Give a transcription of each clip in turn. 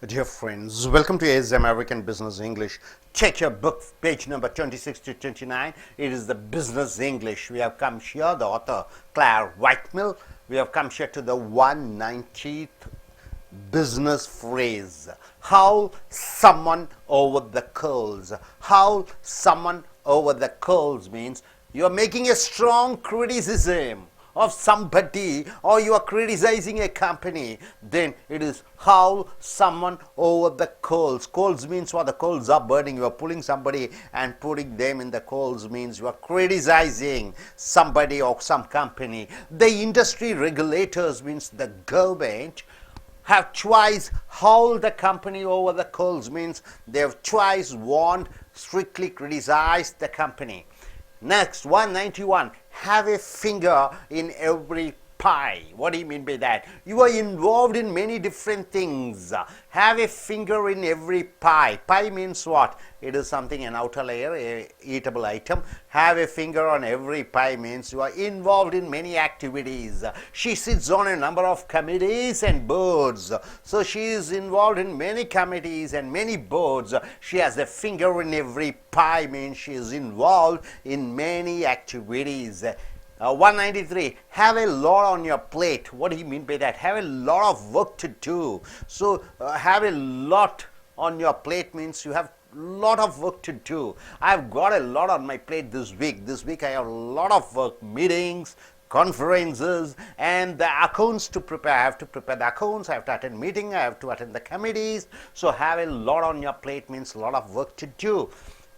Dear friends, welcome to AS American Business English. Check your book, page number 26 to 29. It is the Business English. We have come here, the author Claire Whitemill. We have come here to the 190th business phrase. How someone over the coals. How someone over the coals means you are making a strong criticism of somebody, or you are criticizing a company. Then it is how someone over the coals. Coals means what? The coals are burning. You are pulling somebody and putting them in the coals means you are criticizing somebody or some company. The industry regulators means the government have twice hauled the company over the coals means they have twice warned, strictly criticized the company. Next, 191, have a finger in every pie. What do you mean by that? You are involved in many different things. Have a finger in every pie. Pie means what? It is something, an outer layer, a eatable item. Have a finger on every pie means you are involved in many activities. She sits on a number of committees and boards. So she is involved in many committees and many boards. She has a finger in every pie means she is involved in many activities. 193, have a lot on your plate. What do you mean by that? Have a lot of work to do. So have a lot on your plate means you have lot of work to do. I've got a lot on my plate this week. This week I have a lot of work, meetings, conferences, and the accounts to prepare. I have to prepare the accounts, I have to attend meeting, I have to attend the committees. So have a lot on your plate means a lot of work to do.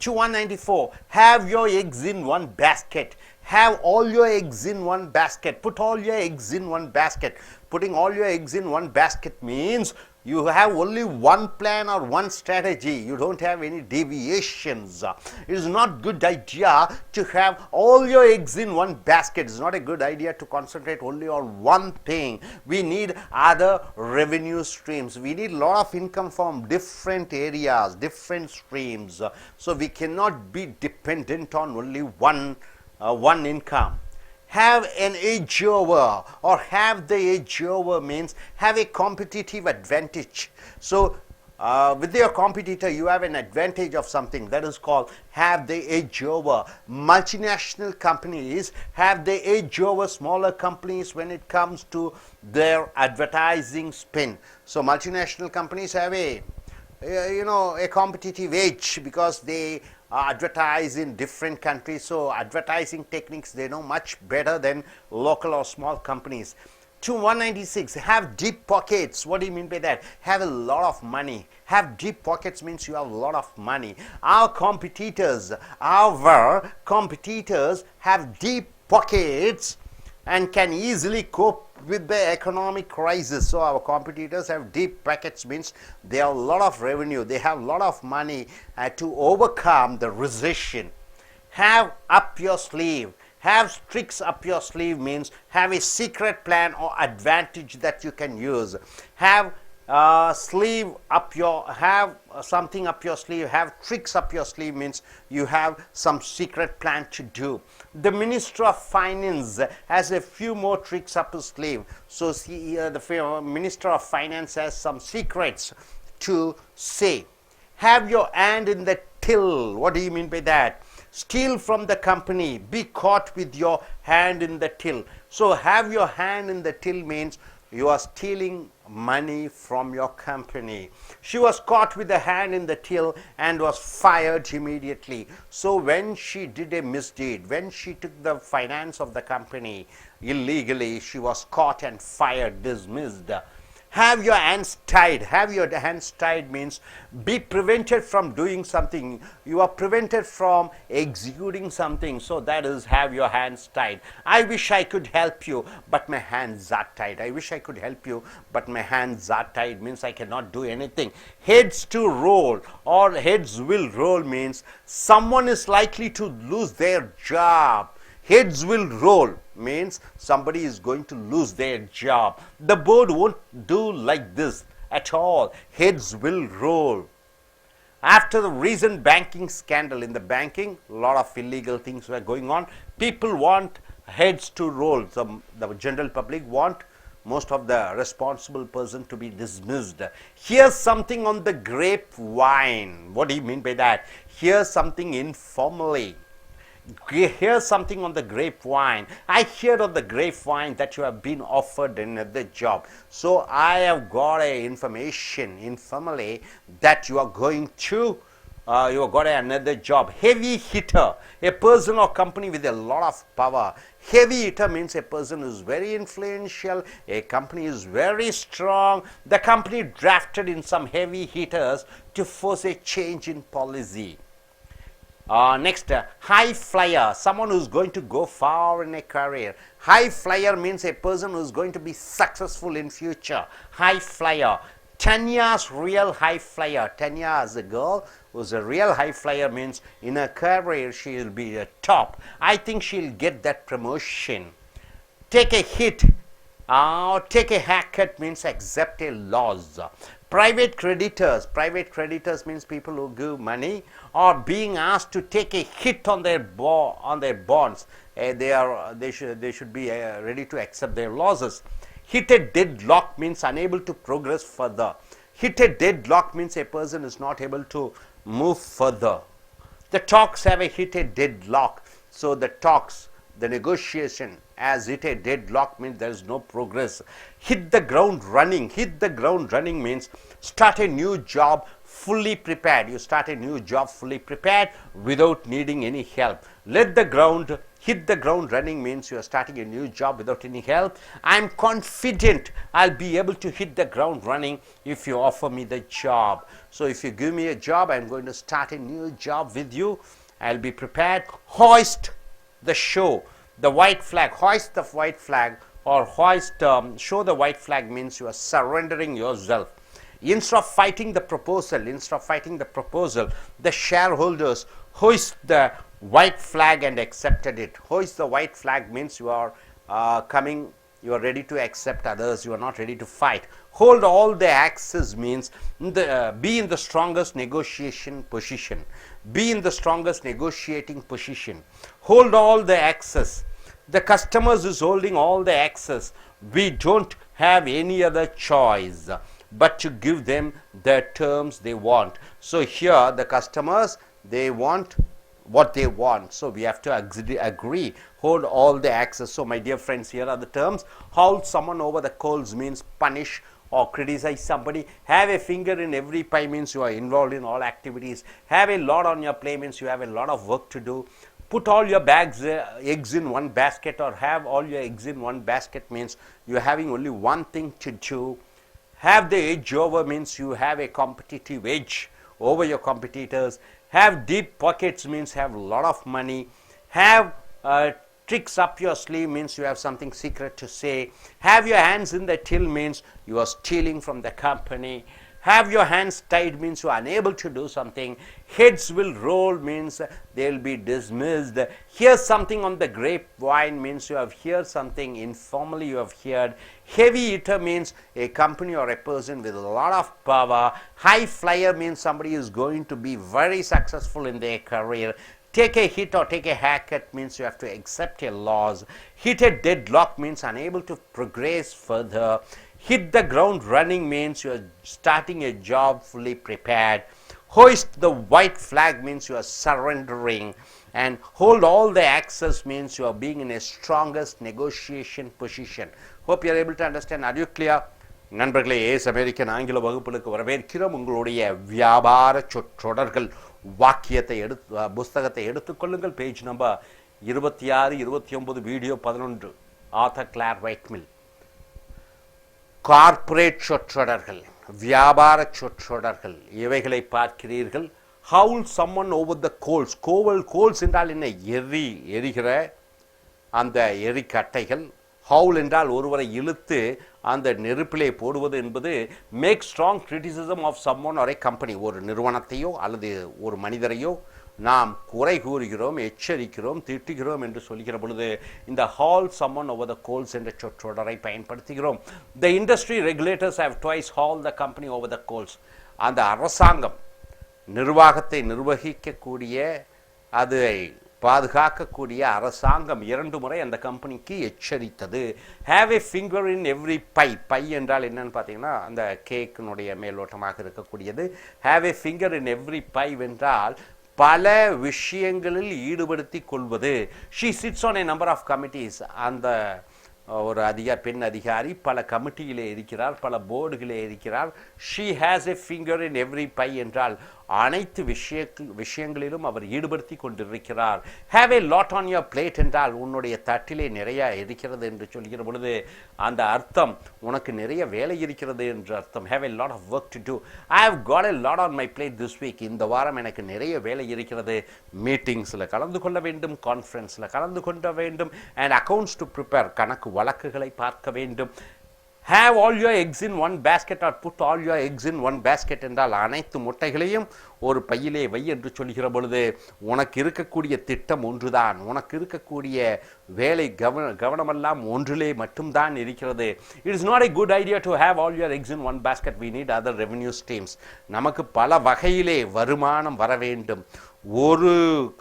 194, have your eggs in one basket. Have all your eggs in one basket. Put all your eggs in one basket. Putting all your eggs in one basket means you have only one plan or one strategy. You don't have any deviations. It is not good idea to have all your eggs in one basket. It's not a good idea to concentrate only on one thing. We need other revenue streams. We need a lot of income from different areas, different streams. So we cannot be dependent on only one income. Have an edge over, or have the edge over means have a competitive advantage. So with your competitor you have an advantage of something. That is called have the edge over. Multinational companies have the edge over smaller companies when it comes to their advertising spin. So multinational companies have a competitive edge because they advertise in different countries. So advertising techniques they know much better than local or small companies. 196, have deep pockets. What do you mean by that? Have a lot of money. Have deep pockets means you have a lot of money. Our competitors have deep pockets and can easily cope with the economic crisis. So our competitors have deep pockets means they have a lot of revenue, they have a lot of money to overcome the recession. Have up your sleeve. Have tricks up your sleeve means have a secret plan or advantage that you can use. Have something up your sleeve. Have tricks up your sleeve means you have some secret plan to do. The Minister of Finance has a few more tricks up his sleeve. So the Minister of Finance has some secrets to say. Have your hand in the till. What do you mean by that? Steal from the company. Be caught with your hand in the till. So have your hand in the till means you are stealing money from your company. She was caught with a hand in the till and was fired immediately. So when she did a misdeed, when she took the finance of the company illegally, she was caught and fired, dismissed. Have your hands tied. Have your hands tied means be prevented from doing something. You are prevented from executing something. So that is have your hands tied. I wish I could help you, but my hands are tied. I wish I could help you, but my hands are tied means I cannot do anything. Heads to roll or heads will roll means someone is likely to lose their job. Heads will roll means somebody is going to lose their job. The board won't do like this at all. Heads will roll. After the recent banking scandal, in the banking, a lot of illegal things were going on. People want heads to roll. The general public want most of the responsible person to be dismissed. Here's something on the grapevine. What do you mean by that? Here's something informally. Here's something on the grapevine. I heard on the grapevine that you have been offered another job. So I have got a information informally that you are going to you have got another job. Heavy hitter, a person or company with a lot of power. Heavy hitter means a person who is very influential, a company is very strong. The company drafted in some heavy hitters to force a change in policy. Next, high flyer, someone who is going to go far in a career. High flyer means a person who is going to be successful in future. High flyer. Tanya's real high flyer. Tanya is a girl who's a real high flyer, means in her career she will be a top. I think she'll get that promotion. Take a hit. Take a haircut means accept a loss. Private creditors means people who give money or being asked to take a hit on their bonds. They should be ready to accept their losses. Hit a deadlock means unable to progress further. Hit a deadlock means a person is not able to move further. The talks have a hit a deadlock. So the talks, the negotiation has hit a deadlock means there is no progress. Hit the ground running. Hit the ground running means start a new job fully prepared. You start a new job fully prepared without needing any help. Hit the ground running means you are starting a new job without any help. I am confident I'll be able to hit the ground running if you offer me the job. So if you give me a job, I'm going to start a new job with you. I'll be prepared. Hoist the show. The white flag, hoist the white flag, or show the white flag means you are surrendering yourself. Instead of fighting the proposal, the shareholders hoist the white flag and accepted it. Hoist the white flag means you are you are ready to accept others, you are not ready to fight. Hold all the axes means be in the strongest negotiation position. Be in the strongest negotiating position. Hold all the axes. The customers is holding all the axes. We don't have any other choice but to give them the terms they want. So here the customers, they want what they want. So we have to agree. Hold all the axes. So my dear friends, here are the terms. Haul someone over the coals means punish or criticize somebody. Have a finger in every pie means you are involved in all activities. Have a lot on your plate means you have a lot of work to do. Put all your eggs in one basket, or have all your eggs in one basket means you are having only one thing to do. Have the edge over means you have a competitive edge over your competitors. Have deep pockets means have a lot of money. Have tricks up your sleeve means you have something secret to say. Have your hands in the till means you are stealing from the company. Have your hands tied means you are unable to do something. Heads will roll means they will be dismissed. Hear something on the grapevine means you have heard something informally you have heard. Heavy hitter means a company or a person with a lot of power. High flyer means somebody is going to be very successful in their career. Take a hit or take a haircut means you have to accept a loss. Hit a deadlock means unable to progress further. Hit the ground running means you are starting a job fully prepared. Hoist the white flag means you are surrendering. And hold all the axes means you are being in a strongest negotiation position. Hope you are able to understand. Are you clear? நண்பர்களே, ace American ஆங்கில வகுப்புகளுக்கு வரவேற்கிறோம். உங்களுடைய வியாபார சொற்றொடர்கள் வாக்கியத்தை புஸ்தகத்தை எடுத்துக்கொள்ளுங்கள். Page number 26, 29, video 11. Author Clare Whitmell. Corporate சொற்றொடர்கள், வியாபார சொற்றொடர்கள், இவைகளை பார்க்கிறீர்கள். Haul someone over the coals. Coals என்றால் என்ன? எரிகிற அந்த எரிக்கட்டைகள். ஹவுல் என்றால் ஒருவரை இழுத்து அந்த நெருப்பிலே போடுவது என்பது make strong criticism of someone or a company. ஒரு நிறுவனத்தையோ அல்லது ஒரு மனிதரையோ நாம் குறை கூறுகிறோம், எச்சரிக்கிறோம், திட்டுகிறோம் என்று சொல்கிற பொழுது இந்த haul someone over the coals என்ற சொற்றொடரை பயன்படுத்துகிறோம். The industry regulators have twice haul the company over the coals. அந்த அரசாங்கம் நிர்வாகத்தை நிர்வகிக்கக்கூடிய, அதை பாதுகாக்கக்கூடிய அரசாங்கம் 2 முறை அந்த கம்பெனிக்கு எச்சரித்தது. Have a finger in every pie. Pie என்றால் என்னன்னு பார்த்தீங்கன்னா அந்த கேக்கினுடைய மேலோட்டமாக இருக்கக்கூடியது. Have a finger in every pie என்றால் பல விஷயங்களில் ஈடுபடுத்தி கொள்வது. She sits on a number of committees. அந்த ஒரு பெண் அதிகாரி பல கமிட்டியிலே இருக்கிறார், பல போர்டுகளே இருக்கிறார். She has a finger in every pie என்றால் அனைத்து விஷயங்களிலும் அவர் ஈடுபடுத்தி கொண்டிருக்கிறார். Have a lot on your plate என்றால் உன்னுடைய தட்டிலே நிறைய இருக்கிறது என்று சொல்கிற பொழுது அந்த அர்த்தம் உனக்கு நிறைய வேலை இருக்கிறது என்று அர்த்தம். Have a lot of work to do. I have got a lot on my plate this week. இந்த வாரம் எனக்கு நிறைய வேலை இருக்கிறது. மீட்டிங்ஸில் கலந்து கொள்ள வேண்டும், கான்ஃபரன்ஸில் கலந்து கொள்ள வேண்டும், அண்ட் அக்கௌண்ட்ஸ் டு ப்ரிப்பேர், கணக்கு வழக்குகளை பார்க்க வேண்டும். Have all your eggs in one basket or put all your eggs in one basket என்றால் அனைத்து முட்டைகளையும் ஒரு பையிலே வை என்று சொல்கிற பொழுது உனக்கு இருக்கக்கூடிய திட்டம் ஒன்றுதான், உனக்கு இருக்கக்கூடிய வேலை கவனமெல்லாம் ஒன்றிலே மட்டும்தான் இருக்கிறது. It is not a good idea to have all your eggs in one basket. We need other revenue streams. நமக்கு பல வகையிலே வருமானம் வர வேண்டும். ஒரு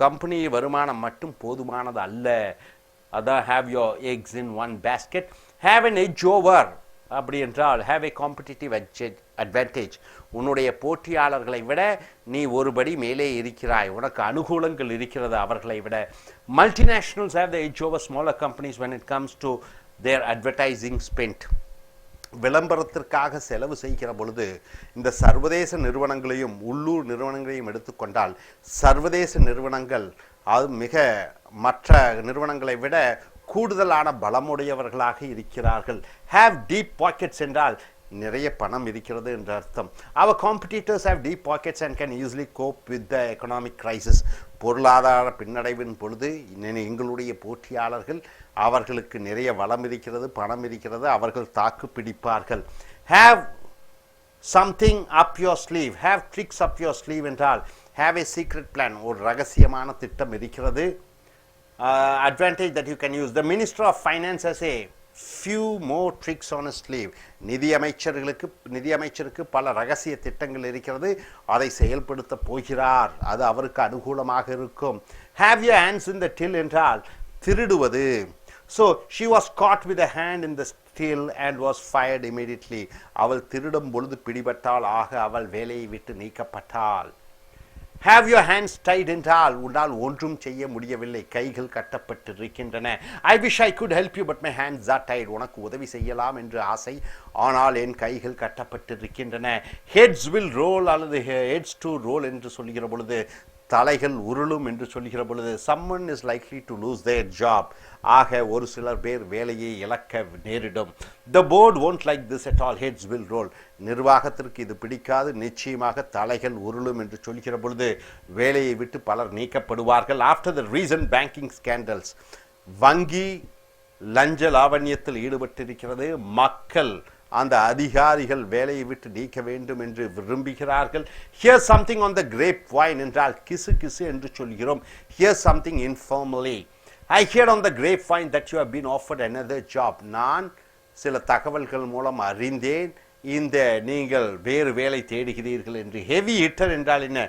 கம்பெனி வருமானம் மட்டும் போதுமானது அல்ல. அதான் have your eggs in one basket. Have an edge over. அப்படி என்றால் have a competitive advantage. உன்னுடைய போட்டியாளர்களை விட நீ ஒருபடி மேலே இருக்கிறாய், உனக்கு அனுகூலங்கள் இருக்கிறது அவர்களை விட. Multinationals have the edge over smaller companies when it comes to their advertising spent. விளம்பரத்திற்காக செலவு செய்கிற பொழுது இந்த சர்வதேச நிறுவனங்களையும் உள்ளூர் நிறுவனங்களையும் எடுத்துக்கொண்டால் சர்வதேச நிறுவனங்கள் அது மிக மற்ற நிறுவனங்களை விட கூடுதலான பலமுடையவர்களாக இருக்கிறார்கள். ஹேவ் டீப் பாக்கெட்ஸ் என்றால் நிறைய பணம் இருக்கிறது என்ற அர்த்தம். our competitors have deep pockets and can easily cope with the economic crisis. பொருளாதார பின்னடைவின் பொழுது எங்களுடைய போட்டியாளர்கள் அவர்களுக்கு நிறைய வளம் இருக்கிறது, பணம் இருக்கிறது, அவர்கள் தாக்கு பிடிப்பார்கள். have something up your sleeve. have tricks up your sleeve என்றால் have a secret plan. ஒரு ரகசியமான திட்டம் இருக்கிறது. Advantage that you can use. The Minister of Finance has a few more tricks on his sleeve. நிதியமைச்சருக்கு பல ரகசிய திட்டங்கள் இருக்கிறது, அதை செயல்படுத்த போகிறார், அது அவருக்கு அனுகூலமாக இருக்கும். Have your hands in the till என்றால் திருடுவது. So she was caught with a hand in the till and was fired immediately. அவள் திருடும் பொழுது பிடிபட்டாள், ஆக அவள் வேலையை விட்டு நீக்கப்பட்டாள். Have your hands tied என்றால் உன்னால் ஒன்றும் செய்ய முடியவில்லை, கைகள் கட்டப்பட்டிருக்கின்றன. I wish I could help you but my hands are tied. உனக்கு உதவி செய்யலாம் என்று ஆசை, ஆனால் என் கைகள் கட்டப்பட்டிருக்கின்றன. Heads will roll அல்லது heads to roll என்று சொல்கிற பொழுது தலைகள் உருளும் என்று சொல்கிற பொழுது someone is likely to lose their job. ஆக ஒரு சிலர் பேர் வேலையை இழக்க நேரிடும். The board won't like this at all. Heads will roll. நிர்வாகத்திற்கு இது பிடிக்காது, நிச்சயமாக தலைகள் உருளும் என்று சொல்கிற பொழுது வேலையை விட்டு பலர் நீக்கப்படுவார்கள். After the recent banking scandals, வங்கி லஞ்ச லாவண்யத்தில் ஈடுபட்டிருக்கிறது. மக்கள் அந்த அதிகாரிகள் வேலையை விட்டு நீக்க வேண்டும் என்று விரும்புகிறார்கள். Here's something on the grapevine என்றால் கிசு கிசு என்று சொல்கிறோம். Here's something informally. I heard on the grapevine that you have been offered another job. நான் சில தகவல்கள் மூலம் அறிந்தேன் இந்த நீங்கள் வேறு வேலை தேடுகிறீர்கள் என்று. ஹெவி ஹிட்டர் என்றால் என்ன?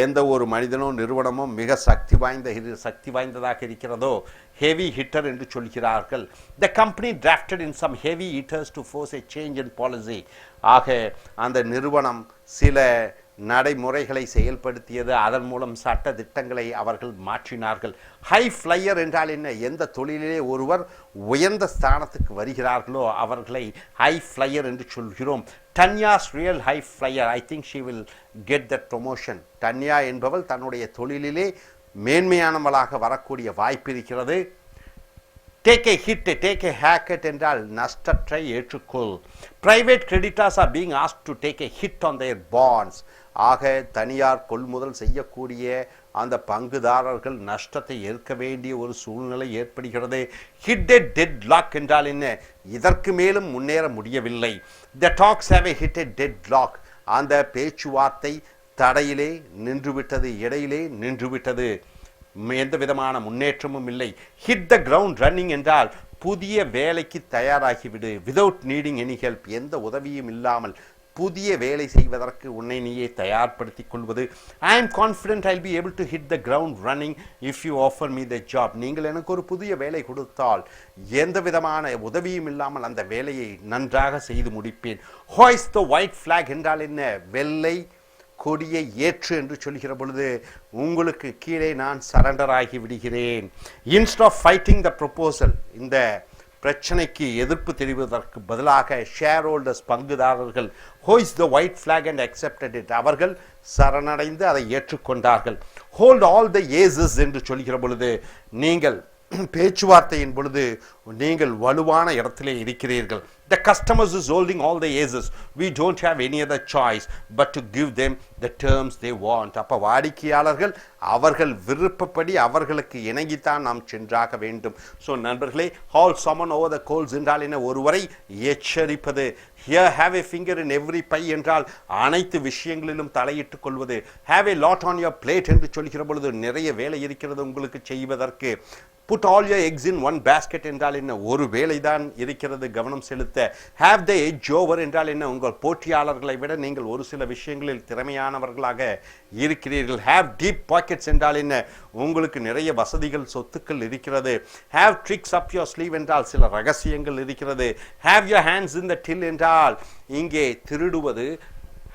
எந்த ஒரு மனிதனோ நிறுவனமோ மிக சக்தி வாய்ந்ததாக இருக்கிறதோ ஹெவி ஹிட்டர் என்று சொல்கிறார்கள். The company drafted in some heavy hitters to force a change in policy. ஆக அந்த நிறுவனம் சில நடைமுறைகளை செயல்படுத்தியது, அதன் மூலம் சட்ட திட்டங்களை அவர்கள் மாற்றினார்கள். ஹை ஃப்ளையர் என்றால் என்ன? எந்த தொழிலிலே ஒருவர் உயர்ந்த ஸ்தானத்துக்கு வருகிறார்களோ அவர்களை ஹை ஃப்ளையர் என்று சொல்கிறோம். Tanya's real high flyer. I think she will get that promotion. Dhanya என்பவள் தன்னுடைய தொழிலிலே மேன்மையானவளாக வரக்கூடிய வாய்ப்பு இருக்கிறது. Take a hit, take a haircut என்றால் நஷ்டத்தை ஏற்றுக்கொள். Private creditors are being asked to take a hit on their bonds. ஆக தனியார் கொள்முதல் செய்யக்கூடிய அந்த பங்குதாரர்கள் நஷ்டத்தை ஏற்க வேண்டிய ஒரு சூழ்நிலை ஏற்படுகிறது. Hit a deadlock என்றால் என்ன? இதற்கு மேலும் முன்னேற முடியவில்லை. The talks have a hit a deadlock. அந்த பேச்சுவார்த்தை தடையிலே நின்றுவிட்டது, இடையிலே நின்றுவிட்டது, எந்த விதமான முன்னேற்றமும் இல்லை. ஹிட் த கிரவுண்ட் ரன்னிங் என்றால் புதிய வேலைக்கு தயாராகிவிடு. விதவுட் நீடிங் எனி ஹெல்ப், எந்த உதவியும் இல்லாமல் புதிய வேலை செய்வதற்கு உன்னை நீயே தயார்படுத்திக் கொள்வது. I am confident I will be able to hit the ground running if you offer me the job. நீங்கள் எனக்கு ஒரு புதிய வேலை கொடுத்தால் எந்த விதமான உதவியும் இல்லாமல் அந்த வேலையை நன்றாக செய்து முடிப்பேன். ஹோய்ஸ்ட் த ஒயிட் ஃபிளாக் என்றால் என்ன? வெள்ளை கொடியை ஏற்று என்று சொல்கிற பொழுது உங்களுக்கு கீழே நான் சரண்டர் ஆகி விடுகிறேன். Instead of fighting the proposal, இந்த பிரச்சனைக்கு எதிர்ப்பு தெரிவதற்கு பதிலாக ஷேர் ஹோல்டர்ஸ் பங்குதாரர்கள் hoist the white flag and accepted it, அவர்கள் சரணடைந்து அதை ஏற்றுக்கொண்டார்கள். ஹோல்ட் ஆல் த ஏசஸ் என்று சொல்கிற பொழுது நீங்கள் பேச்சுவார்த்தையின் பொழுது நீங்கள் வலுவான இடத்திலே இருக்கிறீர்கள். The customers is holding all the aces. We don't have any other choice but to give them the terms they want. அப்ப வாடிக்கையாளர்கள் அவர்கள் விருப்பப்படி அவர்களுக்கு இணங்கித்தான் நாம் சென்றாக வேண்டும். ஸோ நண்பர்களே, haul someone over the coals என்றால் என்ன? ஒருவரை எச்சரிப்பது. Here have a finger in every pie என்றால் அனைத்து விஷயங்களிலும் தலையிட்டுக் கொள்வது. Have a lot on your plate என்று சொல்கிற பொழுது நிறைய வேலை இருக்கிறது உங்களுக்கு செய்வதற்கு. Put all your eggs in one basket என்றால் என்ன? ஒரு வேலைதான் இருக்கிறது, கவனம் செலுத்த. Have the edge over என்றால் என்ன? உங்கள் போட்டியாளர்களை விட நீங்கள் ஒரு சில விஷயங்களில் திறமையானவர்களாக இருக்கிறீர்கள். Have deep pockets என்றால் என்ன? உங்களுக்கு நிறைய வசதிகள் சொத்துக்கள் இருக்கிறது. Have tricks up your sleeve என்றால் சில ரகசியங்கள் இருக்கிறது. Have your hands in the till என்றால் இங்கே திருடுவது.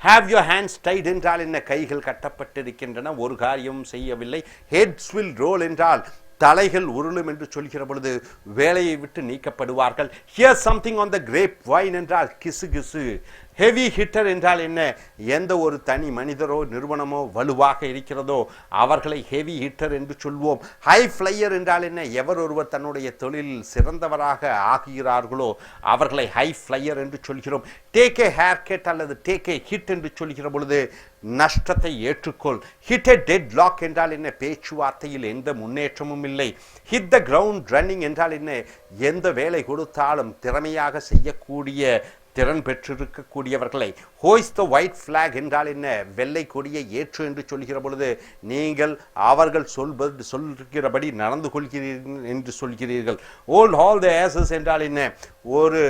Have your hands tied என்றால் என்ன? கைகள் கட்டப்பட்டிருக்கின்றன, ஒரு காரியமும் செய்யவில்லை. Heads will roll என்றால் தலைகள் உருளும் என்று சொல்கிற பொழுது வேலையை விட்டு நீக்கப்படுவார்கள். Here's something on the grape wine என்றால் கிசுகிசு. ஹெவி ஹிட்டர் என்றால் என்ன? எந்த ஒரு தனி மனிதரோ நிறுவனமோ வலுவாக இருக்கிறதோ அவர்களை ஹெவி ஹிட்டர் என்று சொல்வோம். ஹை ஃப்ளையர் என்றால் என்ன? எவர் ஒருவர் தன்னுடைய தொழிலில் சிறந்தவராக ஆகிறார்களோ அவர்களை ஹை ஃப்ளையர் என்று சொல்கிறோம். டேக் ஏ ஹேர் கட் அல்லது டேக் ஏ ஹிட் என்று சொல்கிற பொழுது நஷ்டத்தை ஏற்றுக்கொள். ஹிட் ஏ டெட் லாக் என்றால் என்ன? பேச்சுவார்த்தையில் எந்த முன்னேற்றமும் இல்லை. ஹிட் த கிரவுண்ட் ரன்னிங் என்றால் என்ன? எந்த வேலை கொடுத்தாலும் திறமையாக செய்யக்கூடிய திறன் பெற்றிருக்கக்கூடியவர்களை. ஹோய்ஸ் த ஒயிட் ஃபிளாக் என்றால் என்ன? வெள்ளை கொடியை ஏற்று என்று சொல்கிற பொழுது நீங்கள் அவர்கள் சொல்கிறபடி நடந்து கொள்கிறீர்கள் என்று சொல்கிறீர்கள். ஓல்ட் ஆல் த ஏசஸ் என்றால் என்ன? ஒரு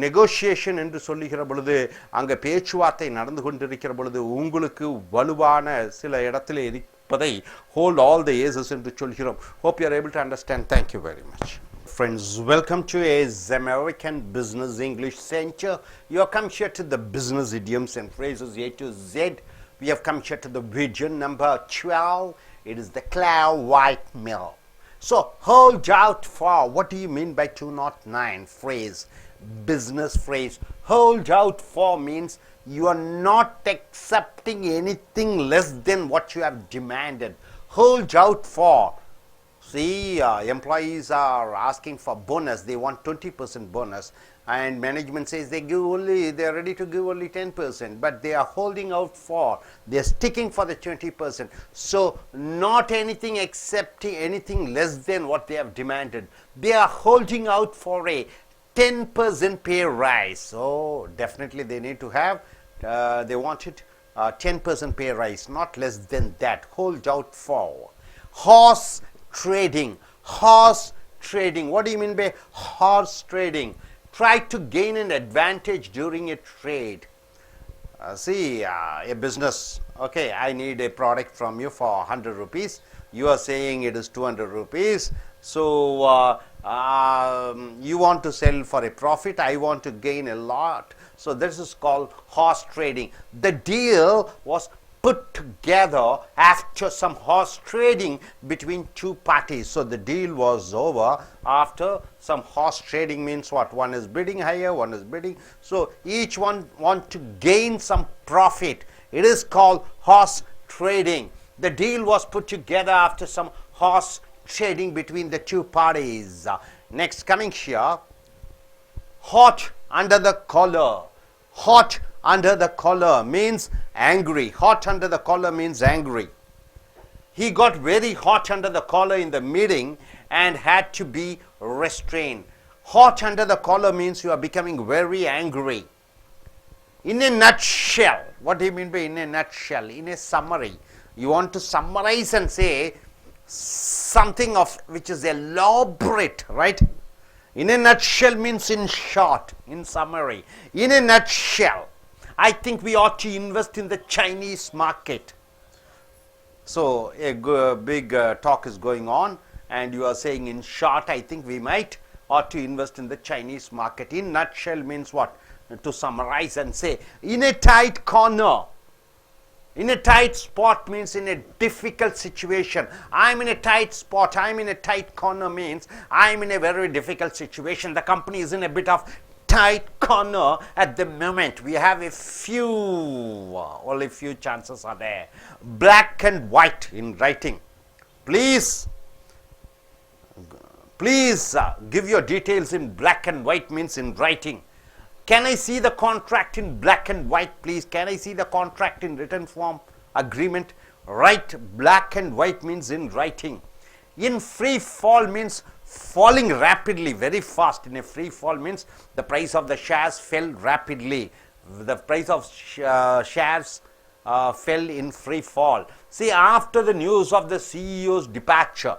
நெகோசியேஷன் என்று சொல்லுகிற பொழுது அங்கே பேச்சுவார்த்தை நடந்து கொண்டிருக்கிற பொழுது உங்களுக்கு வலுவான சில இடத்திலே இருப்பதை ஹோல்ட் ஆல் த ஏசஸ் என்று சொல்கிறோம். Hope you are able to understand. Thank you very much. Friends, welcome to AS American Business English Center. You have come here to the business idioms and phrases A to Z. We have come here to the vision number 12. It is the clear white mill. So, hold out for. What do you mean by 209 phrase? Business phrase. Hold out for means you are not accepting anything less than what you have demanded. Hold out for. See, employees are asking for bonus. They want 20% bonus, and management says they are ready to give only 10%, but they are holding out for. They are sticking for the 20%. So, not anything accepting anything less than what they have demanded. They are holding out for a 10% pay rise. So, definitely they need to have. They want it 10% pay rise, not less than that. Hold out for. Horse trading. Horse trading. What do you mean by horse trading? Try to gain an advantage during a trade. See, a business. Okay, I need a product from you for 100 rupees. You are saying it is 200 rupees. So, you want to sell for a profit. I want to gain a lot. So, this is called horse trading. The deal was put together after some horse trading between two parties. So the deal was over after some horse trading. Means what? One is bidding higher, one is bidding. So each one want to gain some profit. It is called horse trading. The deal was put together after some horse trading between the two parties. Next, coming here, hot under the collar. Hot under the collar means angry. Hot under the collar means angry. He got very hot under the collar in the meeting and had to be restrained. Hot under the collar means you are becoming very angry. In a nutshell, what do you mean by in a nutshell? In a summary, you want to summarize and say something of which is elaborate, right? In a nutshell means in short, in summary. In a nutshell, I think we ought to invest in the Chinese market. So a big talk is going on, and you are saying in short, I think we ought to invest in the Chinese market. In nutshell means what? To summarize and say, in a tight corner. In a tight spot means in a difficult situation. I'm in a tight spot, I'm in a tight corner means I'm in a very difficult situation. The company is in a bit of tight corner at the moment. We have only few chances are there. Black and white in writing. Please give your details in black and white means in writing. Can I see the contract in black and white, please? Can I see the contract in written form, agreement? Write black and white means in writing. In free fall means falling rapidly, very fast. In a free fall means the price of the shares fell rapidly. The price of shares fell in free fall. See, after the news of the CEO's departure,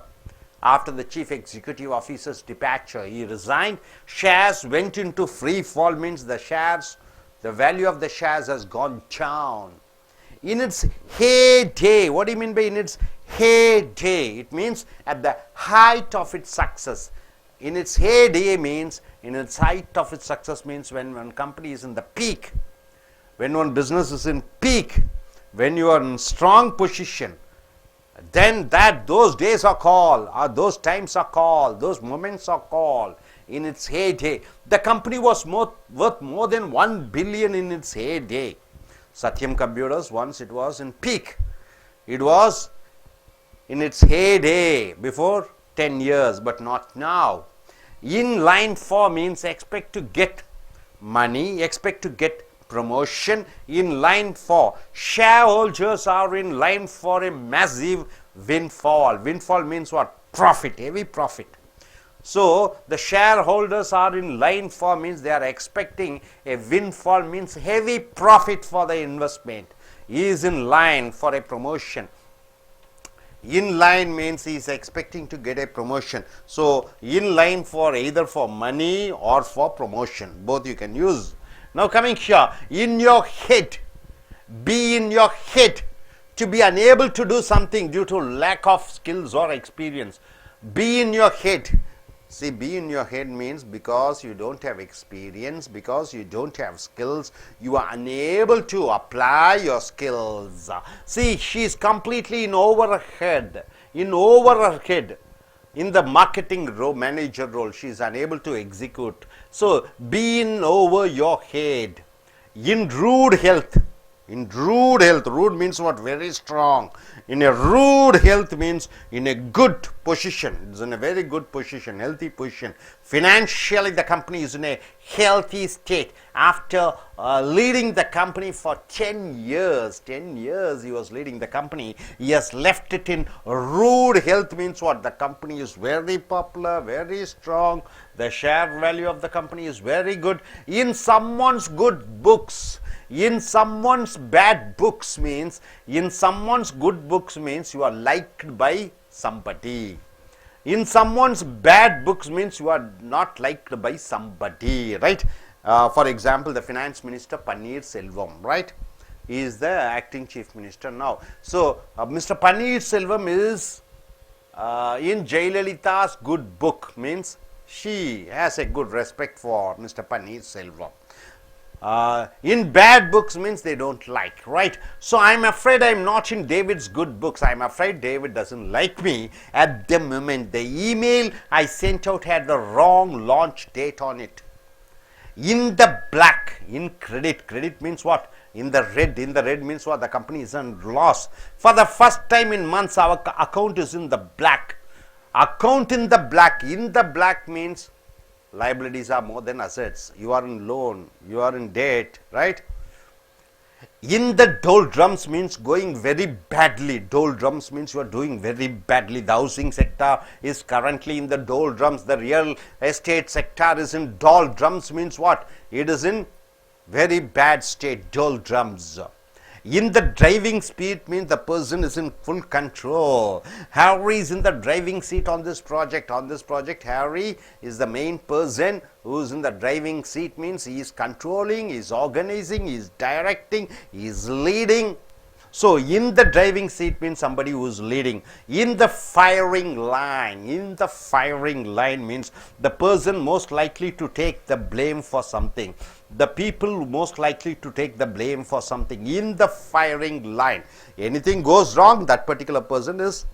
after the chief executive officer's departure, he resigned, shares went into free fall means the value of the shares has gone down. In its heyday, what do you mean by in its heyday? It means at the height of its success. In its heyday means, in its height of its success means when one company is in the peak, when one business is in peak, when you are in strong position, then those days are called, or those times are called, those moments are called in its heyday. The company was worth more than 1 billion in its heyday. Satyam Computers, once it was in peak. It was in its heyday before 10 years, but not now. In line for means expect to get money, expect to get promotion. In line for, shareholders are in line for a massive windfall. Windfall means what? Profit, heavy profit. So the shareholders are in line for means they are expecting a windfall means heavy profit for the investment. He is in line for a promotion. In line means he is expecting to get a promotion. So in line for either for money or for promotion. Both you can use. Now coming here, in your head, be in your head, to be unable to do something due to lack of skills or experience. Be in your head. See, be in your head means because you don't have experience, because you don't have skills, you are unable to apply your skills. See, she is completely in over her head. In the marketing manager role, she is unable to execute. So, be in over your head. In rude health. Rude means what? Very strong. In a rude health means in a good position. It's in a very good position, healthy position. Financially, the company is in a healthy state. After leading the company for 10 years, he was leading the company. He has left it in rude health means what? The company is very popular, very strong. The share value of the company is very good. In someone's good books. In someone's bad books means, in someone's good books means you are liked by somebody. In someone's bad books means you are not liked by somebody, right? For example, the finance minister Paneer Selvam, right? He is the acting chief minister now. So, Mr. Paneer Selvam is in Jayalalitha's good book means she has a good respect for Mr. Paneer Selvam. In bad books means they don't like, right? So I'm afraid I'm not in David's good books. I'm afraid David doesn't like me at the moment. The email I sent out had the wrong launch date on it. In the black, in credit means what? In the red means what? The company is in loss. For the first time in months, our account is in the black. Account in the black means liabilities are more than assets. You are in loan, you are in debt, right? In the doldrums means going very badly. Doldrums means you are doing very badly. The housing sector is currently in the doldrums. The real estate sector is in doldrums means what? It is in very bad state, doldrums. In the driving seat means the person is in full control. Harry is in the driving seat on this project. On this project, Harry is the main person who is in the driving seat, means he is controlling, he is organizing, he is directing, he is leading. So, in the driving seat means somebody who is leading. In the firing line means the person most likely to take the blame for something. The people most likely to take the blame for something. In the firing line, anything goes wrong, that particular person is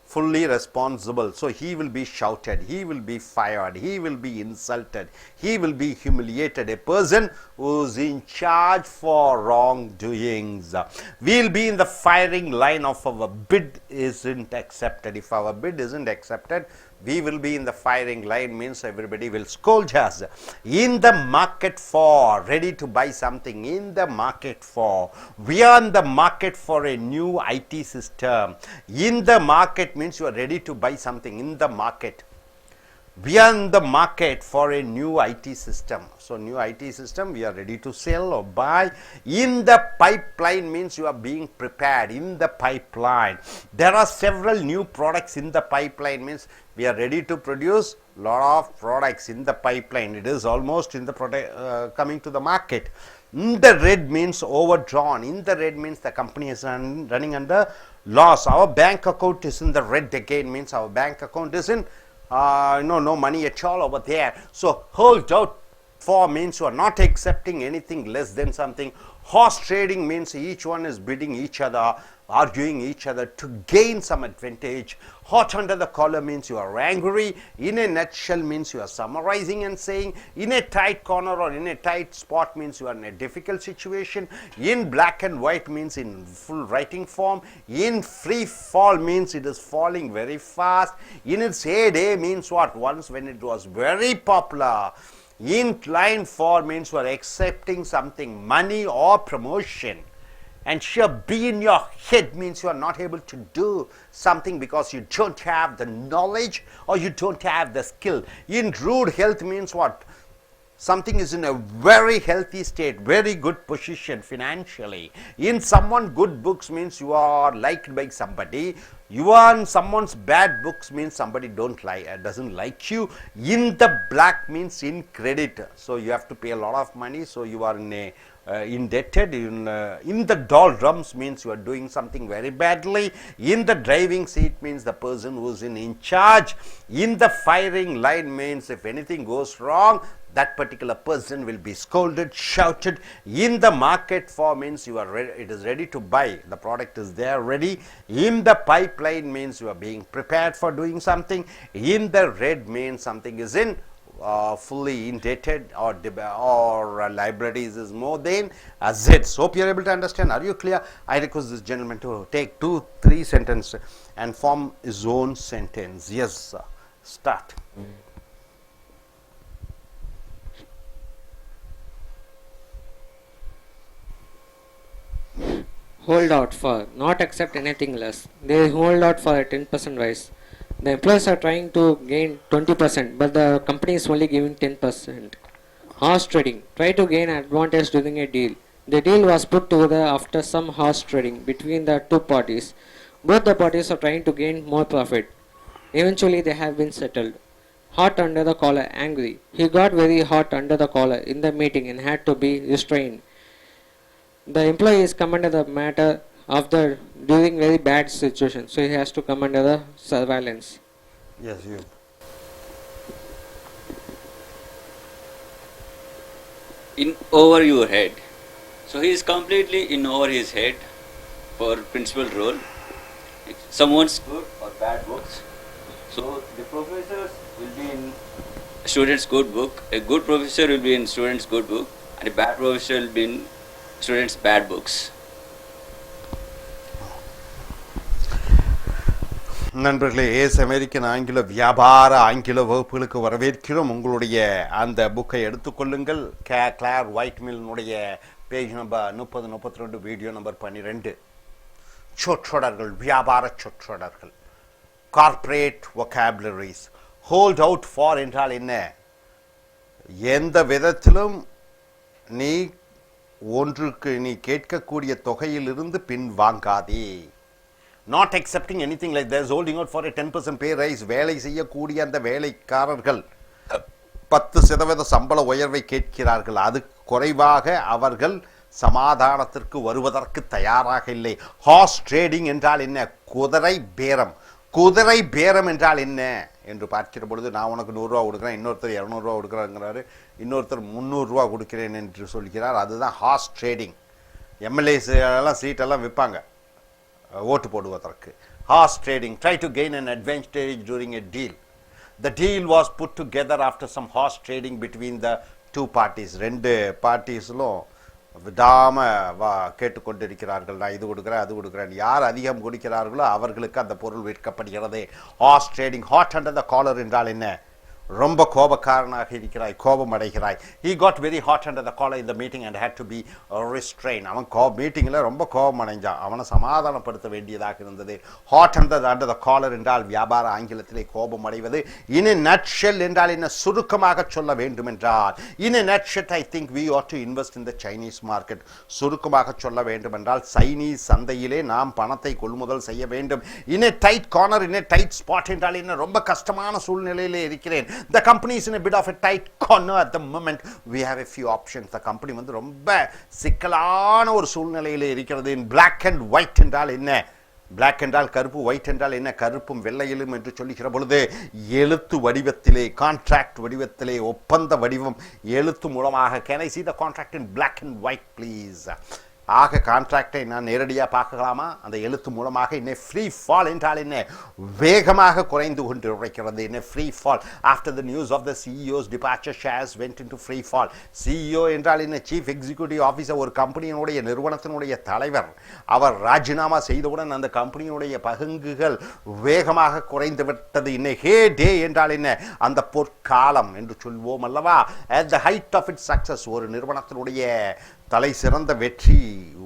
fully responsible. So he will be shouted, he will be fired, he will be insulted, he will be humiliated. A person who is in charge for wrongdoings. We will be in the firing line of our bid isn't accepted. If our bid isn't accepted, we will be in the firing line, means everybody will scold us. In the market for, ready to buy something. In the market for, we are in the market for a new IT system. In the market means you are ready to buy something. In the market, we are in the market for a new IT system. So, new IT system we are ready to sell or buy. In the pipeline means you are being prepared. In the pipeline, there are several new products in the pipeline, means we are ready to produce lot of products in the pipeline. It is almost in the coming to the market. In the red means overdrawn. In the red means the company is running under loss. Our bank account is in the red again, means our bank account is in no money at all over there. So, hold out for means you are not accepting anything less than something. Horse trading means each one is bidding each other, arguing each other to gain some advantage. Hot under the collar means you are angry. In a nutshell means you are summarizing and saying. In a tight corner or in a tight spot means you are in a difficult situation. In black and white means in full writing form. In free fall means it is falling very fast. In its heyday means what? Once when it was very popular. In line for means you are accepting something, money or promotion. And sheer be in your head means you are not able to do something because you don't have the knowledge or you don't have the skill. In rude health means what? Something is in a very healthy state, very good position financially. In someone good books means you are liked by somebody. You are in someone's bad books means somebody doesn't like you. In the black means in credit. So you have to pay a lot of money. So you are in a indebted. In the doldrums means you are doing something very badly. In the driving seat means the person who is in charge. In the firing line means if anything goes wrong, that particular person will be scolded, shouted. In the market for means you are ready, it is ready to buy, the product is there ready. In the pipeline means you are being prepared for doing something. In the red means something is in fully indebted or liabilities is more than assets. Hope you are able to understand. Are you clear? I request this gentleman to take 2-3 sentences and form his own sentence. Yes, sir. Start. Hold out for, not accept anything less. They hold out for a 10% rise. The employees are trying to gain 20%, but the company is only giving 10%. Horse trading, try to gain advantage during a deal. The deal was put together after some horse trading between the two parties. Both the parties are trying to gain more profit. Eventually they have been settled. Hot under the collar, angry. He got very hot under the collar in the meeting and had to be restrained. The employee is come under the matter of the during very bad situation, so he has to come under the surveillance. Yes, you. In over your head. So he is completely in over his head for principal role. Someone's good or bad books. So the professors will be in student's good book. A good professor will be in student's good book, and a bad professor will be in students' bad books. நண்பர்களே, ace American ஆங்கில வியாபார ஆங்கில வகுப்புகளுக்கு வரவேற்கிறோம். உங்களுடைய அந்த புக்கை எடுத்துக்கொள்ளுங்கள். கிளார் ஒயிட்மில்னுடைய பேஜ் நம்பர் 30-32, வீடியோ நம்பர் 12. சொற்றொடர்கள், வியாபார சொற்றொடர்கள், corporate vocabularies. Hold out for என்றால் என்ன? எந்த விதத்திலும் நீ ஒன்றுக்கு நீ கேட்கக்கூடிய தொகையிலிருந்து பின் வாங்காதே. not accepting anything like that, holding out for a 10% pay rise. வேலை செய்யக்கூடிய அந்த வேலைக்காரர்கள் 10% சம்பள உயர்வை கேட்கிறார்கள். அது குறைவாக அவர்கள் சமாதானத்திற்கு வருவதற்கு தயாராக இல்லை. ஹார்ஸ் ட்ரேடிங் என்றால் என்ன? குதிரை பேரம். குதிரை பேரம் என்றால் என்ன என்று பார்க்கிற பொழுது, நான் உனக்கு 100 ரூபா கொடுக்குறேன், இன்னொருத்தர் 200 ரூபா கொடுக்குறாங்கிறாரு, இன்னொருத்தர் 300 ரூபா கொடுக்கிறேன் என்று சொல்கிறார். அதுதான் ஹார்ஸ் ட்ரேடிங். எம்எல்ஏஸ் எல்லாம் சீட்டெல்லாம் விற்பாங்க ஓட்டு போடுவதற்கு. Horse trading. Try to gain an advantage during a deal. The deal was put together after some horse trading between the two parties. ரெண்டு பார்ட்டிஸ்லும் விடாமல் கேட்டுக்கொண்டிருக்கிறார்கள், நான் இது கொடுக்குறேன் அது கொடுக்குறேன். யார் அதிகம் கொடுக்கிறார்களோ அவர்களுக்கு அந்த பொருள் விற்கப்படுகிறது. Horse trading. Hot under the collar என்றால் என்ன? ரொம்ப கோபக்காரனாக இருக்கிறாய், கோபம் அடைகிறாய். he got very hot under the collar in the meeting and had to be restrained. அவன் மீட்டிங்கில் ரொம்ப கோபம் அடைஞ்சான், அவனை சமாதானப்படுத்த வேண்டியதாக இருந்தது. hot under the collar என்றால் வியாபார ஆங்கிலத்திலே கோபம் அடைவது. in a nutshell என்றால் என்ன? சுருக்கமாக சொல்ல வேண்டும் என்றால், in a nutshell I think we ought to invest in the Chinese market. சுருக்கமாக சொல்ல வேண்டும் என்றால் சைனீஸ் சந்தையிலே நாம் பணத்தை கொள்முதல் செய்ய வேண்டும். in a tight corner, in a tight spot என்றால் என்ன? ரொம்ப கஷ்டமான சூழ்நிலையிலே இருக்கிறேன். The company is in a bit of a tight corner at the moment. We have a few options. The company வந்து ரொம்ப சிக்கலான ஒரு சூழ்நிலையிலே இருக்கிறது. in black and white என்றால் என்ன? black என்றால் கருப்பு, white என்றால் என்ன? கருப்பும் வெள்ளையிலும் என்று சொல்லுகிற பொழுது எழுத்து வடிவத்திலே, கான்ட்ராக்ட் வடிவத்திலே, ஒப்பந்த வடிவம் எழுத்து மூலமாக. can I see the contract in black and white please? ஆக கான்ட்ராக்டை நான் நேரடியாக பார்க்கலாமா? அந்த எழுத்து மூலமாக. இன்னும் ஃப்ரீ ஃபால் என்றால் என்ன? வேகமாக குறைந்து கொண்டு இருக்கிறது. இன்னும் free fall. After the news of the CEO's departure shares went into free fall. CEO என்றால் என்ன? Chief executive officer. ஒரு கம்பெனியினுடைய நிறுவனத்தினுடைய தலைவர் அவர் ராஜினாமா செய்தவுடன் அந்த கம்பெனியினுடைய பங்குகள் வேகமாக குறைந்து விட்டது. இன்னும் ஹே டே என்றால் என்ன? அந்த பொற்காலம் என்று சொல்வோம் அல்லவா? at the height of its success, ஒரு நிறுவனத்தினுடைய தலை சிறந்த வெற்றி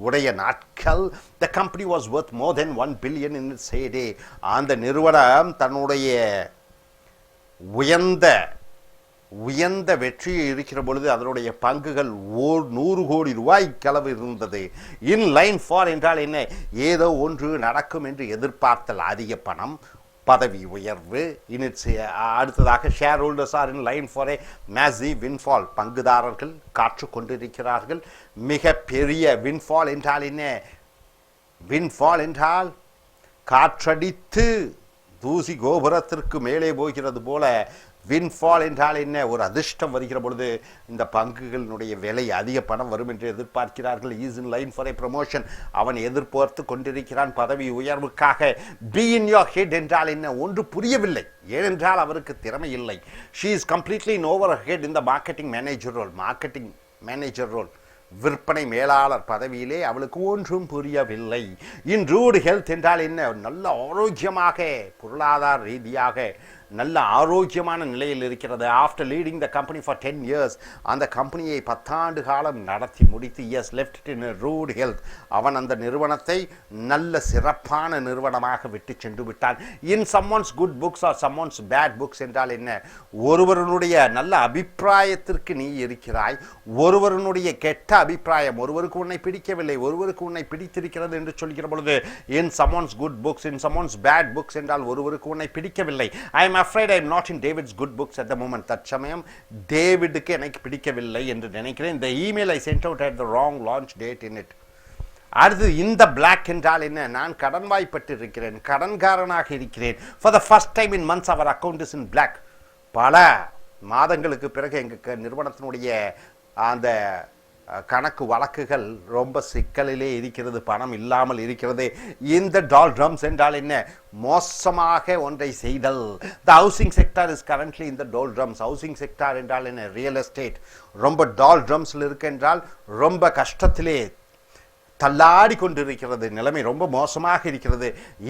உடைய நாட்கள். the company was worth more than 1 billion in its heyday. அந்த நிறுவனம் தன்னுடைய உயர்ந்த வெற்றி இருக்கிற பொழுது அதனுடைய பங்குகள் 100 கோடி ரூபாய் அளவு இருந்தது. இன் லைன் ஃபார் என்றால் என்ன? ஏதோ ஒன்று நடக்கும் என்று எதிர்பார்த்தல். அதிக பணம், பதவி உயர்வு. அடுத்ததாக shareholders are in line for a massive windfall. பங்குதாரர்கள் காற்று கொண்டிருக்கிறார்கள் மிக பெரிய. வின்ஃபால் என்றால் என்ன? வின்ஃபால் என்றால் காற்றடித்து தூசி கோபுரத்திற்கு மேலே போகிறது போல. வின்ஃபால் என்றால் என்ன? ஒரு அதிர்ஷ்டம் வருகிற பொழுது இந்த பங்குகளினுடைய விலை அதிக பணம் வரும் என்று எதிர்பார்க்கிறார்கள். Is in line for a promotion. அவன் எதிர்பார்த்து கொண்டிருக்கிறான் பதவி உயர்வுக்காக. பி இன் யோர் ஹெட் என்றால் என்ன? ஒன்று புரியவில்லை, ஏனென்றால் அவருக்கு திறமை இல்லை. She is completely in over head in the marketing manager role. Marketing manager role, விற்பனை மேலாளர் பதவியிலே அவளுக்கு ஒன்றும் புரியவில்லை. இன் ரூட் ஹெல்த் என்றால் என்ன? நல்ல ஆரோக்கியமாக, பொருளாதார ரீதியாக நல்ல ஆரோக்கியமான நிலையில் இருக்கிறது. After leading the company for 10 years, அந்த கம்பெனியை 10 ஆண்டு காலம் நடத்தி முடித்து has left in rude health, அவன் அந்த நிறுவனத்தை நல்ல சிறப்பான நிறுவனமாக விட்டு சென்று விட்டான். In someone's good books or someone's bad books என்றால் என்ன? ஒருவருடைய நல்ல அபிப்பிராயத்திற்கு நீ இருக்கிறாய், ஒருவருடைய கெட்ட அபிப்பிராயம், ஒருவருக்கு உன்னை பிடிக்கவில்லை, ஒருவருக்கு உன்னை பிடித்திருக்கிறது என்று சொல்கிற பொழுது இன் சம்ஒன்ஸ் குட் புக்ஸ், இன் சம்ஒன்ஸ் பேட் புக்ஸ் என்றால் ஒருவருக்கு உன்னை பிடிக்கவில்லை. I am afraid I am not in David's good books at the moment. தற்சமயம் டேவிடுக்கு எனக்கு பிடிக்கவில்லை என்று நினைக்கிறேன். The email I sent out had the wrong launch date in it. அடுத்து இந்த பிளாக் என்றால் என்ன? நான் கடன் வாய்ப்பட்டு இருக்கிறேன், கடன்காரனாக இருக்கிறேன். For the first time in months our account is in black. பல மாதங்களுக்கு பிறகு எங்கள் நிறுவனத்தினுடைய அந்த கணக்கு வழக்குகள் ரொம்ப சிக்கலிலே இருக்கிறது, பணம் இல்லாமல் இருக்கிறது. இந்த டால் ட்ரம்ஸ் என்றால் என்ன? மோசமாக ஒன்றை செய்தல். த ஹவுசிங் செக்டார் இஸ் கரண்ட்லி இந்த டால் ட்ரம்ஸ். ஹவுசிங் செக்டார் என்றால் என்ன? ரியல் எஸ்டேட் ரொம்ப டால் ட்ரம்ஸில் இருக்கின்றால் ரொம்ப கஷ்டத்திலே தள்ளாடி கொண்டிருக்கிறது, நிலைமை ரொம்ப மோசமாக இருக்கிறது.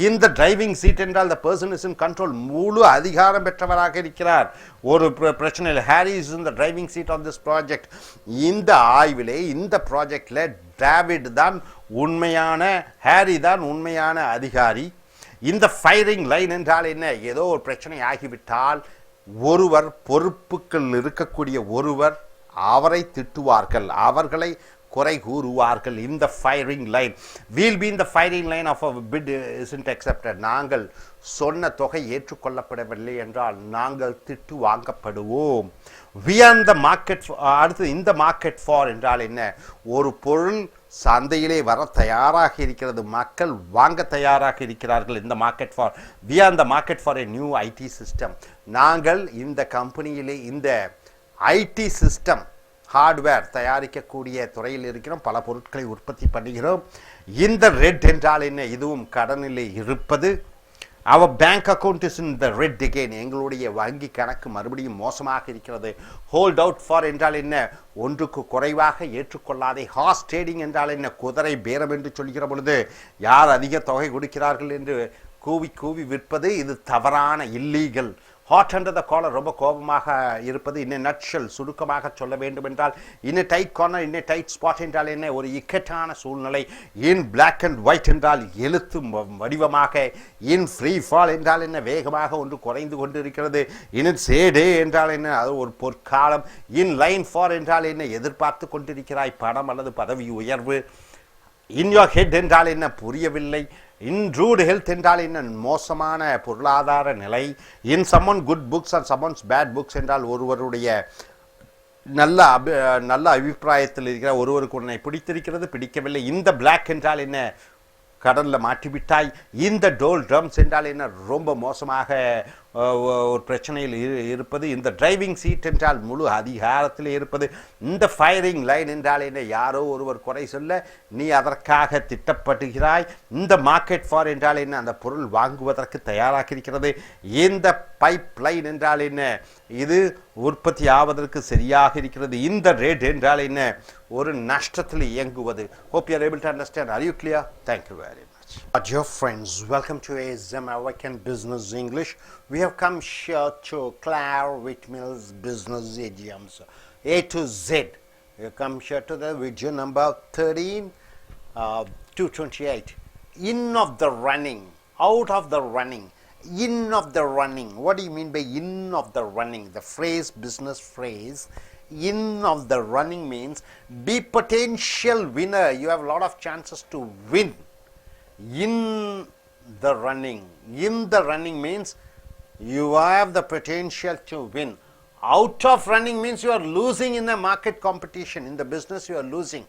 இந்த டிரைவிங் சீட் என்றால் the person is in control, முழு அதிகாரம் பெற்றவராக இருக்கிறார். ஒரு பிரச்சனை இல்லை. Harry is in the driving seat on this project. இந்த ஆய்விலே, இந்த ப்ராஜெக்டில் டேவிட் தான் உண்மையான, ஹாரி தான் உண்மையான அதிகாரி. இந்த ஃபயரிங் லைன் என்றால் என்ன? ஏதோ ஒரு பிரச்சனை ஆகிவிட்டால் ஒருவர், பொறுப்புகள் இருக்கக்கூடிய ஒருவர் அவரை திட்டுவார்கள், அவர்களை குறை கூறுவார்கள். இந்த ஃபயரிங் லைன் வீல் பி இந்த firing line of our bid isn't accepted. நாங்கள் சொன்ன தொகை ஏற்றுக்கொள்ளப்படவில்லை என்றால் நாங்கள் திட்டு வாங்கப்படுவோம். we are in the market. அடுத்து இந்த மார்க்கெட் ஃபார் என்றால் என்ன? ஒரு பொருள் சந்தையிலே வர தயாராக இருக்கிறது, மக்கள் வாங்க தயாராக இருக்கிறார்கள். இந்த market for we are in the market for a new IT system. நாங்கள் இந்த கம்பெனியிலே இந்த ஐடி சிஸ்டம் ஹார்ட்வேர் தயாரிக்கக்கூடிய துறையில் இருக்கிறோம், பல பொருட்களை உற்பத்தி பண்ணுகிறோம். இந்த ரெட் என்றால் என்ன? இதுவும் கடனிலே இருப்பது. our bank account is in the red again. எங்களுடைய வங்கி கணக்கு மறுபடியும் மோசமாக இருக்கிறது. hold out for என்றால் என்ன? ஒன்றுக்கு குறைவாக ஏற்றுக்கொள்ளாதே. ஹார்ஸ் ட்ரேடிங் என்றால் என்ன? குதிரை பேரம் என்று சொல்கிற பொழுது யார் அதிக தொகை கொடுக்கிறார்கள் என்று கூவி கூவி விற்பது, இது தவறான illegal. Hot under the collar, ரொம்ப கோபமாக இருப்பது. இன்னும் நட்ஷல், சுருக்கமாக சொல்ல வேண்டும் என்றால் இன்ன டைட் கார்னர், இன்ன டைட் ஸ்பாட் என்றால் என்ன? ஒரு இக்கட்டான சூழ்நிலை. இன் பிளாக் அண்ட் ஒயிட் என்றால் எழுத்து வடிவமாக. இன் ஃப்ரீ ஃபால் என்றால் என்ன? வேகமாக ஒன்று குறைந்து கொண்டு இருக்கிறது. இன் சேடே என்றால் என்ன? அது ஒரு பொற்காலம். இன் லைன் ஃபார் என்றால் என்ன? எதிர்பார்த்து கொண்டிருக்கிறாய் பணம் அல்லது பதவி உயர்வு. இன் யோர் ஹெட் என்றால் என்ன? புரியவில்லை. இன் ரூட் ஹெல்த் என்றால் என்ன? மோசமான பொருளாதார நிலை. In someone good books and someone's bad books என்றால் ஒருவருடைய நல்ல அபிப்பிராயத்தில் இருக்கிற ஒருவருக்கு உன்னை பிடித்திருக்கிறது, பிடிக்கவில்லை. இந்த பிளாக் என்றால் என்ன? கடலில் மாட்டிவிட்டாய். இந்த டோல் ட்ரம்ஸ் என்றால் என்ன? ரொம்ப மோசமாக ஒரு பிரச்சனையில் இருப்பது. இந்த டிரைவிங் சீட் என்றால் முழு அதிகாரத்தில் இருப்பது. இந்த ஃபயரிங் லைன் என்றால் என்ன? யாரோ ஒருவர் குறை சொல்ல நீ அதற்காக திட்டப்படுகிறாய். இந்த மார்க்கெட் ஃபார் என்றால் என்ன? அந்த பொருள் வாங்குவதற்கு தயாராக இருக்கிறது. இந்த பைப் லைன் என்றால் என்ன? இது உற்பத்தி ஆவதற்கு சரியாக இருக்கிறது. இந்த ரேட் என்றால் என்ன? ஒரு நஷ்டத்தில் இயங்குவது. hope you are able to understand. Are you clear? Thank you very much. Dear friends, welcome to ASM American Business English. We have come here to Claire Whitmill's business idioms, A to Z. We have come here to the video number 13 to 28. In of the running, out of the running, in of the running. What do you mean by in of the running? The phrase, business phrase, in of the running means be potential winner. You have a lot of chances to win. In the running. In the running means you have the potential to win. Out of running means you are losing in the market competition. In the business you are losing.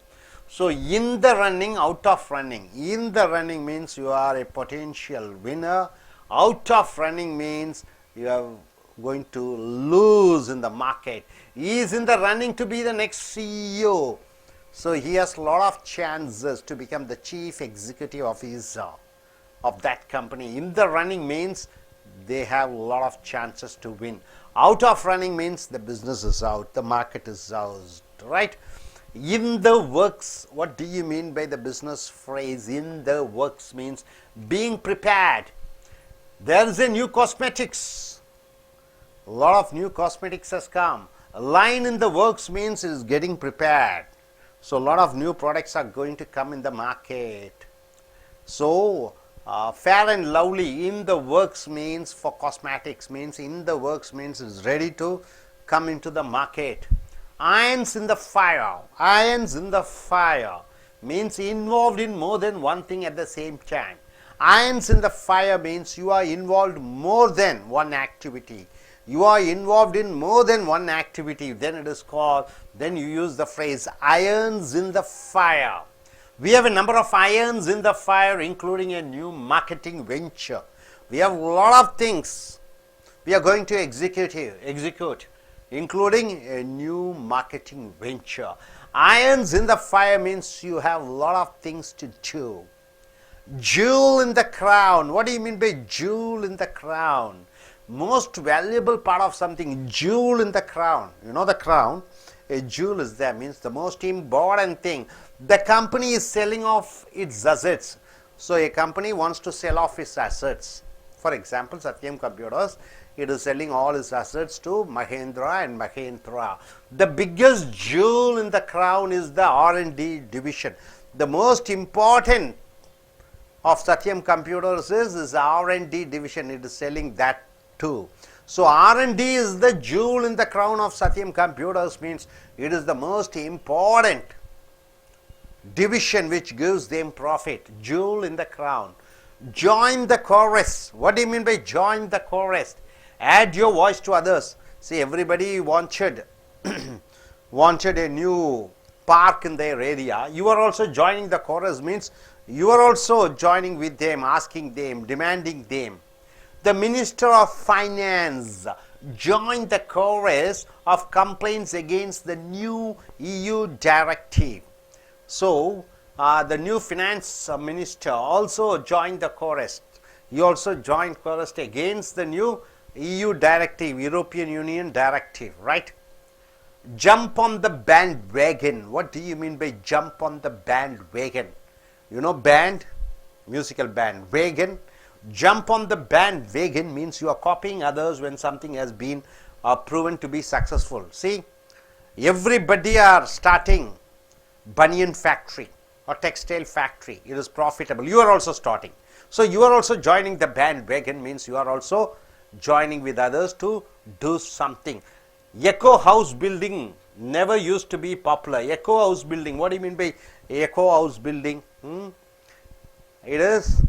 So in the running, out of running. In the running means you are a potential winner. Out of running means you are going to lose in the market. He is in the running to be the next CEO. So he has a lot of chances to become the chief executive of that company. In the running means they have a lot of chances to win. Out of running means the business is out, the market is out, right? In the works, what do you mean by the business phrase? In the works means being prepared. There is a new cosmetics. A lot of new cosmetics has come. A line in the works means it is getting prepared. So a lot of new products are going to come in the market. So fair and lovely in the works means for cosmetics means in the works means is ready to come into the market. Irons in the fire. Irons in the fire means involved in more than one thing at the same time. Irons in the fire means you are involved more than one activity. You are involved in more than one activity. Then it is called, then you use the phrase irons in the fire. We have a number of irons in the fire, including a new marketing venture. We have a lot of things we are going to execute, including a new marketing venture. Irons in the fire means you have a lot of things to do. Jewel in the crown. What do you mean by jewel in the crown? Most valuable part of something, jewel in the crown. You know the crown, a jewel is there, means the most important thing. The company is selling off its assets. So a company wants to sell off its assets. For example, Satyam Computers, it is selling all its assets to Mahendra and Mahendra. The biggest jewel in the crown is the R&D division. The most important of Satyam Computers is R&D division. It is selling that too. So R&D is the jewel in the crown of Satyam Computers, means it is the most important Division which gives them profit. Jewel in the crown. Join the chorus. What do you mean by join the chorus? Add your voice to others. See, everybody wanted wanted a new park in their area. You are also joining the chorus, means you are also joining with them, asking them, demanding them. The Minister of Finance joined the chorus of complaints against the new EU directive. So, the new finance minister also joined the chorus. He also joined chorus against the new EU directive, European Union directive, right? Jump on the bandwagon. What do you mean by jump on the bandwagon? You know, band, musical band, wagon. Jump on the bandwagon means you are copying others when something has been proven to be successful. See, everybody are starting bunion factory or textile factory. It is profitable. You are also starting. So you are also joining the bandwagon, means you are also joining with others to do something. Eco house building never used to be popular. Eco house building. What do you mean by eco house building? It is,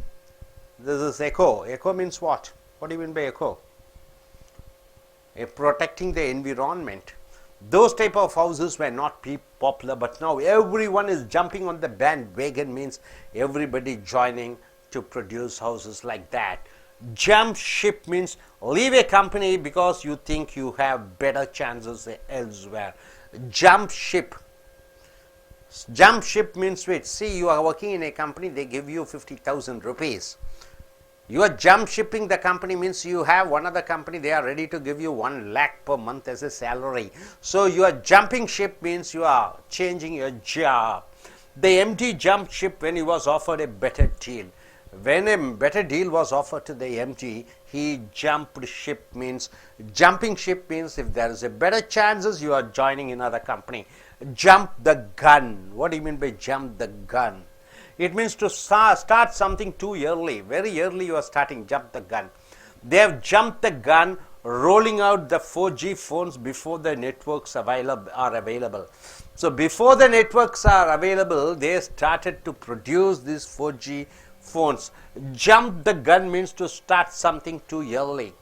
this is eco. Eco means what? What do you mean by eco? Protecting the environment. Those type of houses were not popular, but now everyone is jumping on the bandwagon, means everybody joining to produce houses like that. Jump ship means leave a company because you think you have better chances elsewhere. Jump ship. Jump ship means wait. See, you are working in a company, they give you 50,000 rupees. You are jump shipping the company, means you have one other company, they are ready to give you 1 lakh per month as a salary. So you are jumping ship means you are changing your job. The MD jumped ship when he was offered a better deal. When a better deal was offered to the MD, he jumped ship, means jumping ship means if there is a better chances, you are joining another company. Jump the gun. What do you mean by jump the gun? It means to start something too early. Very early you are starting, jump the gun. They have jumped the gun, rolling out the 4G phones before the networks are available. So before the networks are available, they started to produce these 4G phones. Jump the gun means to start something too early.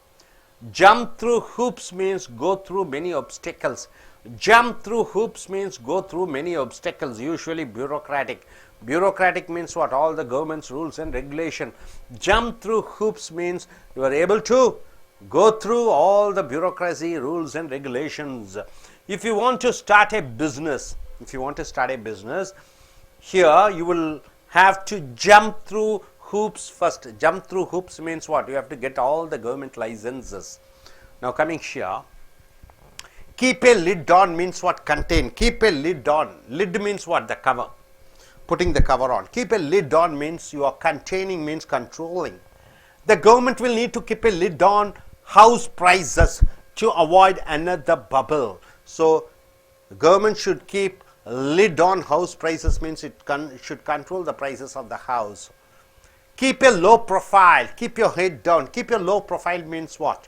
Jump through hoops means go through many obstacles. Jump through hoops means go through many obstacles, usually bureaucratic. Bureaucratic means what? All the government's rules and regulation. Jump through hoops means you are able to go through all the bureaucracy, rules and regulations. If you want to start a business, here you will have to jump through hoops first. Jump through hoops means what? You have to get all the government licenses. Now coming here, keep a lid on means what? Contain. Keep a lid on. Lid means what? The cover. Putting the cover on. Keep a lid on means you are containing, means controlling. The government will need to keep a lid on house prices to avoid another bubble. So the government should keep a lid on house prices, means it should control the prices of the house. Keep a low profile. Keep your head down. Keep your low profile means what?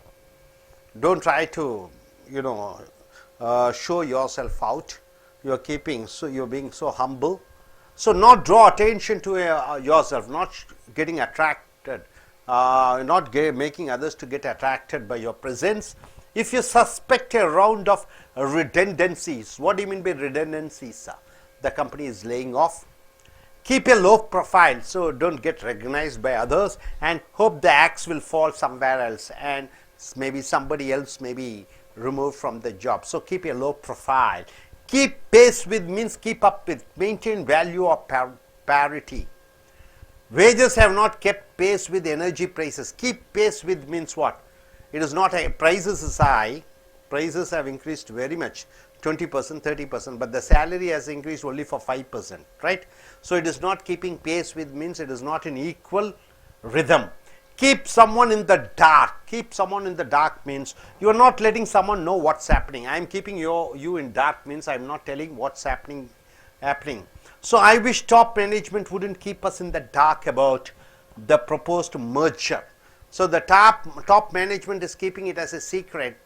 Don't try to, show yourself out. You are keeping, so you are being so humble. So not draw attention to yourself, not getting attracted, making others to get attracted by your presence. If you suspect a round of redundancies, what do you mean by redundancies? The company is laying off. Keep a low profile, so don't get recognized by others and hope the axe will fall somewhere else and maybe somebody else may be removed from the job. So keep a low profile. Keep pace with means keep up with, maintain value or parity. Wages have not kept pace with energy prices. Keep pace with means what? It is not prices is high, prices have increased very much, 20%, 30%, but the salary has increased only for 5%, right? So it is not keeping pace with, means it is not in equal rhythm. Keep someone in the dark. Keep someone in the dark means you are not letting someone know what's happening. I am keeping you in dark means I am not telling what's happening. So I wish top management wouldn't keep us in the dark about the proposed merger. So the top management is keeping it as a secret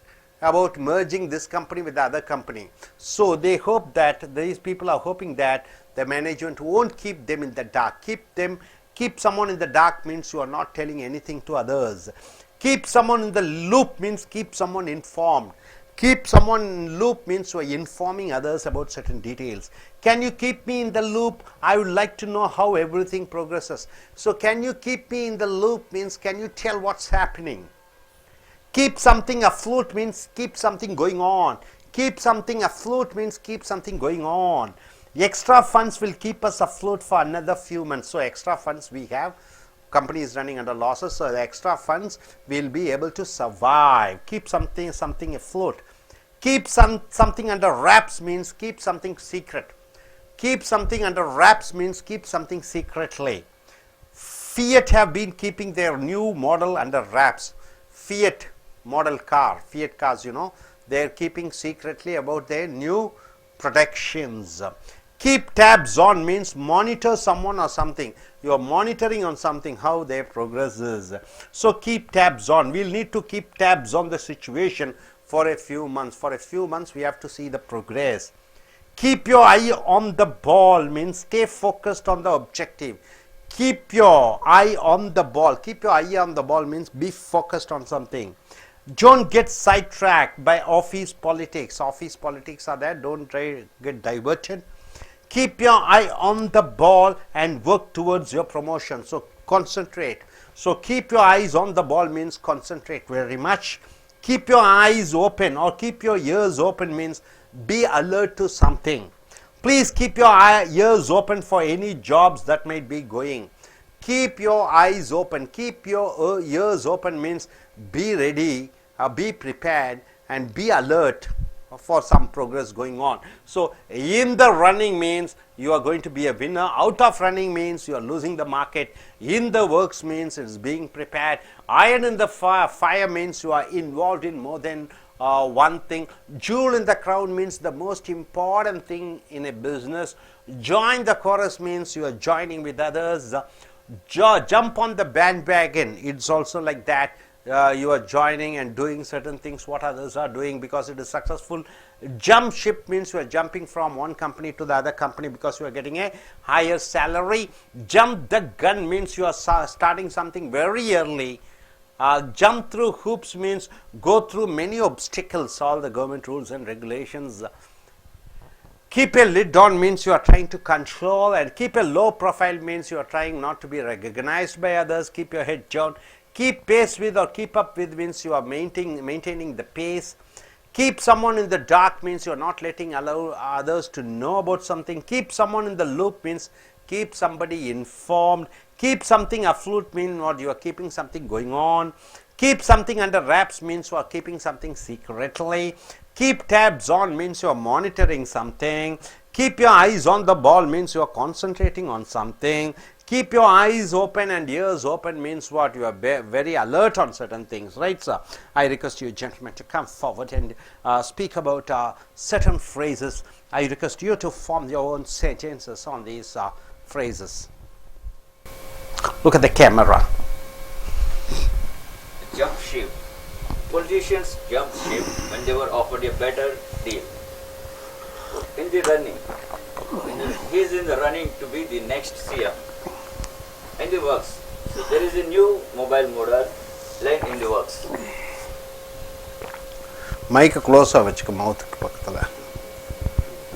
about merging this company with the other company. So they hope that these people are hoping that The management won't keep them in the dark. Keep someone in the dark means you are not telling anything to others. Keep someone in the loop means keep someone informed. Keep someone in loop means you are informing others about certain details. Can you keep me in the loop? I would like to know how everything progresses. So can you keep me in the loop means can you tell what's happening? Keep something afloat means keep something going on. Keep something afloat means keep something going on. Extra funds will keep us afloat for another few months. So extra funds we have. Company is running under losses, so the extra funds will be able to survive. Keep something afloat. Keep something under wraps means keep something secret. Keep something under wraps means keep something secretly. Fiat have been keeping their new model under wraps. Fiat model car, Fiat cars, you know, they are keeping secretly about their new productions. Keep tabs on means monitor someone or something. You are monitoring on something, how their progress is. So keep tabs on. We'll need to keep tabs on the situation for a few months. For a few months, we have to see the progress. Keep your eye on the ball means stay focused on the objective. Keep your eye on the ball. Keep your eye on the ball means be focused on something. Don't get sidetracked by office politics. Office politics are there. Don't get diverted. Keep your eye on the ball and work towards your promotion. So concentrate. So keep your eyes on the ball means concentrate very much. Keep your eyes open or keep your ears open means be alert to something. Please keep your ears open for any jobs that might be going. Keep your eyes open. Keep your ears open means be ready, be prepared and be alert for some progress going on. So in the running means you are going to be a winner. Out of running means you are losing the market. In the works means it is being prepared. Iron in the fire means you are involved in more than one thing. Jewel in the crown means the most important thing in a business. Join the chorus means you are joining with others. Jump on the bandwagon, it's also like that. You are joining and doing certain things what others are doing because it is successful. Jump ship means you are jumping from one company to the other company because you are getting a higher salary. Jump the gun means you are starting something very early. Jump through hoops means go through many obstacles, all the government rules and regulations. Keep a lid on means you are trying to control, and keep a low profile means you are trying not to be recognized by others. Keep your head down. Keep pace with or keep up with means you are maintaining the pace. Keep someone in the dark means you are not allow others to know about something. Keep someone in the loop means keep somebody informed. Keep something afloat means what you are keeping something going on. Keep something under wraps means you are keeping something secretly. Keep tabs on means you are monitoring something. Keep your eyes on the ball means you are concentrating on something. Keep your eyes open and ears open means what? You are very alert on certain things, right, sir? I request you, gentlemen, to come forward and speak about certain phrases. I request you to form your own sentences on these phrases. Look at the camera. Jump ship. Politicians jumped ship when they were offered a better deal. In the running, he is in the running to be the next CM. In the works, there is a new mobile modal line in the works. Mic closer vechukku mouth pakkathala.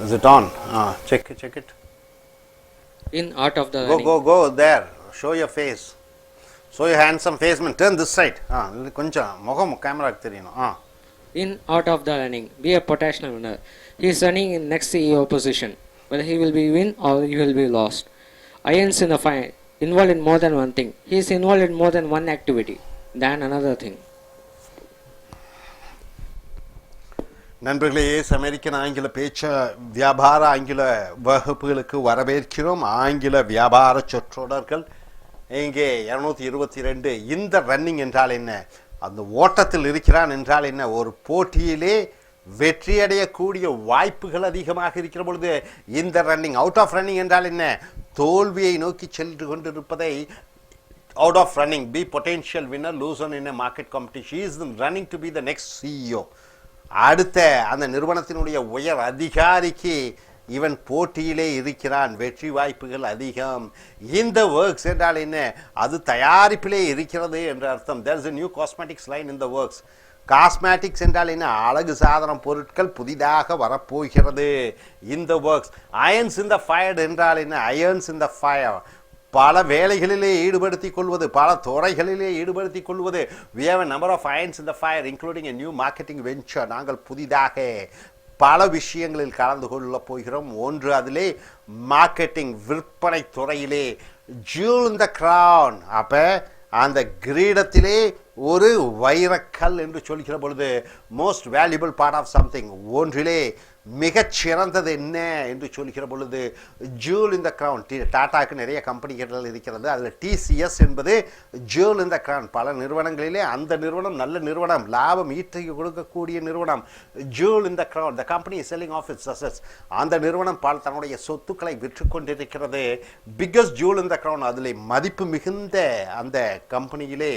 Is it on? Check it. In art of the Go there. Show your face. Show your handsome face, man. Turn this side. Koncha mogam camera ku theriyano. In art of the running, be a potential winner. He is running in next CEO position. Whether he will be win or he will be lost. Irons in the fire. Involved in more than one thing. He is involved in more than one activity than another thing. நண்பர்களே, American ஆங்கில பேச்ச வியாபார ஆங்கில வகுப்புகளுக்கு வரவேற்கிறோம். ஆங்கில வியாபார சொற்றொடர்கள் இங்கே 222. இந்த ரன்னிங் என்றால் என்ன? அந்த ஓட்டத்தில் இருக்கிறான் என்றால் என்ன? ஒரு போட்டியிலே வெற்றியடையக்கூடிய வாய்ப்புகள் அதிகமாக இருக்கிற பொழுது இந்த ரன்னிங். அவுட் ஆஃப் ரன்னிங் என்றால் என்ன? தோல்வியை நோக்கி சென்று கொண்டிருப்பதை out of running. Be potential winner, loser in a market competition. Is running to be the next CEO. அடுத்த அந்த நிறுவனத்தினுடைய உயர் அதிகாரிக்கு இவன் போட்டியிலே இருக்கிறான், வெற்றி வாய்ப்புகள் அதிகம். இந்த ஒர்க்ஸ் என்றால் என்ன? அது தயாரிப்பிலே இருக்கிறது என்ற அர்த்தம். there is a new cosmetics line in the works. காஸ்மேட்டிக்ஸ் என்றால் என்ன? அழகு சாதனம் பொருட்கள் புதிதாக வரப்போகிறது. இந்த works. Ions in the fire என்றால் என்ன? அயன்ஸ் இன் த ஃபயர், பல வேலைகளிலே ஈடுபடுத்திக் கொள்வது, பல துறைகளிலே ஈடுபடுத்திக் கொள்வது. we have a number of irons in the fire including a new marketing venture. நாங்கள் புதிதாக பல விஷயங்களில் கலந்து கொள்ள போகிறோம். ஒன்று அதிலே மார்க்கெட்டிங், விற்பனை துறையிலே. jewel in the crown, அப்போ அந்த கிரீடத்திலே ஒரு வைரக்கல் என்று சொல்கிற பொழுது most valuable part of something, ஒன்றிலே மிகச்சிறந்தது என்ன என்று சொல்கிற பொழுது ஜூல் இந்த கிரவுன். டாட்டாவுக்கு நிறைய கம்பெனிகள் இருக்கிறது, அதில் டிசிஎஸ் என்பது ஜூல் இந்த கிரவுன். பல நிறுவனங்களிலே அந்த நிறுவனம் நல்ல நிறுவனம், லாபம் ஈட்டி கொடுக்கக்கூடிய நிறுவனம். Jewel in the crown, the company selling of its assets. அந்த நிறுவனம் பல தன்னுடைய சொத்துக்களை விற்று கொண்டிருக்கிறது. Biggest jewel in the crown. அதில் மதிப்பு மிகுந்த அந்த கம்பெனியிலே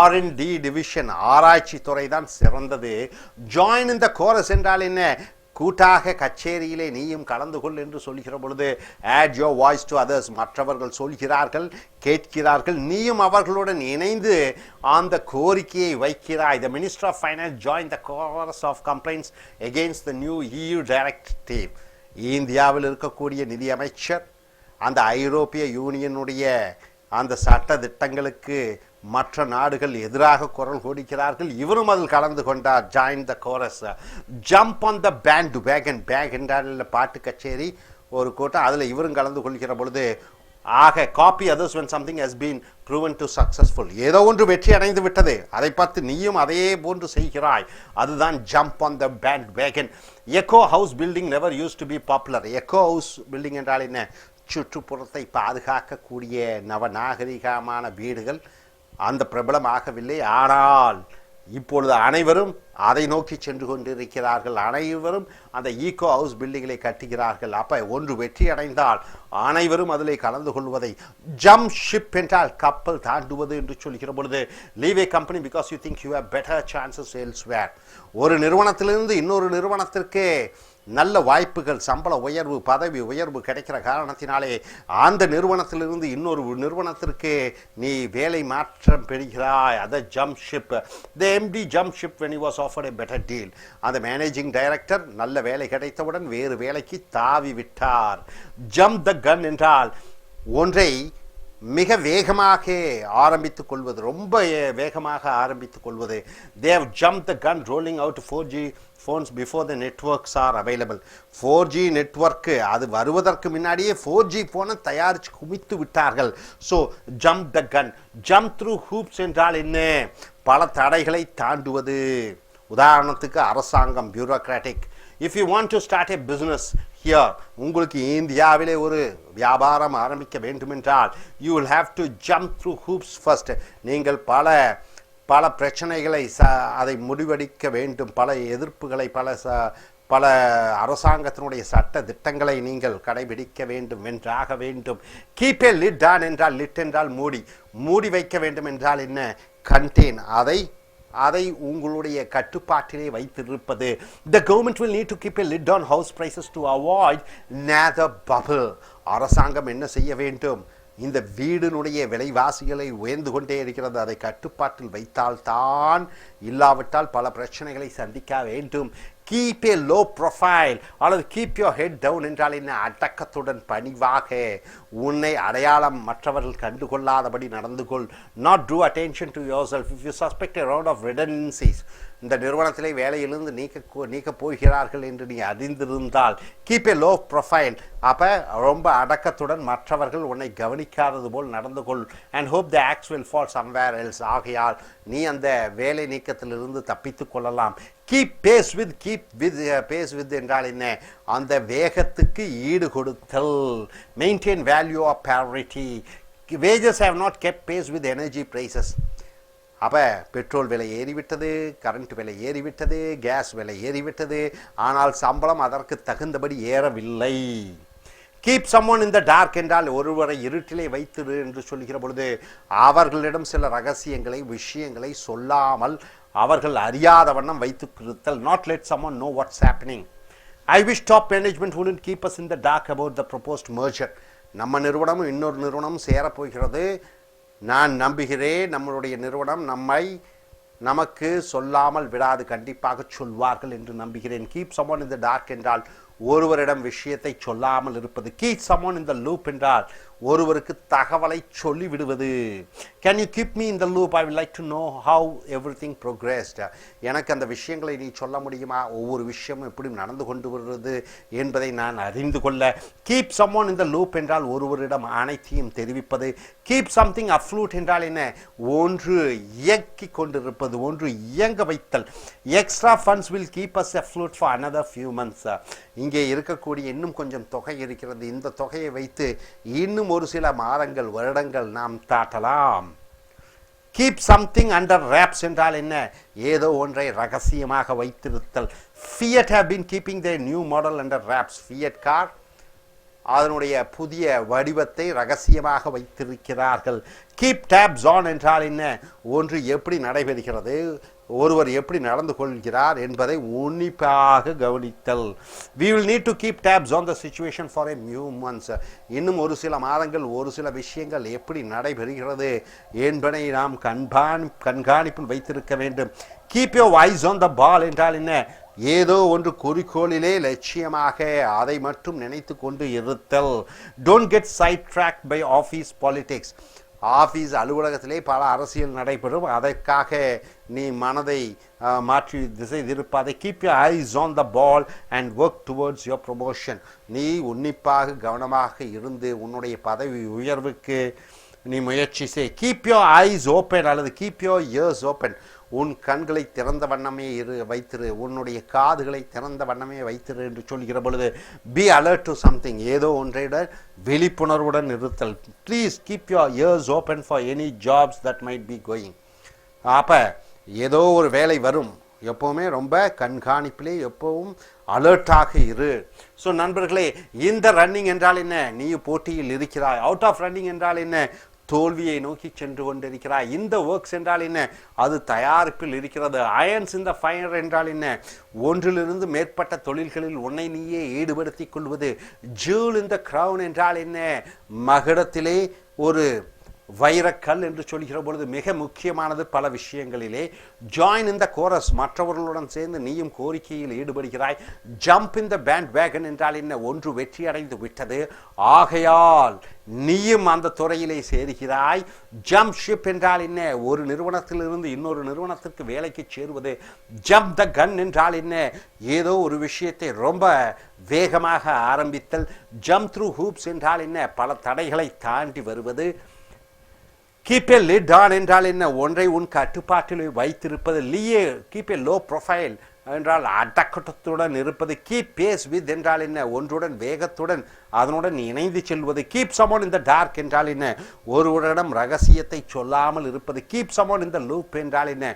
R&D டிவிஷன், ஆராய்ச்சி துறை தான் சிறந்தது. ஜாயின் இந்த கோரஸ் என்றால் என்ன? கூட்டாக கச்சேரியிலே நீயும் கலந்து கொள் என்று சொல்கிற பொழுது add your voice to others, மற்றவர்கள் சொல்கிறார்கள், கேட்கிறார்கள், நீயும் அவர்களுடன் இணைந்து அந்த கோரிக்கையை வைக்கிறாய். The Minister of Finance joined the chorus of complaints against the new EU directive. இந்தியாவில் இருக்கக்கூடிய நிதியமைச்சர் அந்த ஐரோப்பிய யூனியனுடைய அந்த சட்ட திட்டங்களுக்கு மற்ற நாடுகள் எதிராக குரல் கொடுக்கிறார்கள். இவரும் அதில் கலந்து கொண்டார். Join the chorus. Jump on the bandwagon. பேக் என்றால் பாட்டு கச்சேரி ஒரு கூட்டம், அதில் இவரும் கலந்து கொள்கிற பொழுது ஆக copy others when something has been proven to successful. ஏதோ ஒன்று வெற்றி அடைந்து விட்டது, அதை பார்த்து நீயும் அதே போன்று செய்கிறாய். அதுதான் jump on the bandwagon. Eco house building never use to be popular. Eco house building என்றால் என்ன? சுற்றுப்புறத்தை பாதுகாக்கக்கூடிய நவநாகரிகமான வீடுகள் அந்த பிரபலமாகவில்லை. ஆனால் இப்பொழுது அனைவரும் அதை நோக்கி சென்று கொண்டிருக்கிறார்கள். அனைவரும் அந்த ஈகோ ஹவுஸ் பில்டிங்களை கட்டுகிறார்கள். அப்போ ஒன்று வெற்றி அடைந்தால் அனைவரும் அதில் கலந்து கொள்வதை ஜம்ப் ஷிப் என்றால் கப்பல் தாண்டுவது என்று சொல்கிற பொழுது leave A company because you think you have better chances elsewhere. ஒரு நிறுவனத்திலிருந்து இன்னொரு நிறுவனத்திற்கு நல்ல வாய்ப்புகள், சம்பள உயர்வு, பதவி உயர்வு கிடைக்கிற காரணத்தினாலே அந்த நிறுவனத்திலிருந்து இன்னொரு நிறுவனத்திற்கு நீ வேலை மாற்றம் பெறுகிறாய். அதை jump ship. The MD jump ship when he was offered a better deal. அந்த மேனேஜிங் டைரக்டர் நல்ல வேலை கிடைத்தவுடன் வேறு வேலைக்கு தாவி விட்டார். ஜம்ப் த கன் என்றால் ஒன்றை மிக வேகமாக ஆரம்பித்துக் கொள்வது, ரொம்ப வேகமாக ஆரம்பித்துக் கொள்வது. they have jumped the gun rolling out 4G phones before the networks are available. 4G network அது வருவதற்கு முன்னாடியே 4G போனை தயாரித்து குமித்து விட்டார்கள். So jump the gun. Jump through hoops என்றால் என்ன? பல தடைகளை தாண்டுவது. உதாரணத்துக்கு அரசாங்கம், bureaucratic. If you want to start a business here, உங்களுக்கு இந்தியாவிலே ஒரு வியாபாரம் ஆரம்பிக்க வேண்டுமென்றால் you will have to jump through hoops first. நீங்கள் பல பிரச்சனைகளை அதை முடிவெடுக்க வேண்டும். பல எதிர்ப்புகளை, பல அரசாங்கத்தினுடைய சட்ட திட்டங்களை நீங்கள் கடைபிடிக்க வேண்டும் வென்றாக வேண்டும். கீப் ஏ லிட் ஆன் என்றால், லிட் என்றால் மூடி வைக்க வேண்டும் என்றால் என்ன? கண்டெயின், அதை உங்களுடைய கட்டுப்பாட்டிலே வைத்திருப்பது. The government will need to keep a lid on house prices to avoid another bubble. அரசாங்கம் என்ன செய்ய வேண்டும்? இந்த வீடினுடைய விலைவாசிகளை உயர்ந்து கொண்டே இருக்கிறது, அதை கட்டுப்பாட்டில் வைத்தால்தான், இல்லாவிட்டால் பல பிரச்சனைகளை சந்திக்க வேண்டும். கீப் ஏ லோ ப்ரொஃபைல் அல்லது கீப் யோர் ஹெட் டவுன் என்றால் என்ன? அடக்கத்துடன் பணிவாக உன்னை அடையாளம் மற்றவர்கள் கண்டுகொள்ளாதபடி நடந்து கொள். Not draw attention to yourself. If you suspect a round of redundancies, இந்த நிறுவனத்திலே வேலையிலிருந்து நீக்க போகிறார்கள் என்று நீ அறிந்திருந்தால் கீப் ஏ லோ ப்ரொஃபைல். அப்போ ரொம்ப அடக்கத்துடன் மற்றவர்கள் உன்னை கவனிக்காதது போல் நடந்து கொள். And hope the axe will fall somewhere else. ஆகையால் நீ அந்த வேலை நீக்கத்திலிருந்து தப்பித்து கொள்ளலாம். கீப் பேஸ் வித் என்றால் என்ன? அந்த வேகத்துக்கு ஈடு கொடுத்தல். Maintain value of parity. wages have not kept pace with energy prices. அப்போ பெட்ரோல் விலை ஏறிவிட்டது, கரண்ட் விலை ஏறிவிட்டது, கேஸ் விலை ஏறிவிட்டது, ஆனால் சம்பளம் அதற்கு தகுந்தபடி ஏறவில்லை. கீப் சம்மோன் இன் த டார்க் என்றால் ஒருவரை இருட்டிலே வைத்திரு என்று சொல்கிற பொழுது அவர்களிடம் சில ரகசியங்களை, விஷயங்களை சொல்லாமல் அவர்கள் அறியாத வண்ணம் வைத்துக்கிருத்தல். Not let someone know what's happening. I wish top management wouldn't keep us in the dark about the proposed merger. நம்ம நிறுவனமும் இன்னொரு நிறுவனமும் சேரப்போகிறது. நான் நம்புகிறேன் நம்மளுடைய நிறுவனம் நமக்கு சொல்லாமல் விடாது, கண்டிப்பாக சொல்வார்கள் என்று நம்புகிறேன். Keep someone in the dark என்றால் ஒருவரிடம் விஷயத்தை சொல்லாமல் இருப்பது. Keep someone in the loop என்றால் ஒருவருக்கு தகவலை சொல்லி விடுவது. Can you keep me in the loop? I would like to know how everything progressed. எனக்கு அந்த விஷயங்களை நீ சொல்ல முடியுமா? ஒவ்வொரு விஷயமும் எப்படி நடந்து கொண்டு வருகிறது என்பதை நான் அறிந்து கொள்ள. Keep someone in the loop என்றால் ஒருவரிடம் அனைத்தையும் தெரிவிப்பது. Keep something afloat என்றால் என்ன? ஒன்று இயக்கிக் கொண்டிருப்பது, ஒன்று இயங்க வைத்தல். Extra funds will keep us afloat for another few months. இங்கே இருக்கக்கூடிய இன்னும் கொஞ்சம் தொகை இருக்கிறது, இந்த தொகையை வைத்து இன்னும் ஒரு சில மாதங்கள் வருடங்கள் நாம் தாட்டலாம். கீப் சம்திங் அண்டர் ரேப்ஸ் என்றால் என்ன? ஏதோ ஒன்றை ரகசியமாக வைத்திருத்தல். Fiat have been keeping their new model under wraps. Fiat car அதனுடைய புதிய வடிவத்தை ரகசியமாக வைத்திருக்கிறார்கள். கீப் டேப்ஸ் ஆன் என்றால் என்ன? ஒன்று எப்படி நடைபெறுகிறது, ஒருவர் எப்படி நடந்து கொள்கிறார் என்பதை உன்னிப்பாக கவனித்தல். We will need to keep tabs on the situation for a few months. இன்னும் ஒரு சில மாதங்கள் ஒரு சில விஷயங்கள் எப்படி நடைபெறுகிறது என்பதை நாம் கண்காணிப்பில் வைத்திருக்க வேண்டும். Keep your eyes on the ball என்றால் என்ன? ஏதோ ஒன்று குறிக்கோளிலே லட்சியமாக அதை மட்டும் நினைத்து கொண்டு இருத்தல். Don't get sidetracked by office politics. Office அலுவலகத்திலே பல அரசியல் நடைபெறும், அதற்காக நீ மனதை மாற்றி திசை திருப்பாதை. Keep your eyes on the ball and work towards your promotion. நீ உன்னிப்பாக கவனமாக இருந்து உன்னுடைய பதவி உயர்வுக்கு நீ முயற்சி செய். கீப் யோர் ஐஸ் ஓப்பன் அல்லது கீப் யோர் இயர்ஸ் ஓப்பன். உன் கண்களை திறந்த வண்ணமே வைத்திரு, உன்னுடைய காதுகளை திறந்த வண்ணமே வைத்திரு என்று சொல்கிற பொழுது பி அலர்ட் டு சம்திங், ஏதோ ஒன்றையுடன் விழிப்புணர்வுடன் இருத்தல். Please keep your ears open for any jobs that might be going. அப்போ ஏதோ ஒரு வேலை வரும், எப்போவுமே ரொம்ப கண்காணிப்பிலே எப்பவும் அலர்ட்டாக இரு. ஸோ நண்பர்களே, இந்த ரன்னிங் என்றால் என்ன? நீ போட்டியில் இருக்கிறாய். அவுட் ஆஃப் ரன்னிங் என்றால் என்ன? தோல்வியை நோக்கி சென்று கொண்டிருக்கிறாய். இந்த ஒர்க்ஸ் என்றால் என்ன? அது தயாரிப்பில் இருக்கிறது. அயன்ஸ் இந்த ஃபயர் என்றால் என்ன? ஒன்றிலிருந்து மேற்பட்ட தொழில்களில் உன்னை நீயே ஈடுபடுத்திக் கொள்வது. ஜூல் இந்த கிரவுன் என்றால் என்ன? மகுடத்திலே ஒரு வைரக்கல் என்று சொல்கிற பொழுது மிக முக்கியமானது பல விஷயங்களிலே. ஜாயின் இந்த கோரஸ், மற்றவர்களுடன் சேர்ந்து நீயும் கோரிக்கையில் ஈடுபடுகிறாய். ஜம்ப் இந்த பேண்ட் வேகன் என்றால் என்ன? ஒன்று வெற்றி அடைந்து விட்டது, ஆகையால் நீயும் அந்த துறையிலே சேருகிறாய். ஜம்ப் ஷிப் என்றால் என்ன? ஒரு நிறுவனத்திலிருந்து இன்னொரு நிறுவனத்திற்கு வேலைக்கு சேருவது. ஜம்ப் த கன் என்றால் என்ன? ஏதோ ஒரு விஷயத்தை ரொம்ப வேகமாக ஆரம்பித்தல். ஜம்ப் த்ரூ ஹூப்ஸ் என்றால் என்ன? பல தடைகளை தாண்டி வருவது. கீப் ஏ லிட் ஆன் என்றால் என்ன? ஒன்றை உன் கட்டுப்பாட்டில் வைத்திருப்பது. கீப் ஏ லோ ப்ரொஃபைல் என்றால் அடக்கத்துடன் இருப்பது. கீப் பேஸ் வித் என்றால் என்ன? ஒன்றுடன் வேகத்துடன் அதனுடன் இணைந்து செல்வது. கீப் சமோன் இந்த டார்க் என்றால் என்ன? ஒருவரிடம் ரகசியத்தை சொல்லாமல் இருப்பது. கீப் சமோன் இந்த லூப் என்றால் என்ன?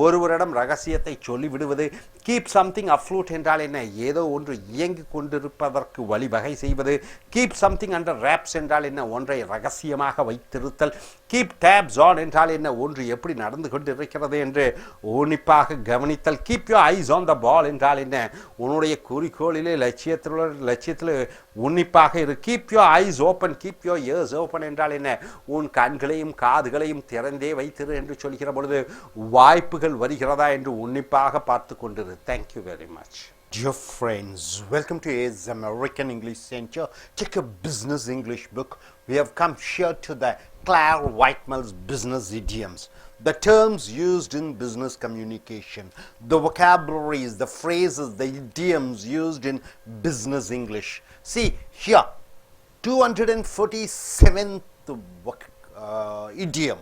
ஒருவரிடம் ரகசியத்தை சொல்லிவிடுவது. கீப் சம்திங் அஃப்ளூட் என்றால் என்ன? ஏதோ ஒன்று இயங்கி கொண்டிருப்பதற்கு வழிவகை செய்வது. கீப் சம்திங் அண்டர் ரேப்ஸ் என்றால் என்ன? ஒன்றை ரகசியமாக வைத்திருத்தல். கீப் டேப்ஸ் ஆன் என்றால் என்ன? ஒன்று எப்படி நடந்து கொண்டிருக்கிறது என்று உன்னிப்பாக கவனித்தல். Keep your eyes on the ball என்றால் என்ன? உன்னுடைய குறிக்கோளிலே லட்சியத்தில் உன்னிப்பாக இரு. Keep your eyes open, keep your ears open என்றால் என்ன? உன் கண்களையும் காதுகளையும் திறந்தே வைத்திரு என்று சொல்கிற பொழுது வாய்ப்புகள் வருகிறதா என்று உன்னிப்பாக பார்த்து கொண்டிரு. Thank you very much. Dear friends, welcome to AS American English Center. Take a business English book. We have come here to the Claire Whitemill's business idioms, the terms used in business communication, the vocabularies, the phrases, the idioms used in business English. See here, 247th idiom,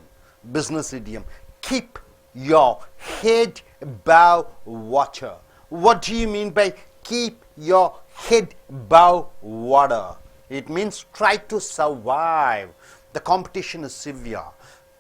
business idiom. Keep your head above water. What do you mean by keep your head above water? It means try to survive. The competition is severe.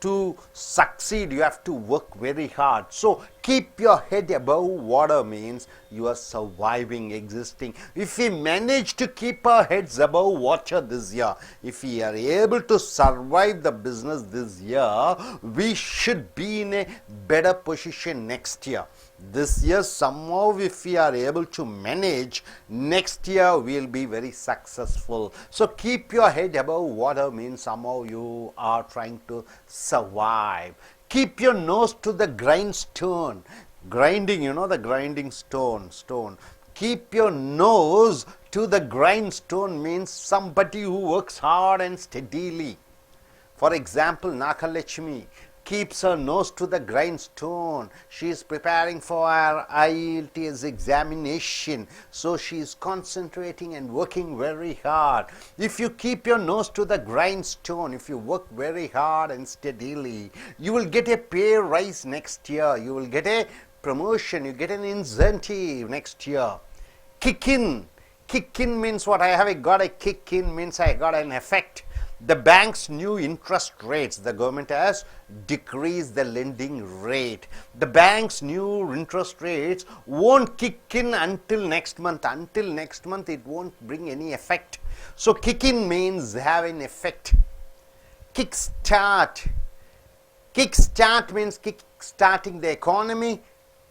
To succeed, you have to work very hard. So Keep your head above water means you are surviving, existing. If we manage to keep our heads above water this year, if we are able to survive the business this year, we should be in a better position next year. This year, somehow, if we are able to manage, next year we will be very successful. So keep your head above water means somehow you are trying to survive. Keep your nose to the grindstone. Grinding, you know, the grinding stone. Keep your nose to the grindstone means somebody who works hard and steadily. For example, Nakalachmi keeps her nose to the grindstone. She is preparing for her IELTS examination. So she is concentrating and working very hard. If you keep your nose to the grindstone, if you work very hard and steadily, you will get a pay rise next year. You will get a promotion. You get an incentive next year. Kick in. Kick in means what? Got a kick in means I got an effect. The bank's new interest rates, the government has decreased the lending rate. The bank's new interest rates won't kick in until next month. Until next month, it won't bring any effect. So kick in means have an effect. Kickstart. Kickstart means kick-starting the economy.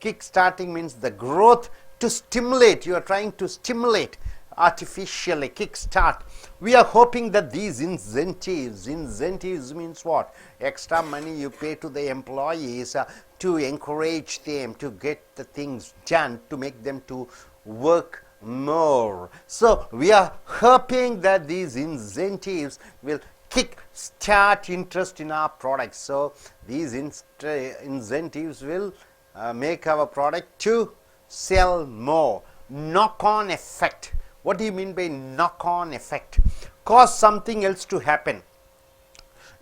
Kick-starting means the growth. To stimulate, you are trying to stimulate artificially, kickstart. We are hoping that these incentives means what? Extra money you pay to the employees to encourage them to get the things done, to make them to work more. So we are hoping that these incentives will kick-start interest in our products. So these incentives will make our product to sell more. Knock-on effect. What do you mean by knock-on effect? Cause something else to happen.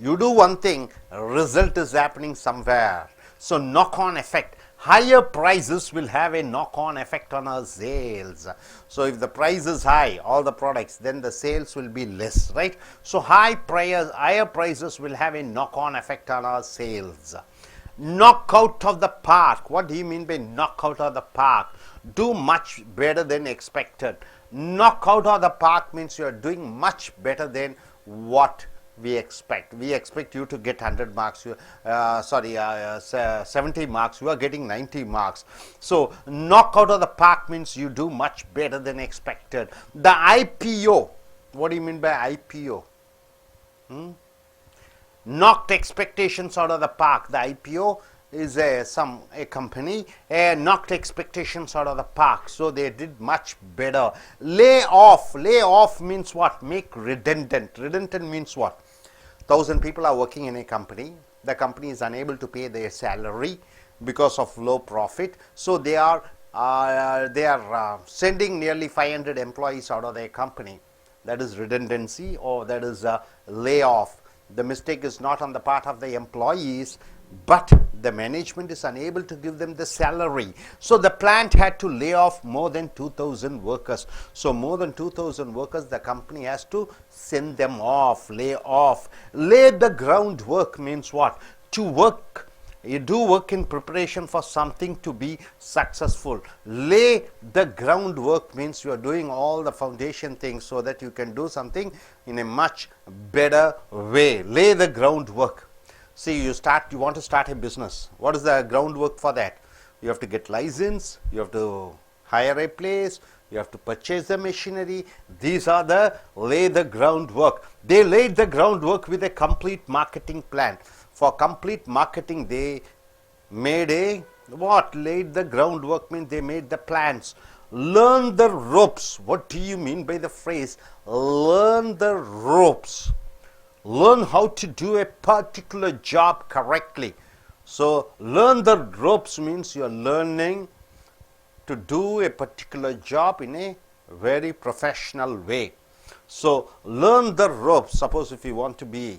You do one thing, result is happening somewhere. So knock-on effect. Higher prices will have a knock-on effect on our sales. So if the price is high, all the products, then the sales will be less, right? So higher prices will have a knock-on effect on our sales. Knock out of the park. What do you mean by knock out of the park? Do much better than expected. Knock out of the park means you are doing much better than what we expect. We expect you to get 100 marks, 70 marks, you are getting 90 marks. So knock out of the park means you do much better than expected. The IPO, what do you mean by IPO? Knocked expectations out of the park. The IPO is a company knocked expectations out of the park, so they did much better. Lay off means what? Make redundant. Redundant means what? 1,000 people are working in a company. The company is unable to pay their salary because of low profit, so they are sending nearly 500 employees out of their company. That is redundancy, or that is a layoff. The mistake is not on the part of the employees, but the management is unable to give them the salary. So the plant had to lay off more than 2,000 workers. So more than 2,000 workers, the company has to send them off, lay off. Lay the groundwork means what? To work. You do work in preparation for something to be successful. Lay the groundwork means you are doing all the foundation things so that you can do something in a much better way. Lay the groundwork. See, you want to start a business. What is the groundwork for that? You have to get license, you have to hire a place, you have to purchase the machinery. These are the lay the groundwork. They laid the groundwork with a complete marketing plan. For complete marketing, they made a what? Laid the groundwork means they made the plans. Learn the ropes. What do you mean by the phrase learn the ropes? Learn how to do a particular job correctly. So learn the ropes means you are learning to do a particular job in a very professional way. So learn the ropes. Suppose if you want to be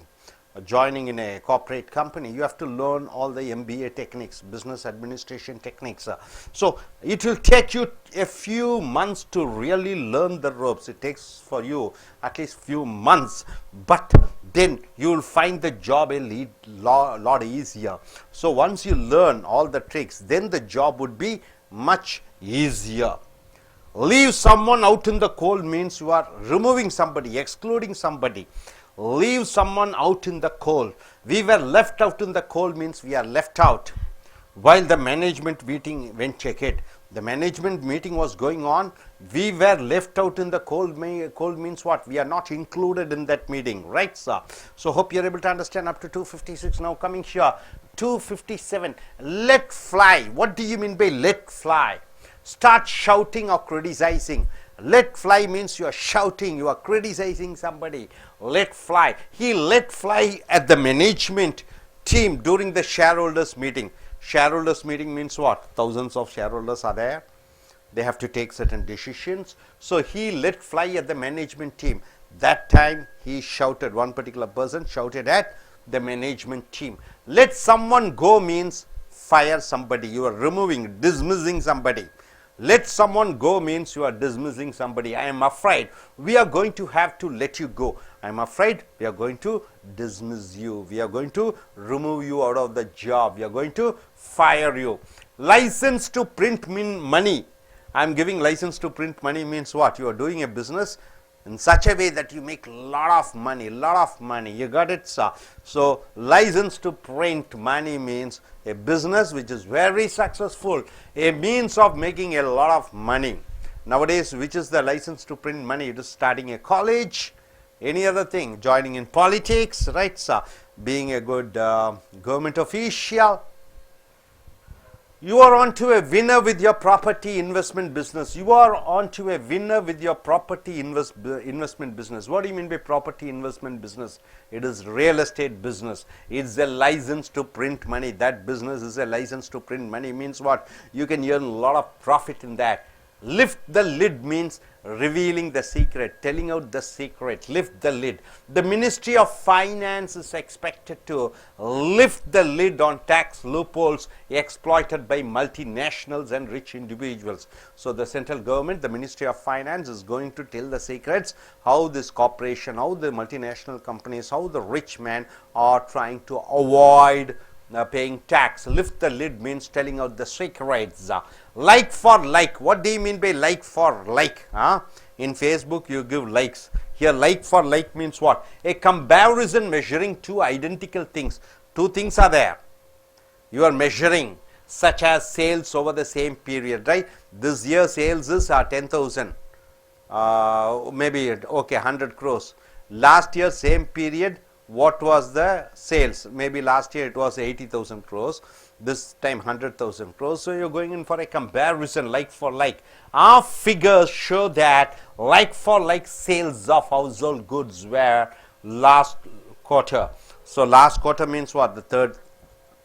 joining in a corporate company, you have to learn all the MBA techniques, business administration techniques. So it will take you a few months to really learn the ropes. It takes for you at least few months, but then you will find the job a lot easier. So once you learn all the tricks, then the job would be much easier. Leave someone out in the cold means you are removing somebody, excluding somebody. Leave someone out in the cold. We were left out in the cold means we are left out. While the management meeting went ahead, the management meeting was going on, we were left out in the cold. Cold means what? We are not included in that meeting, right, sir? So hope you are able to understand up to 256. Now coming here, 257. Let fly. What do you mean by let fly? Start shouting or criticizing. Let fly means you are shouting, you are criticizing somebody. Let fly. He let fly at the management team during the shareholders meeting. Shareholders meeting means what? Thousands of shareholders are there. They have to take certain decisions. So he let fly at the management team. That time he shouted, one particular person shouted at the management team. Let someone go means fire somebody. You are removing, dismissing somebody. Let someone go means you are dismissing somebody. I am afraid we are going to have to let you go. I am afraid we are going to dismiss you. We are going to remove you out of the job. We are going to fire you. License to print money. I am giving license to print money means what? You are doing a business in such a way that you make lot of money. You got it, sir? So license to print money means a business which is very successful, a means of making a lot of money. Nowadays, which is the license to print money? It is starting a college, any other thing, joining in politics, right, sir? Being a good government official. You are on to a winner with your property investment business. You are on to a winner with your property investment business. What do you mean by property investment business? It is real estate business. It's a license to print money. That business is a license to print money. Means what? You can earn a lot of profit in that. Lift the lid means revealing the secret, telling out the secret. Lift the lid. The Ministry of Finance is expected to lift the lid on tax loopholes exploited by multinationals and rich individuals. So the central government, the Ministry of Finance, is going to tell the secrets how this corporation, how the multinational companies, how the rich men are trying to avoid paying tax. Lift the lid means telling out the secrets. Like for like. What do you mean by like for like? In Facebook you give likes. Here like for like means what? A comparison measuring two identical things. Two things are there. You are measuring, such as sales over the same period, right? This year sales is 10,000. Maybe okay, 100 crores. Last year same period, what was the sales? Maybe last year it was 80,000 crores, this time 100,000 crores. So you're going in for a comparison, like for like. Our figures show that like for like sales of household goods were last quarter. So last quarter means what? The third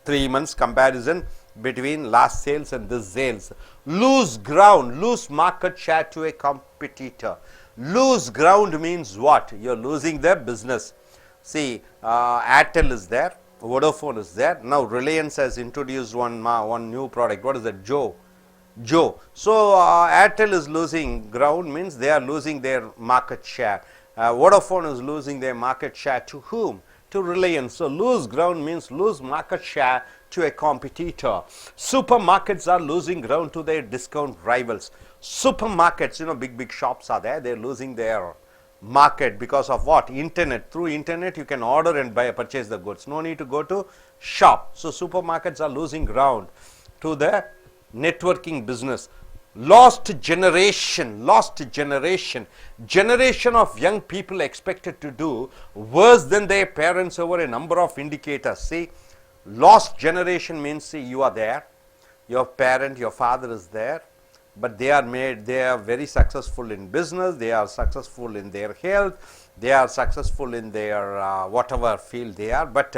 3 months comparison between last sales and this sales. Lose ground, lose market share to a competitor. Lose ground means what? You're losing the business. See, Airtel is there, Vodafone is there. Now Reliance has introduced one new product. What is that? Joe. So Airtel is losing ground means they are losing their market share. Vodafone is losing their market share to whom? To Reliance. So lose ground means lose market share to a competitor. Supermarkets are losing ground to their discount rivals. Supermarkets, big shops are there. They're losing their market because of what? Internet. Through internet you can order and purchase the goods. No need to go to shop. So supermarkets are losing ground to the networking business. Lost generation of young people expected to do worse than their parents over a number of indicators. See, lost generation means, see, you are there, your parent, your father is there, but they are very successful in business, they are successful in their health, they are successful in their whatever field they are, but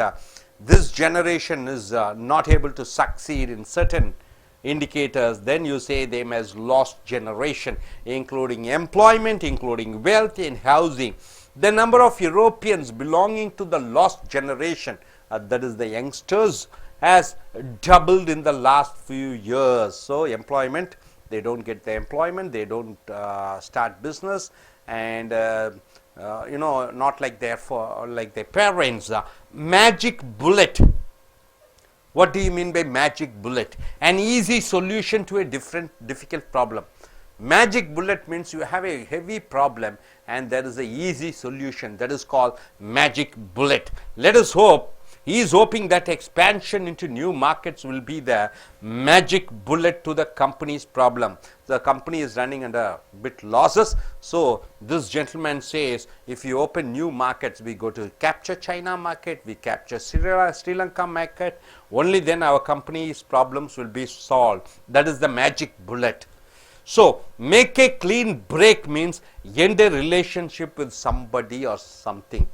this generation is not able to succeed in certain indicators. Then you say them as lost generation, including employment, including wealth and housing. The number of Europeans belonging to the lost generation, that is the youngsters, has doubled in the last few years. So employment, they don't get the employment, they don't start business, and not like their parents. Magic bullet. What do you mean by magic bullet? An easy solution to a difficult problem. Magic bullet means you have a heavy problem and there is a easy solution. That is called magic bullet. Let us hope, he is hoping that expansion into new markets will be the magic bullet to the company's problem. The company is running under a bit losses. So this gentleman says, if you open new markets, we go to capture China market, we capture Sri Lanka market, only then our company's problems will be solved. That is the magic bullet. So make a clean break means end a relationship with somebody or something.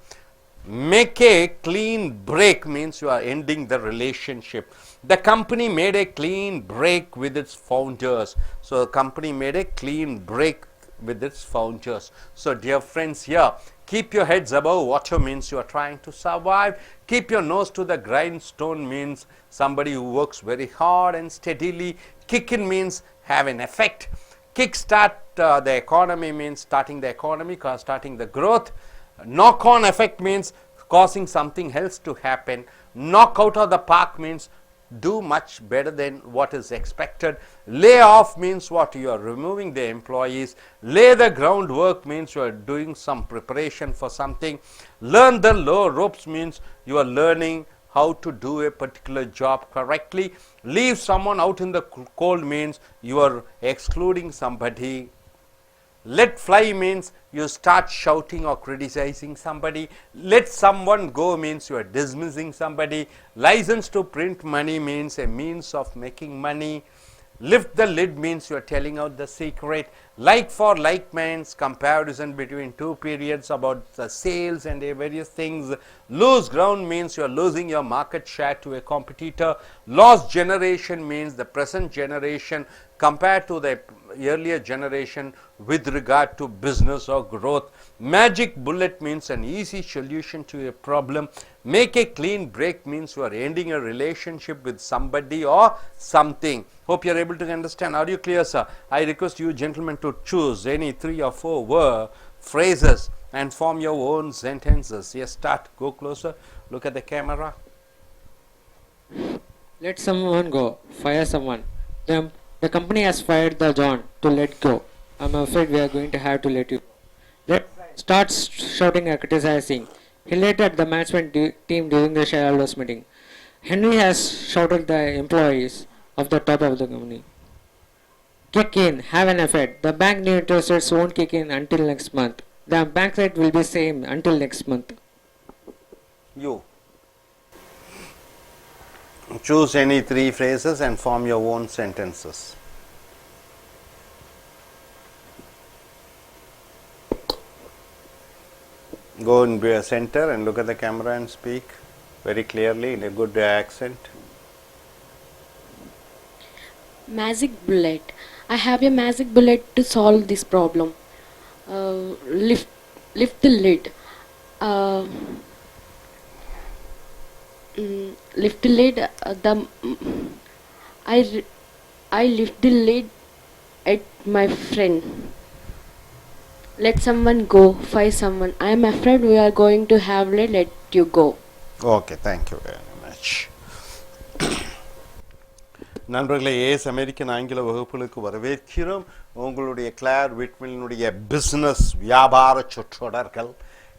Make a clean break means you are ending the relationship. The company made a clean break with its founders. So the company made a clean break with its founders. So dear friends, here, keep your heads above water means you are trying to survive. Keep your nose to the grindstone means somebody who works very hard and steadily. Kick in means have an effect. Kickstart the economy means starting the economy, starting the growth. Knock on effect means causing something else to happen. Knock out of the park means do much better than what is expected. Lay off means what? You are removing the employees. Lay the groundwork means you are doing some preparation for something. Learn the low ropes means you are learning how to do a particular job correctly. Leave someone out in the cold means you are excluding somebody. Let fly means you start shouting or criticizing somebody. Let someone go means you are dismissing somebody. License to print money means a means of making money. Lift the lid means you are telling out the secret. Like for like means comparison between two periods about the sales and various things. Lose ground means you are losing your market share to a competitor. Lost generation means the present generation compared to the earlier generation with regard to business or growth. Magic bullet means an easy solution to a problem. Make a clean break means you are ending a relationship with somebody or something. Hope you are able to understand. Are you clear, sir? I request you gentlemen to choose any 3 or 4 phrases and form your own sentences. Yes, start. Go closer. Look at the camera. Let someone go. Fire someone. The company has fired the John to let go. I'm afraid we are going to have to let you go. Start shouting and criticizing. He led at the management team during the shareholders meeting. Henry has shouted the employees of the top of the company. Kick in, have an effect. The bank new interest rates won't kick in until next month. The bank rate will be same until next month. You choose any 3 phrases and form your own sentences. Go and be a center and look at the camera and speak very clearly in a good accent. Magic bullet. I have a magic bullet to solve this problem. Lift the lid. Lift the lid. I lift the lid at my friend. Let someone go. Fire someone. I am afraid we are going to have to let you go. Okay, thank you very much. நண்பர்களே, ace American ஆங்கில வகுப்புகளுக்கு வரவேற்கிறோம். உங்களுடைய கிளார் விட்மிலினுடைய business வியாபார சொற்றொடர்கள்.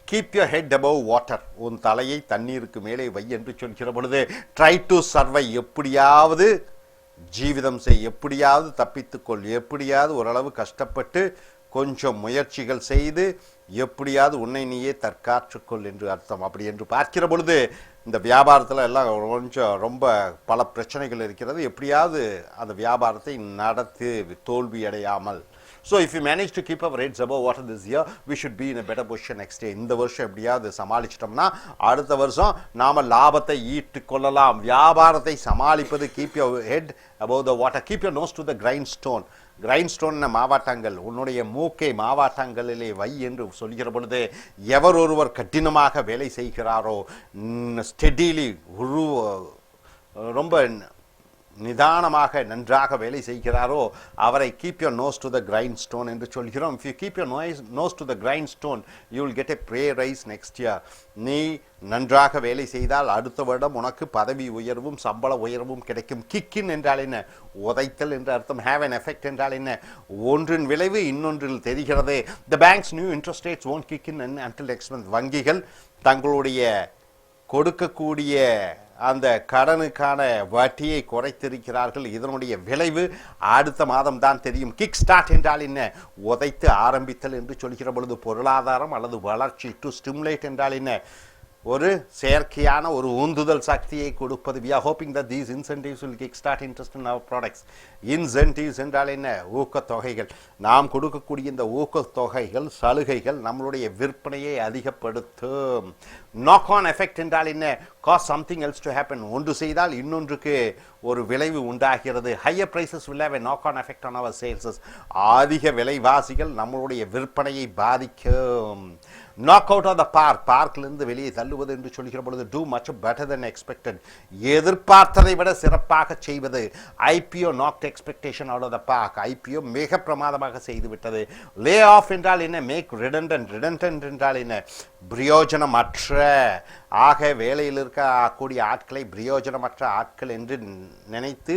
Keep your head above water. உன் தலையை தண்ணீருக்கு மேலே வை என்று சொல்கிற பொழுது ட்ரை டு சர்வை, எப்படியாவது ஜீவிதம் செய், எப்படியாவது தப்பித்துக்கொள், எப்படியாவது ஓரளவு கஷ்டப்பட்டு கொஞ்சம் முயற்சிகள் செய்து எப்படியாவது உன்னை நீயே தற்காற்றுக்கொள் என்று அர்த்தம். அப்படி என்று பார்க்கிற பொழுது இந்த வியாபாரத்தில் எல்லாம் கொஞ்சம் ரொம்ப பல பிரச்சனைகள் இருக்கிறது. எப்படியாவது அந்த வியாபாரத்தை நடத்தி தோல்வி அடையாமல். So if you manage to keep our rates above water this year, we should be in a better position next day. இந்த வருஷம் எப்படியாவது சமாளிச்சிட்டோம்னா அடுத்த வருஷம் நாம் லாபத்தை ஈட்டு கொள்ளலாம். வியாபாரத்தை சமாளிப்பது keep your head above the water, keep your nose to the grindstone. Grindstone மாவாட்டங்கள், உன்னுடைய மூக்கை மாவாட்டங்களிலே வை என்று சொல்கிற பொழுது, எவர் ஒருவர் கடினமாக வேலை செய்கிறாரோ, ஸ்டெடிலி ரொம்ப நிதானமாக நன்றாக வேலை செய்கிறாரோ அவரை keep your nose to the grindstone என்று சொல்கிறோம். If you keep your nose to the grindstone you will get a pay rise next year. நீ நன்றாக வேலை செய்தால் அடுத்த வருடம் உனக்கு பதவி உயர்வும் சம்பள உயர்வும் கிடைக்கும். கிக்கின் என்றால் என்ன? உதைத்தல் என்று அர்த்தம். ஹேவ் அன் எஃபெக்ட் என்றால் என்ன? ஒன்றின் விளைவு இன்னொன்றில் தெரிகிறது. The banks new interest rates won't kick in until next month. வங்கிகள் தங்களுடைய கொடுக்கக்கூடிய அந்த கடனுக்கான வட்டியை குறைத்திருக்கிறார்கள். இதனுடைய விளைவு அடுத்த மாதம் தான் தெரியும். கிக் ஸ்டார்ட் என்றால் என்ன? உதைத்து ஆரம்பித்தல் என்று சொல்கிற பொழுது பொருளாதாரம் அல்லது வளர்ச்சி. டு ஸ்டிமுலேட் என்றால் என்ன? ஒரு செயற்கையான ஒரு உந்துதல் சக்தியை கொடுப்பது. we are hoping that these incentives will kickstart interest in our products. incentives என்றால் என்ன? ஊக்கத்தொகைகள். நாம் கொடுக்கக்கூடிய இந்த ஊக்கத்தொகைகள் சலுகைகள் நம்மளுடைய விற்பனையை அதிகப்படுத்தும். knock on effect என்றால் என்ன? cause something else to happen. ஒன்று செய்தால் இன்னொன்றுக்கு ஒரு விளைவு உண்டாகிறது. higher prices will have a knock on effect on our sales. அதிக விலைவாசிகள் நம்மளுடைய விற்பனையை பாதிக்கும். knock out of the park, பார்க்கிலிருந்து வெளியே தள்ளுவது என்று சொல்கிற பொழுது do much better than expected, எதிர்பார்த்ததை விட சிறப்பாக செய்வது. IPO knocked expectation out of the park, IPO மிக பிரமாதமாக செய்துவிட்டது. lay off என்றால் என்ன? make redundant, redundant என்றால் என்ன? பிரயோஜனமற்ற. ஆக வேலையில் இருக்கக்கூடிய ஆட்களை பிரயோஜனமற்ற ஆட்கள் என்று நினைத்து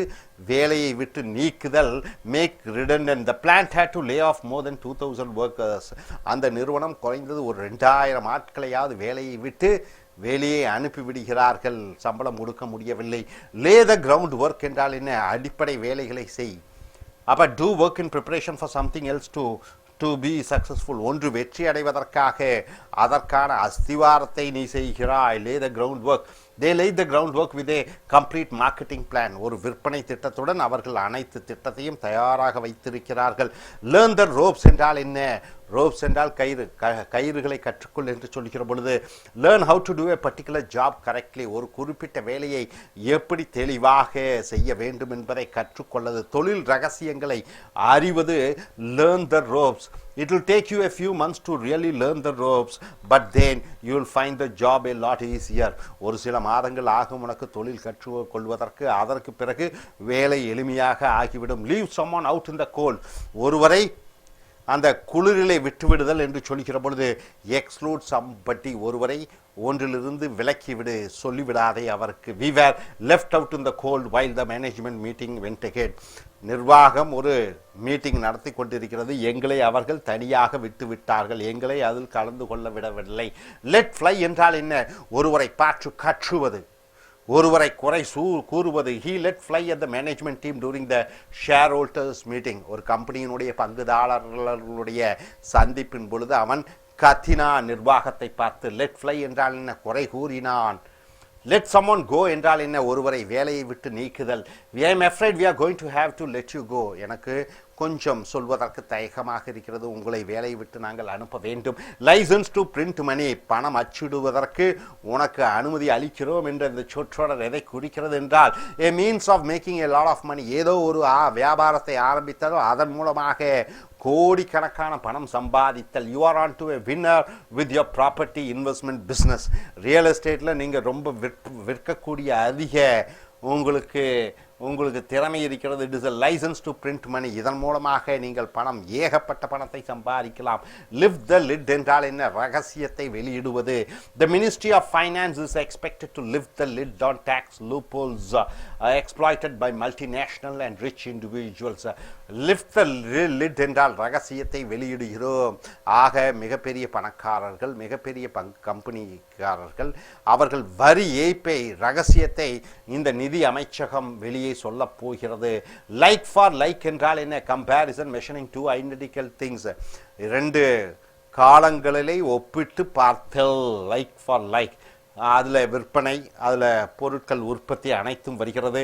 வேலையை விட்டு நீக்குதல். Make redundant. the plant had to lay off more than 2000 workers. அந்த நிறுவனம் குறைந்தது ஒரு 2000 ஆட்களையாவது வேலையை விட்டு வேலையை அனுப்பிவிடுகிறார்கள். சம்பளம் கொடுக்க முடியவில்லை. லே த கிரவுண்ட் ஒர்க் என்றால் என்ன? அடிப்படை வேலைகளை செய். அப்போ do work in preparation for something else to be successful. ஒன்று வெற்றி அடைவதற்காக அதற்கான அஸ்திவாரத்தை நீ செய்கிறாய். Lay the groundwork. they laid the groundwork with a complete marketing plan. ஒரு விற்பனை திட்டத்துடன் அவர்கள் அனைத்து திட்டத்தையும் தயாராக வைத்திருக்கிறார்கள். learn the ropes என்றால் என்ன? ropes என்றால் கயிறுகளை கற்றுக்கொள் என்று சொல்கிற பொழுது learn how to do a particular job correctly. ஒரு குறிப்பிட்ட வேலையை எப்படி தெளிவாக செய்ய வேண்டும் என்பதை கற்றுக்கொள்ளது. தொழில் ரகசியங்களை அறிவது learn the ropes. It will take you a few months to really learn the ropes, but then you will find the job a lot easier. ஒரு சில மாதங்கள் ஆகும் உனக்கு தொழில் கற்றுக்கொள்வதற்கு. அதற்கு பிறகு வேலை எளிமையாக ஆகிவிடும். leave someone out in the cold. ஒருவரை அந்த குளிரிலே விட்டுவிடுதல் என்று சொல்கிற பொழுது எக்ஸ்க்ளூட் சம்பட்டி. ஒருவரை ஒன்றிலிருந்து விலக்கிவிடு, சொல்லிவிடாதே அவருக்கு. we were left out in the cold while the management meeting went ahead. நிர்வாகம் ஒரு மீட்டிங் நடத்தி கொண்டிருக்கிறது. எங்களை அவர்கள் தனியாக விட்டு விட்டார்கள். எங்களை அதில் கலந்து கொள்ள விடவில்லை. லெட் ஃப்ளை என்றால் என்ன? ஒருவரை பார்த்து கற்றுவது, ஒருவரை குறை கூறுவது. he let fly at the management team during the shareholders meeting. ஒரு கம்பெனியினுடைய பங்குதாரர்களுடைய சந்திப்பின் பொழுது அவன் கத்தினான் நிர்வாகத்தை பார்த்து. let fly என்றால் என்ன? குறை கூறினான். let someone go என்றால் என்ன? ஒருவரை வேலையை விட்டு நீக்குதல். I am afraid we are going to have to let you go. எனக்கு கொஞ்சம் சொல்வதற்கு தயக்கமாக இருக்கிறது. உங்களை வேலையை விட்டு நாங்கள் அனுப்ப வேண்டும். லைசன்ஸ் டு பிரிண்ட் மணி. பணம் அச்சிடுவதற்கு உனக்கு அனுமதி அளிக்கிறோம் என்ற இந்த சொற்றொடர் எதை குறிக்கிறது என்றால் a means of making a lot of money. ஏதோ ஒரு வியாபாரத்தை ஆரம்பித்ததோ அதன் மூலமாக கோடிக்கணக்கான பணம் சம்பாதித்தல். You are onto a winner with your property investment business. ரியல் எஸ்டேட்டில் நீங்கள் ரொம்ப விற்கக்கூடிய அதிக உங்களுக்கு திறமை இருக்கிறது. It is a license to print money. இதன் மூலமாக நீங்கள் பணம் ஏகப்பட்ட பணத்தை சம்பாதிக்கலாம். lift the lid என்றால் என்ன? ரகசியத்தை வெளியிடுவது. the ministry of finance is expected to lift the lid on tax loopholes exploited by multinational and rich individuals. lift the lid என்றால் ரகசியத்தை வெளியிடுகிறோம். ஆக மிகப்பெரிய பணக்காரர்கள், மிகப்பெரிய கம்பெனிக்காரர்கள் அவர்கள் வரி ஏய்ப்பை ரகசியத்தை இந்த நிதி அமைச்சகம் வெளியே சொல்ல போகிறது. லைக் ஃபார் லைக் என்றால் என்ன? Comparison measuring two identical things. இரண்டு காலங்களிலே ஒப்பிட்டு பார்த்தல். Like for like. அதில் விற்பனை, அதில் பொருட்கள் உற்பத்தி அனைத்தும் வருகிறது.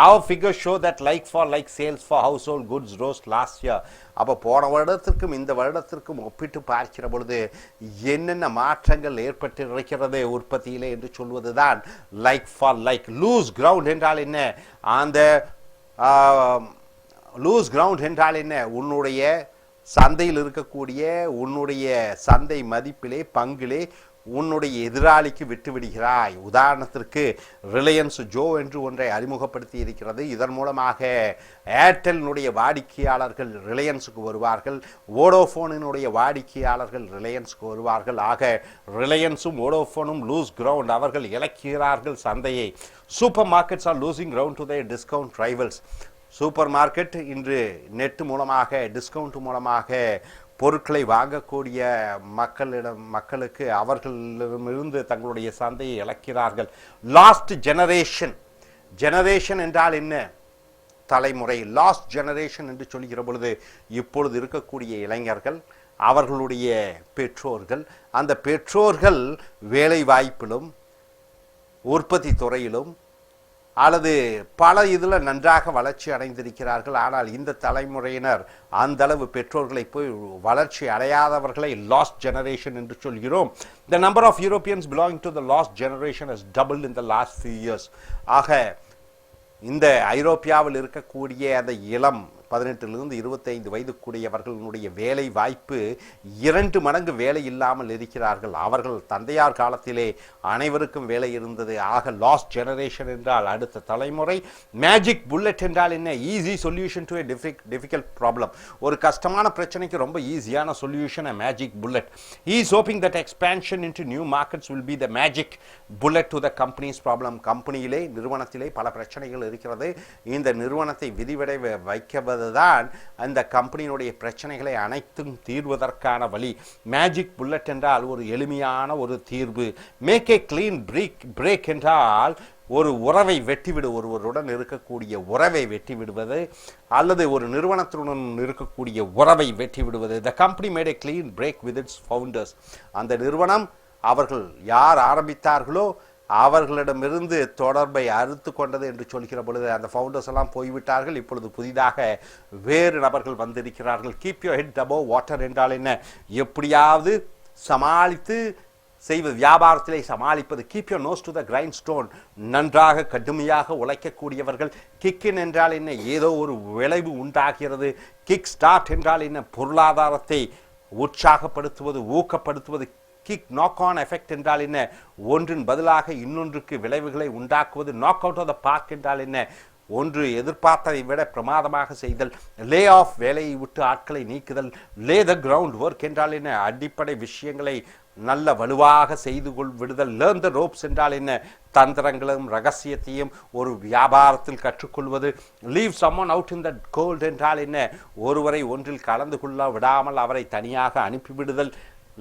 our figures show that like for like sales for household goods rose last year. அப்போ போன வருடத்திற்கும் இந்த வருடத்திற்கும் ஒப்பிட்டு பார்க்கிற பொழுது என்னென்ன மாற்றங்கள் ஏற்பட்டிருக்கிறது உற்பத்தியிலே என்று சொல்வது தான் like for like. Lose ground என்றால் என்ன? அந்த லூஸ் கிரவுண்ட் என்றால் என்ன? உன்னுடைய சந்தையில் இருக்கக்கூடிய உன்னுடைய சந்தை மதிப்பிலே பங்கிலே உன்னுடைய எதிராளிக்கு விட்டு விடுகிறாய். உதாரணத்திற்கு ரிலையன்ஸ் ஜோ என்று ஒன்றை அறிமுகப்படுத்தி இருக்கிறது. இதன் மூலமாக ஏர்டெல்னுடைய வாடிக்கையாளர்கள் ரிலையன்ஸுக்கு வருவார்கள், வோடோஃபோனினுடைய வாடிக்கையாளர்கள் ரிலையன்ஸுக்கு வருவார்கள். ஆக ரிலையன்ஸும் வோடோஃபோனும் லூஸ் கிரவுண்ட், அவர்கள் இழக்கிறார்கள் சந்தையை. Super markets are losing ground to their discount rivals. Super market இன்று நெட் மூலமாக டிஸ்கவுண்ட் மூலமாக பொருட்களை வாங்கக்கூடிய மக்களுக்கு அவர்களிடமிருந்து தங்களுடைய சந்தையை இழக்கிறார்கள். Last generation. ஜெனரேஷன் என்றால் என்ன? தலைமுறை. லாஸ்ட் ஜெனரேஷன் என்று சொல்கிற பொழுது இப்பொழுது இருக்கக்கூடிய இளைஞர்கள், அவர்களுடைய பெற்றோர்கள், அந்த பெற்றோர்கள் வேலை வாய்ப்பிலும் உற்பத்தி துறையிலும் அல்லது பல இதில் நன்றாக வளர்ச்சி அடைந்திருக்கிறார்கள். ஆனால் இந்த தலைமுறையினர் அந்த அளவு பெற்றோர்களை போய் வளர்ச்சி அடையாதவர்களை லாஸ்ட் ஜெனரேஷன் என்று சொல்கிறோம். The number of Europeans belonging to the lost generation has doubled in the last few years. ஆக இந்த ஐரோப்பியாவில் இருக்கக்கூடிய அந்த இளம் 18 25 வயதுக்குரியவர்களுடைய வேலை வாய்ப்பு 2 மடங்கு வேலை இல்லாமல் இருக்கிறார்கள். அவர்கள் தந்தையார் காலத்திலே அனைவருக்கும் வேலை இருந்தது. ஆக லாஸ்ட் ஜெனரேஷன் என்றால் அடுத்த தலைமுறை. மேஜிக் புல்லட் என்றால் என்ன? Easy solution to a difficult problem. ஒரு கஷ்டமான பிரச்சனைக்கு ரொம்ப ஈஸியான solution magic bullet. He is hoping that expansion into new markets will be the magic bullet to the company's problem. கம்பெனியிலே நிறுவனத்திலே பல பிரச்சனைகள் இருக்கிறது. இந்த நிறுவனத்தை விதிவிடை வைக்கவது தான் அந்த கம்பெனியினுடைய பிரச்சனைகளை அனைத்தும் தீர்வதற்கான வழி. மேஜிக் புல்லட் என்றால் ஒரு எளிமையான ஒரு தீர்வு. மேக் ஏ கிளீன் பிரேக் என்றால் ஒரு உறவை வெட்டிவிடு, ஒருவருடன் இருக்கக்கூடிய உறவை வெட்டி விடுவது அல்லது ஒரு நிறுவனத்துடன் இருக்கக்கூடிய உறவை வெட்டி விடுவது. The company made a clean break with its founders. அந்த நிறுவனம் அவர்கள் யார் ஆரம்பித்தார்களோ அவர்களிடமிருந்து தொடர்பை அறுத்து கொண்டது என்று சொல்கிற பொழுது அந்த ஃபவுண்டர்ஸ் எல்லாம் போய்விட்டார்கள். இப்பொழுது புதிதாக வேறு நபர்கள் வந்திருக்கிறார்கள். Keep your head above water என்றால் என்ன? எப்படியாவது சமாளித்து செய்வது, வியாபாரத்திலே சமாளிப்பது. Keep your nose to the grindstone. நன்றாக கடுமையாக உழைக்கக்கூடியவர்கள். கிக்கின் என்றால் என்ன? ஏதோ ஒரு விளைவு உண்டாகிறது. கிக் ஸ்டார்ட் என்றால் என்ன? பொருளாதாரத்தை உற்சாகப்படுத்துவது, ஊக்கப்படுத்துவது. கிக் நாக் ஆன் எஃபெக்ட் என்றால் என்ன? ஒன்றின் பதிலாக இன்னொன்றுக்கு விளைவுகளை உண்டாக்குவது. Knock out of the park என்றால் என்ன? ஒன்று எதிர்பார்த்ததை விட பிரமாதமாக செய்தல். லே ஆஃப், வேலையை விட்டு ஆட்களை நீக்குதல். லே த கிரவுண்ட் ஒர்க் என்றால் என்ன? அடிப்படை விஷயங்களை நல்ல வலுவாக செய்து விடுதல். லேர்ன் த ரோப்ஸ் என்றால் என்ன? தந்திரங்களும் ரகசியத்தையும் ஒரு வியாபாரத்தில் கற்றுக்கொள்வது. Leave someone out in the cold என்றால் என்ன? ஒருவரை ஒன்றில் கலந்து கொள்ள விடாமல் அவரை தனியாக அனுப்பிவிடுதல்.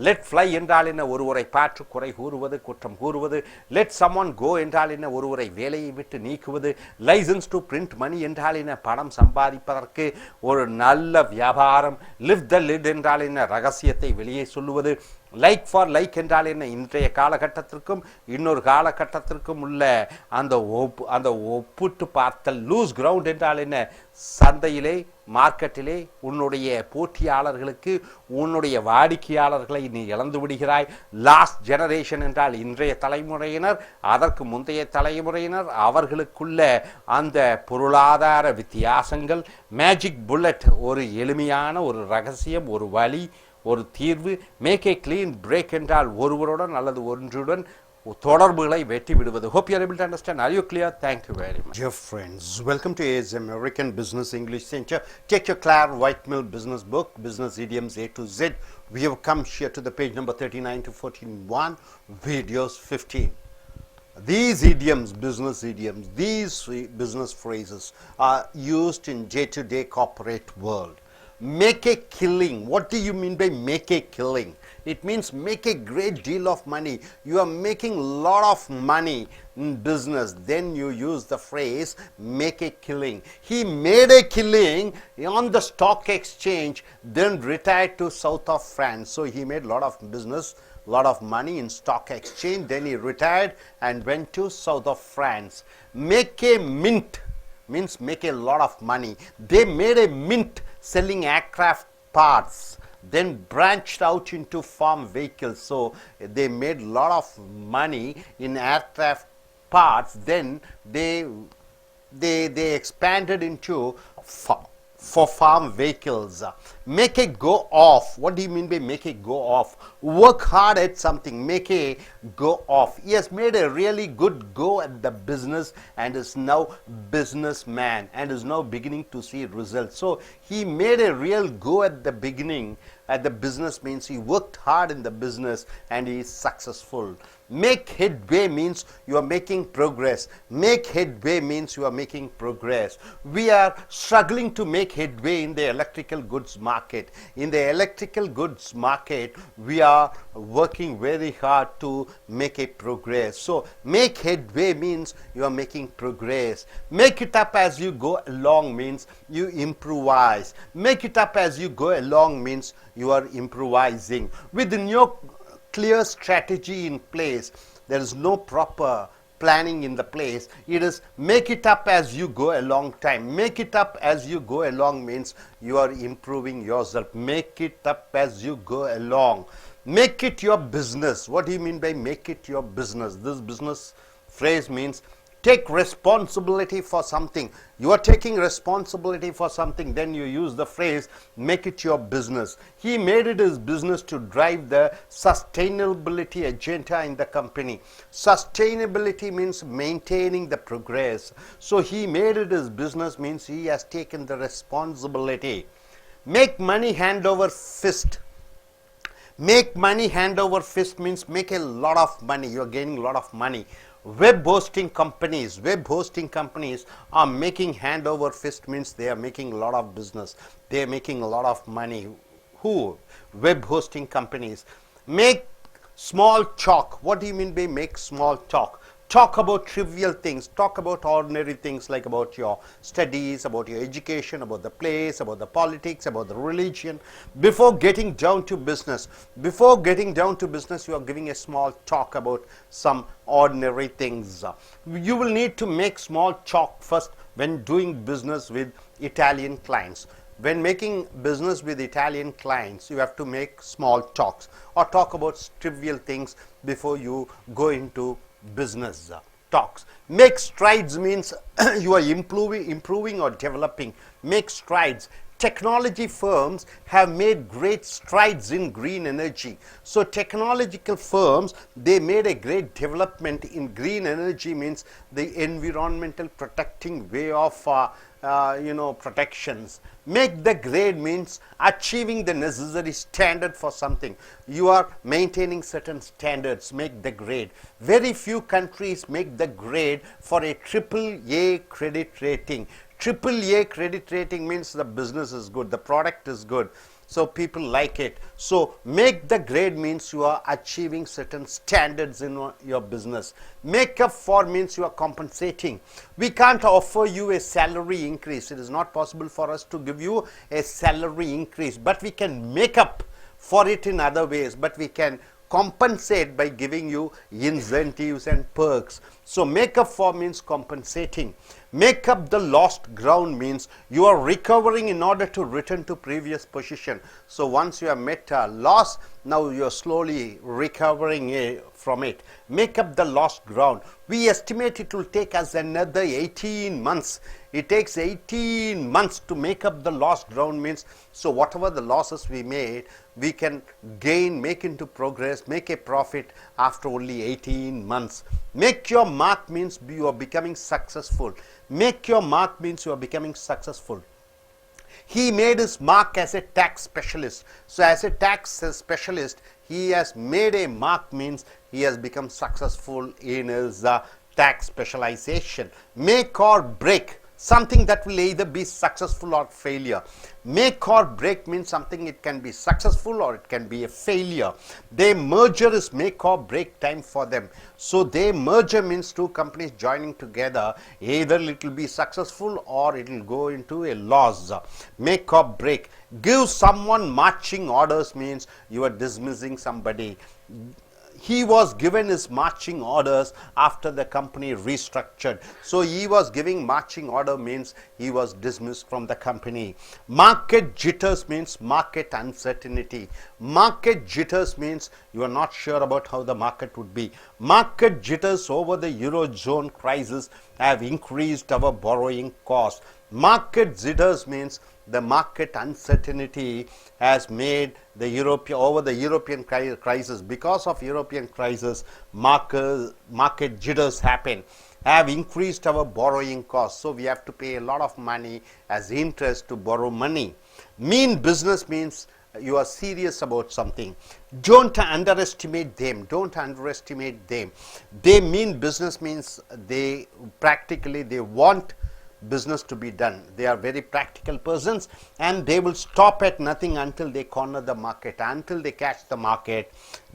லெட் ஃப்ளை என்றால் என்ன? ஒருவரை பார்த்து குறை கூறுவது, குற்றம் கூறுவது. லெட் சம்ஒன் கோ என்றால் என்ன? ஒருவரை வேலையை விட்டு நீக்குவது. லைசன்ஸ் டு பிரிண்ட் மணி என்றால் என்ன? பணம் சம்பாதிப்பதற்கு ஒரு நல்ல வியாபாரம். லிஃப்ட் த லிட் என்றால் என்ன? ரகசியத்தை வெளியே சொல்லுவது. லைக் ஃபார் லைக் என்றால் என்ன? இன்றைய காலகட்டத்திற்கும் இன்னொரு காலகட்டத்திற்கும் உள்ள அந்த ஒப்பிட்டு பார்த்தல். லூஸ் கிரவுண்ட் என்றால் என்ன? சந்தையிலே மார்க்கெட்டிலே உன்னுடைய போட்டியாளர்களுக்கு உன்னுடைய வாடிக்கையாளர்களை நீ இழந்து விடுகிறாய். லாஸ்ட் ஜெனரேஷன் என்றால் இன்றைய தலைமுறையினர், அதற்கு முந்தைய தலைமுறையினர், அவர்களுக்குள்ள அந்த பொருளாதார வித்தியாசங்கள். மேஜிக் புல்லட் ஒரு எளிமையான ஒரு ரகசியம், ஒரு வழி, ஒரு தீர்வு. மேக் ஏ கிளீன் பிரேக் என்றால் ஒருவருடன் அல்லது ஒன்றுடன் தொடர்புகளை வெட்டி விடுவது. Hope you are able to understand. Are you clear? Thank you very much. Dear friends, welcome to AS American Business English Center. Take your Claire Whitemill business book, Business Idioms A to Z. We have come here to the page number 39 to 41, videos 15. These idioms, business idioms, these business phrases are used in day-to-day corporate world. Make a killing. What do you mean by make a killing? It means make a great deal of money. You are making a lot of money in business. Then you use the phrase make a killing. He made a killing on the stock exchange, then retired to south of France. So he made a lot of business, lot of money in stock exchange. Then he retired and went to south of France. Make a mint means make a lot of money. They made a mint selling aircraft parts, then branched out into farm vehicles. So they made a lot of money in aircraft parts. Then they expanded into for farm vehicles. Make a go off. What do you mean by make a go off? Work hard at something. Make a go off. He has made a really good go at the business and is now businessman and is now beginning to see results. So he made a real go at the beginning. At the business means he worked hard in the business and he is successful. Make headway means you are making progress. Make headway means you are making progress. We are struggling to make headway in the electrical goods market. In the electrical goods market, we are working very hard to make a progress. So make headway means you are making progress. Make it up as you go along means you improvise. Make it up as you go along means you are improvising. With no clear strategy in place, there is no proper planning in the place. It is make it up as you go along time. Make it up as you go along means you are improving yourself. Make it up as you go along. Make it your business. What do you mean by make it your business? This business phrase means take responsibility for something. You are taking responsibility for something, then you use the phrase make it your business. He made it his business to drive the sustainability agenda in the company. Sustainability means maintaining the progress. So he made it his business means he has taken the responsibility. Make money hand over fist. Make money hand over fist means make a lot of money. You are gaining a lot of money. Web hosting companies are making hand over fist means they are making a lot of business. They are making a lot of money. Who? Web hosting companies. Make small talk. What do you mean by make small talk? Talk about trivial things. Talk about ordinary things like about your studies, about your education, about the place, about the politics, about the religion. Before getting down to business, you are giving a small talk about some ordinary things. You will need to make small talk first when doing business with Italian clients. When making business with Italian clients, you have to make small talks or talk about trivial things before you go into business talks. Make strides means you are improving or developing. Make strides. Technology firms have made great strides in green energy. So technological firms, they made a great development in green energy means the environmental protecting way of protections. Make the grade means achieving the necessary standard for something. You are maintaining certain standards. Make the grade. Very few countries make the grade for a AAA credit rating. AAA credit rating means the business is good, the product is good, so people like it. So make the grade means you are achieving certain standards in your business. Make up for means you are compensating. We can't offer you a salary increase. It is not possible for us to give you a salary increase, but we can make up for it in other ways. But we can compensate by giving you incentives and perks. So make up for means compensating. Make up the lost ground means you are recovering in order to return to previous position. So once you have met a loss, now you are slowly recovering from it. Make up the lost ground. We estimate it will take us another 18 months. It takes 18 months to make up the lost ground means, so whatever the losses we made, we can gain, make into progress, make a profit after only 18 months. Make your mark means you are becoming successful. Make your mark means you are becoming successful. He made his mark as a tax specialist. So as a tax specialist, he has made a mark means he has become successful in his tax specialization. Make or break. Something that will either be successful or failure. Make or break means something it can be successful or it can be a failure. Their merger is make or break time for them. So their merger means two companies joining together. Either it will be successful or it will go into a loss. Make or break. Give someone marching orders means you are dismissing somebody. He was given his marching orders after the company restructured. So he was giving marching order means he was dismissed from the company. Market jitters means market uncertainty. Market jitters means you are not sure about how the market would be. Market jitters over the eurozone crisis have increased our borrowing cost. Market jitters means the market uncertainty has made the European crisis. Because of European crisis, market jitters happen, have increased our borrowing costs. So we have to pay a lot of money as interest to borrow money. Mean business means you are serious about something. Don't underestimate them. Don't underestimate them. They mean business means they want business to be done. They are very practical persons, and they will stop at nothing until they corner the market. Until they catch the market,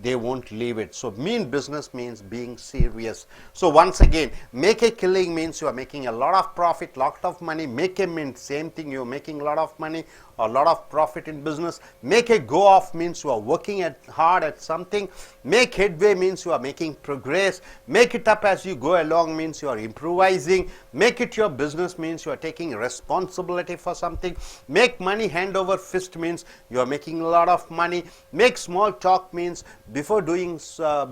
they won't leave it. So mean business means being serious. So once again, make a killing means you are making a lot of profit, lot of money. Make a mint, same thing, you are making a lot of money, a lot of profit in business. Make a go off means you are working hard at something. Make headway means you are making progress. Make it up as you go along means you are improvising. Make it your business means you are taking responsibility for something. Make money hand over fist means you are making a lot of money. Make small talk means before doing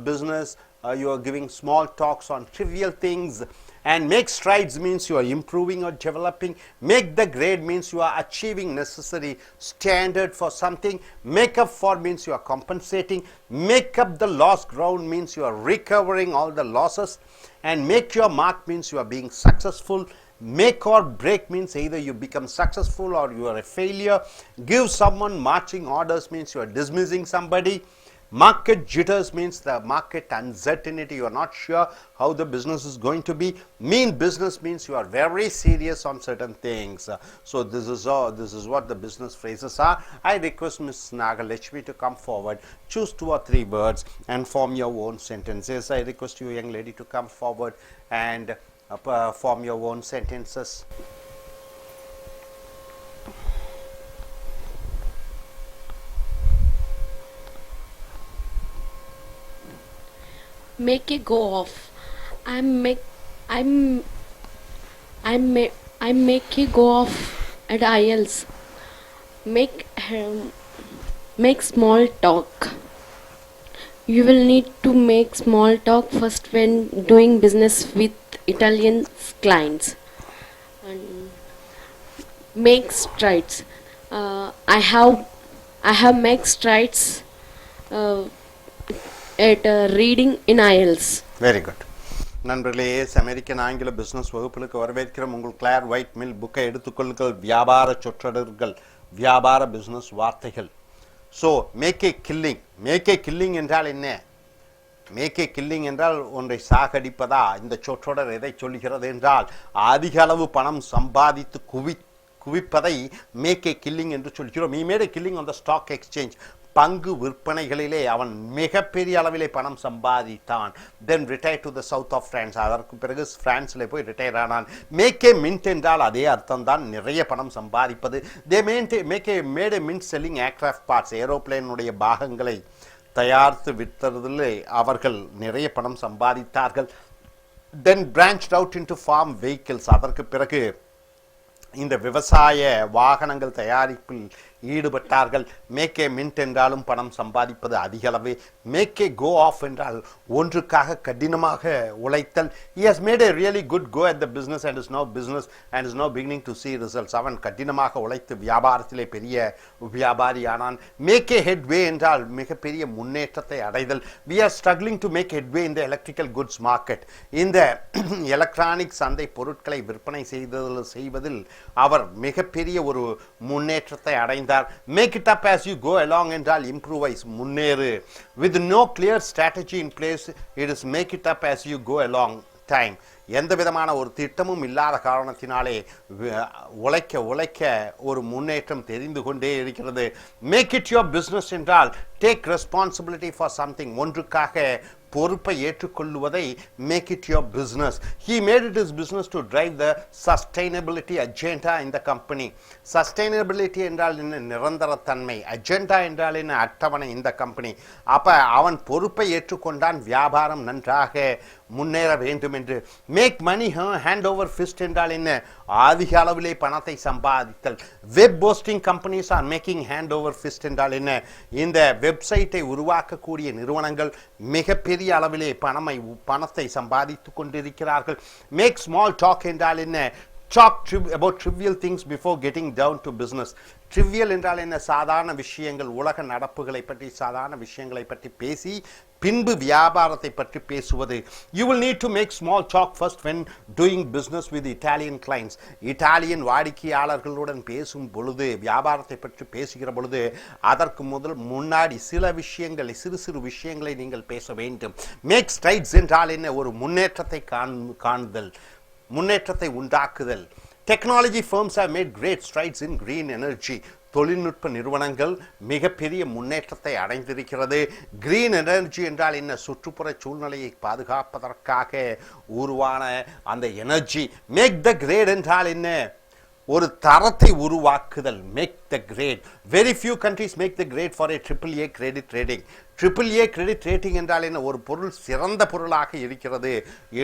business you are giving small talks on trivial things. And make strides means you are improving or developing. Make the grade means you are achieving necessary standard for something. Make up for means you are compensating. Make up the lost ground means you are recovering all the losses. And make your mark means you are being successful. Make or break means either you become successful or you are a failure. Give someone marching orders means you are dismissing somebody. Market jitters means the market uncertainty. You are not sure how the business is going to be. Mean business means you are very serious on certain things. So this is what the business phrases are. I request Ms. Nagalakshmi to come forward, choose 2 or 3 words and form your own sentences. I request you, young lady, to come forward and form your own sentences. Make a go off. I make a go off at IELTS. Make small talk. You will need to make small talk first when doing business with Italian clients. And make strides. I have made strides at reading in IELTS. Very good. நண்பர்களே, American ஆங்கில business வகுப்புகளுக்கு வரவேற்கிறோம். உங்கள் கிளார் white mill புக்கை எடுத்துக்கொள்ளுங்கள். வியாபார சொற்றொடர்கள், வியாபார பிசினஸ் வார்த்தைகள். So make a killing. Make a killing என்றால் என்ன? மேக் ஏ கில்லிங் என்றால் ஒன்றை சாகடிப்பதா? இந்த சொற்றொடர் எதை சொல்கிறது என்றால் அதிக அளவு பணம் சம்பாதித்து குவிப்பதை மேக் ஏ கில்லிங் என்று சொல்கிறோம். He made a killing on the stock exchange. பங்கு விற்பனைகளிலே அவன் மிகப்பெரிய அளவிலே பணம் சம்பாதித்தான். Then retire to the south of France. அதற்கு பிறகு பிரான்ஸில் போய் ரிட்டையர் ஆனான். மேக் ஏ மின்ட் என்றால் அதே அர்த்தம் தான், நிறைய பணம் சம்பாதிப்பது. They made a mint selling aircraft parts. ஏரோப்ளேனுடைய பாகங்களை தயாரித்து விற்றதிலே அவர்கள் நிறைய பணம் சம்பாதித்தார்கள். Then branched out into farm vehicles. அதற்கு பிறகு இந்த விவசாய வாகனங்கள் தயாரிப்பில் ஈடுபட்டார்கள். மேக் ஏ மின்ட் என்றாலும் பணம் சம்பாதிப்பது அதிக அளவு. மேக் ஏ கோ ஆஃப் என்றால் ஒன்றுக்காக கடினமாக உழைத்தல். He has made a really good go at the business and is now beginning to see results. அவன் கடினமாக உழைத்து வியாபாரத்திலே பெரிய வியாபாரியானான். மேக் ஏ ஹெட்வே என்றால் மிகப்பெரிய முன்னேற்றத்தை அடைதல். We are struggling to make headway in the electrical goods market. இந்த எலக்ட்ரானிக் சந்தை பொருட்களை விற்பனை செய்வதில் அவர் மிகப்பெரிய ஒரு முன்னேற்றத்தை அடைந்தார். Make it up as you go along என்றால் improvise, முன்னேறு. With no clear strategy in place, it is make it up as you go along time. எந்த விதமான ஒரு திட்டமும் இல்லாத காரணத்தினாலே உழைக்க ஒரு முன்னேற்றம் தெரிந்து கொண்டே இருக்கிறது. மேக் இட் யுவர் பிஸ்னஸ் என்றால் டேக் ரெஸ்பான்சிபிலிட்டி ஃபார் சம்திங். ஒன்றுக்காக பொறுப்பை ஏற்றுக்கொள்வதை make it your business. He made it his business to drive the sustainability agenda in the company. Sustainability என்றால் என்ன? நிரந்தரத்தன்மை. அஜெண்டா என்றால் என்ன? அட்டவணை இந்த கம்பெனி. அப்ப அவன் பொறுப்பை ஏற்றுக்கொண்டான். வியாபாரம் நன்றாக முன்னேற வேண்டும் என்று. Make money hand over fist என்றால் என்ன? அதிக அளவிலே பணத்தை சம்பாதித்தல். Web posting companies are making hand over fist என்றால் என்ன? இந்த வெப்சைட்டை உருவாக்கக்கூடிய நிறுவனங்கள் மிகப்பெரிய அளவிலே பணத்தை சம்பாதித்து கொண்டிருக்கிறார்கள். மேக் ஸ்மால் டாக் என்றால் என்ன? Talk about trivial things before getting down to business. Trivial என்றால் என்ன? சாதாரண விஷயங்கள், உலக நடப்புகளை பற்றி, சாதாரண விஷயங்களை பற்றி பேசி பின்பு வியாபாரத்தை பற்றி பேசுவது. You will need to make small talk first when doing business with Italian clients. Italian வாடிக்கையாளர்களுடன் பேசும் பொழுது, வியாபாரத்தை பற்றி பேசுகிற பொழுது அதற்கு முன்னாடி சில விஷயங்களை, சிறு சிறு விஷயங்களை நீங்கள் பேச வேண்டும். மேக் ஸ்ட்ரைட்ஸ் என்றால் என்ன? ஒரு முன்னேற்றத்தை காணுதல், முன்னேற்றத்தை உண்டாக்குதல். Technology firms have made great strides in green energy. தொழில்நுட்ப நிறுவனங்கள் மிகப்பெரிய முன்னேற்றத்தை அடைந்திருக்கிறது. கிரீன் எனர்ஜி என்றால் என்ன? சுற்றுப்புற சூழ்நிலையை பாதுகாப்பதற்காக உருவான அந்த எனர்ஜி. மேக் த கிரேட் என்றால் என்ன? ஒரு தரத்தை உருவாக்குதல். Make the grade. Very few countries make the grade for a AAA credit rating. AAA credit rating என்றால் என்ன? ஒரு பொருள் சிறந்த பொருளாக இருக்கிறது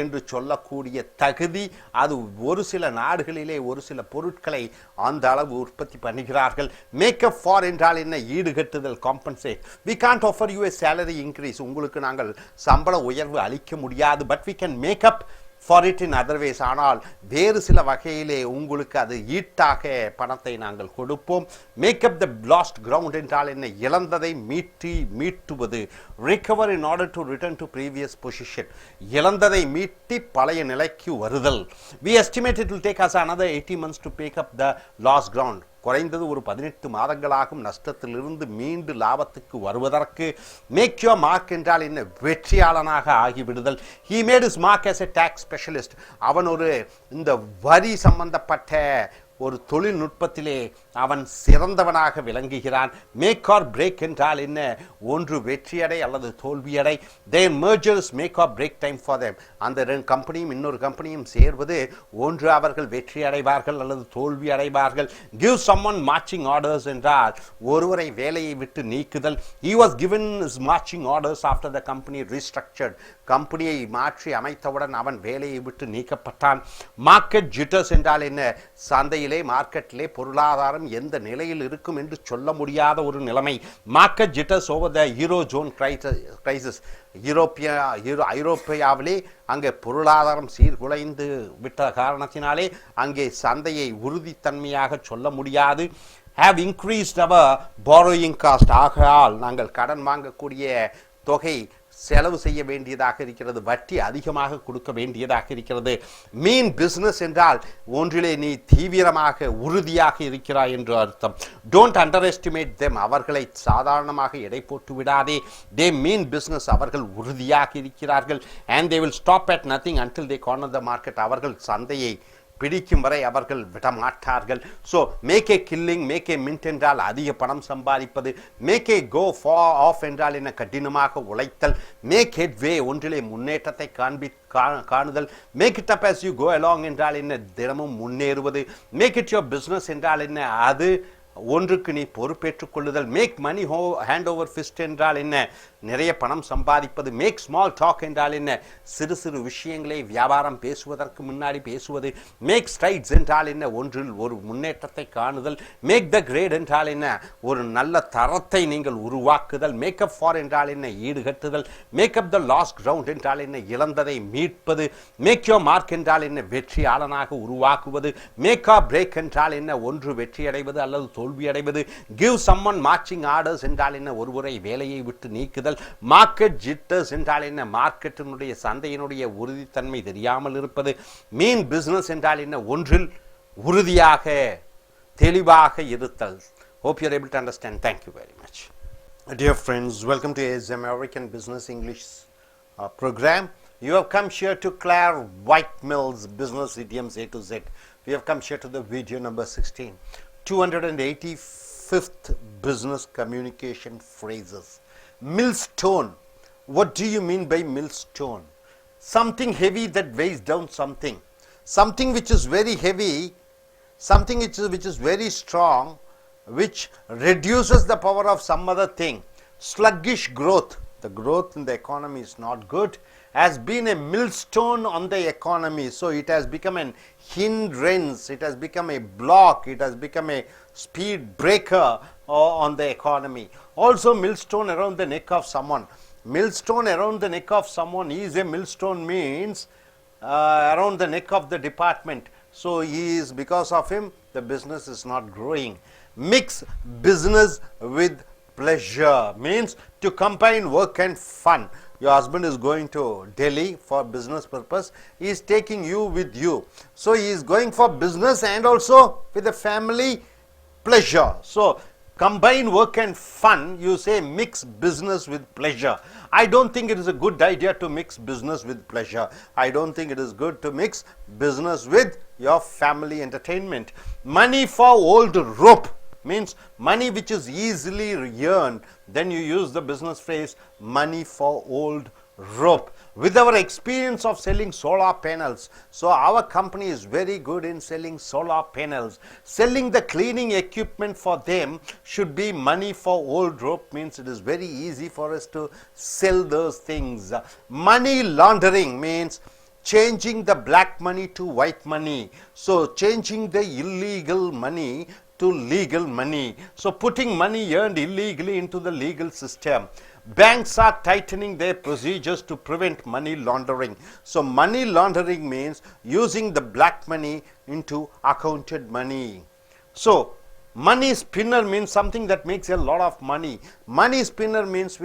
என்று சொல்லக்கூடிய தகுதி. அது ஒரு சில நாடுகளிலே ஒரு சில பொருட்களை அந்த அளவு உற்பத்தி பண்ணுகிறார்கள். மேக்கப் ஃபார் என்றால் என்ன? ஈடுகட்டுதல், compensate. We can't offer you a salary increase. உங்களுக்கு நாங்கள் சம்பள உயர்வு அளிக்க முடியாது. But we can make up for it in other ways. ஆனால் வேறு சில வகையிலே உங்களுக்கு அது ஈட்டாக பணத்தை நாங்கள் கொடுப்போம். Make up the lost ground என்றால் என்ன? இழந்ததை மீட்டுவது. recover in order to return to previous position. இழந்ததை மீட்டி பழைய நிலைக்கு வருதல். we estimate it will take us another 80 months to pick up the lost ground. குறைந்தது ஒரு 18 மாதங்களாகும் நஷ்டத்திலிருந்து மீண்டு லாபத்துக்கு வருவதற்கு. மேக் யுவர் மார்க் என்றால் என்ன? வெற்றியாளனாக ஆகிவிடுதல். He made his mark as a tax specialist. அவன் ஒரு இந்த வரி சம்பந்தப்பட்ட ஒரு தொழில்நுட்பத்திலே அவன் சிறந்தவனாக விளங்குகிறான். மேக் ஆர் பிரேக் என்றால் என்ன? ஒன்று வெற்றியடை அல்லது தோல்வியடை. There mergers make or break time for them. அந்த ரெண்டு கம்பெனியும் இன்னொரு கம்பெனியும் சேர்வது ஒன்று அவர்கள் வெற்றி அடைவார்கள் அல்லது தோல்வி அடைவார்கள். கிவ் someone marching orders என்றால் ஒருவரை வேலையை விட்டு நீக்குதல். he was given his marching orders after the company restructured. கம்பெனியை மாற்றி அமைத்தவுடன் அவன் வேலையை விட்டு நீக்கப்பட்டான். மார்க்கெட் ஜிட்டர்ஸ் என்றால் என்ன? சந்தையிலே, மார்க்கெட்டிலே பொருளாதாரம் எந்த நிலையில் இருக்கும் என்று சொல்ல முடியாத ஒரு நிலைமை. Market jitters over the eurozone crisis. ஐரோப்பியாவிலே அங்கே பொருளாதாரம் சீர்குலைந்து விட்ட காரணத்தினாலே அங்கே சந்தையை உறுதித்தன்மையாக சொல்ல முடியாது. have increased our borrowing cost. ஆகையால் நாங்கள் கடன் வாங்கக்கூடிய தொகை செலவு செய்ய வேண்டியதாக இருக்கிறது. வட்டி அதிகமாக கொடுக்க வேண்டியதாக இருக்கிறது. மீன் பிசினஸ் என்றால் ஒன்றிலே நீ தீவிரமாக உறுதியாக இருக்கிறாய் என்று அர்த்தம். Don't under estimate them. அவர்களை சாதாரணமாக எடை போட்டு விடாதே. தே மீன் பிசினஸ். அவர்கள் உறுதியாக இருக்கிறார்கள். And they will stop at nothing until they corner the market. அவர்கள் சந்தையை பிடிக்கும் வரை அவர்கள் விடமாட்டார்கள். So make a killing, make a mint என்றால் அதிக பணம் சம்பாதிப்பது. Make a go for off என்றால் என்ன? கடினமாக உழைத்தல். மேக் ஹெட் வே, ஒன்றிலே முன்னேற்றத்தை காணுதல். Make it up as you go along என்றால் என்ன? தினமும் முன்னேறுவது. மேக் இட் யுவர் பிஸ்னஸ் என்றால் என்ன? அது ஒன்றுக்கு நீ பொறுப்பேற்றுக் கொள்ளுதல். Make money hand over fist என்றால் என்ன? நிறைய பணம் சம்பாதிப்பது. மேக் ஸ்மால் டாக் என்றால் என்ன? சிறு சிறு விஷயங்களை வியாபாரம் பேசுவதற்கு முன்னாடி பேசுவது. மேக் ஸ்ட்ரைட்ஸ் என்றால் என்ன? ஒன்றில் ஒரு முன்னேற்றத்தை காணுதல். மேக் த கிரேட் என்றால் என்ன? ஒரு நல்ல தரத்தை நீங்கள் உருவாக்குதல். மேக்கப் ஃபார் என்றால் என்ன? ஈடுகட்டுதல். மேக்கப் த லாஸ்ட் கிரவுண்ட் என்றால் என்ன? இழந்ததை மீட்பது. மேக் யோர் மார்க் என்றால் என்ன? வெற்றியாளனாக உருவாக்குவது. மேக் ஆர் பிரேக் என்றால் என்ன? ஒன்று வெற்றி அடைவது அல்லது தோல்வி அடைவது. கிவ் சம்மன் மார்ச்சிங் ஆர்டர்ஸ் என்றால் என்ன? ஒருவரை வேலையை விட்டு நீக்குதல். மார்க்கெட் ஜிட்டர்ஸ் என்றால் என்ன? மார்க்கெட்டினுடைய சந்தையினுடைய உறுதித்தன்மை தெரியாமல் இருப்பது. மீன் பிசினஸ் என்றால் என்ன? ஒன்றில் உறுதியாக தெளிவாக இருத்தல். Hope you are able to understand. Thank you very much. Dear friends, welcome to AS American Business English program. You have come here to Claire Whitemill's Business Idioms A to Z. We have come here to the video number 16. 285th business communication phrases. Millstone. What do you mean by millstone? Something heavy that weighs down something. Something which is very heavy, something which is very strong, which reduces the power of some other thing. Sluggish growth. The growth in the economy is not good. has been a millstone on the economy. So it has become an hindrance, it has become a block, it has become a speed breaker on the economy. Also, millstone around the neck of someone. Millstone around the neck of someone is a millstone means around the neck of the department. So he is, because of him, the business is not growing. Mix business with pleasure means to combine work and fun. Your husband is going to Delhi for business purpose. He is taking you with you. So he is going for business and also with the family pleasure. So combine work and fun, you say mix business with pleasure. I don't think it is a good idea to mix business with pleasure. I don't think it is good to mix business with your family entertainment. Money for old rope means money which is easily earned. Then you use the business phrase money for old rope. With our experience of selling solar panels, so our company is very good in selling solar panels. Selling the cleaning equipment for them should be money for old rope, means it is very easy for us to sell those things. Money laundering means changing the black money to white money. So changing the illegal money to legal money. So putting money earned illegally into the legal system. Banks are tightening their procedures to prevent money laundering. So money laundering means using the black money into accounted money. So money spinner means something that makes a lot of money. Money spinner means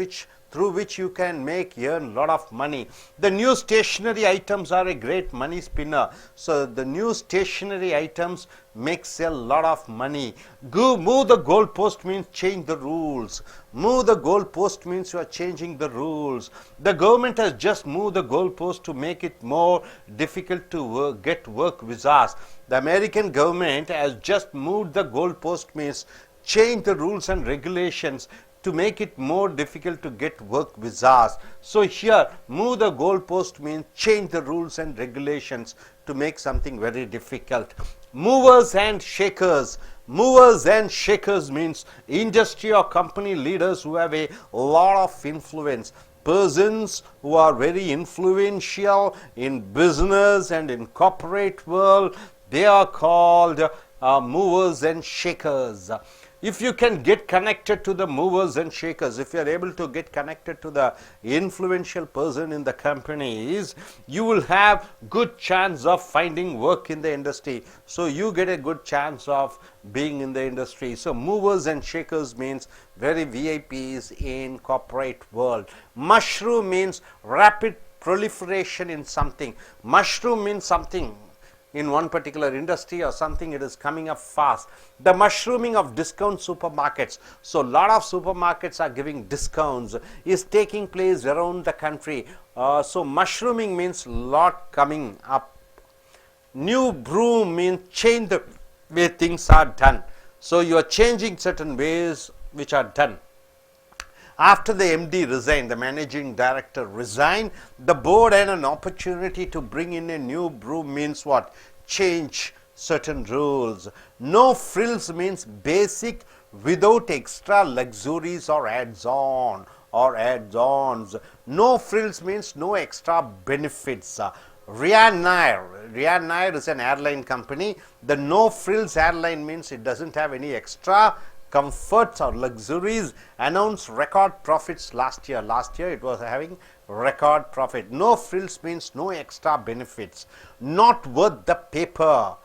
through which you can earn a lot of money. The new stationery items are a great money spinner. So the new stationery items makes a lot of money. Move the goalpost means change the rules. Move the goalpost means you are changing the rules. The government has just moved the goalpost to make it more difficult to get work visas. The American government has just moved the goalpost means change the rules and regulations to make it more difficult to get work visas. So here move the goalpost means change the rules and regulations to make something very difficult. Movers and shakers. Movers and shakers means industry or company leaders who have a lot of influence. Persons who are very influential in business and in corporate world, they are called movers and shakers. If you can get connected to the movers and shakers, if you are able to get connected to the influential person in the companies, you will have good chance of finding work in the industry. So you get a good chance of being in the industry. So movers and shakers means very VIPs in corporate world. Mushroom means rapid proliferation in something. Mushroom means something in one particular industry or something, it is coming up fast. The mushrooming of discount supermarkets. So lot of supermarkets are giving discounts, is taking place around the country. So mushrooming means lot coming up. New broom means change the way things are done. So you are changing certain ways which are done. After the MD resigned, the managing director resigned, the board had an opportunity to bring in a new broom means what? Change certain rules. No frills means basic without extra luxuries or adds-on or adds-ons. No frills means no extra benefits. Ryanair is an airline company. The no frills airline means it doesn't have any extra comforts or luxuries. Announced record profits last year. Last year it was having record profit. No frills means no extra benefits. Not worth the paper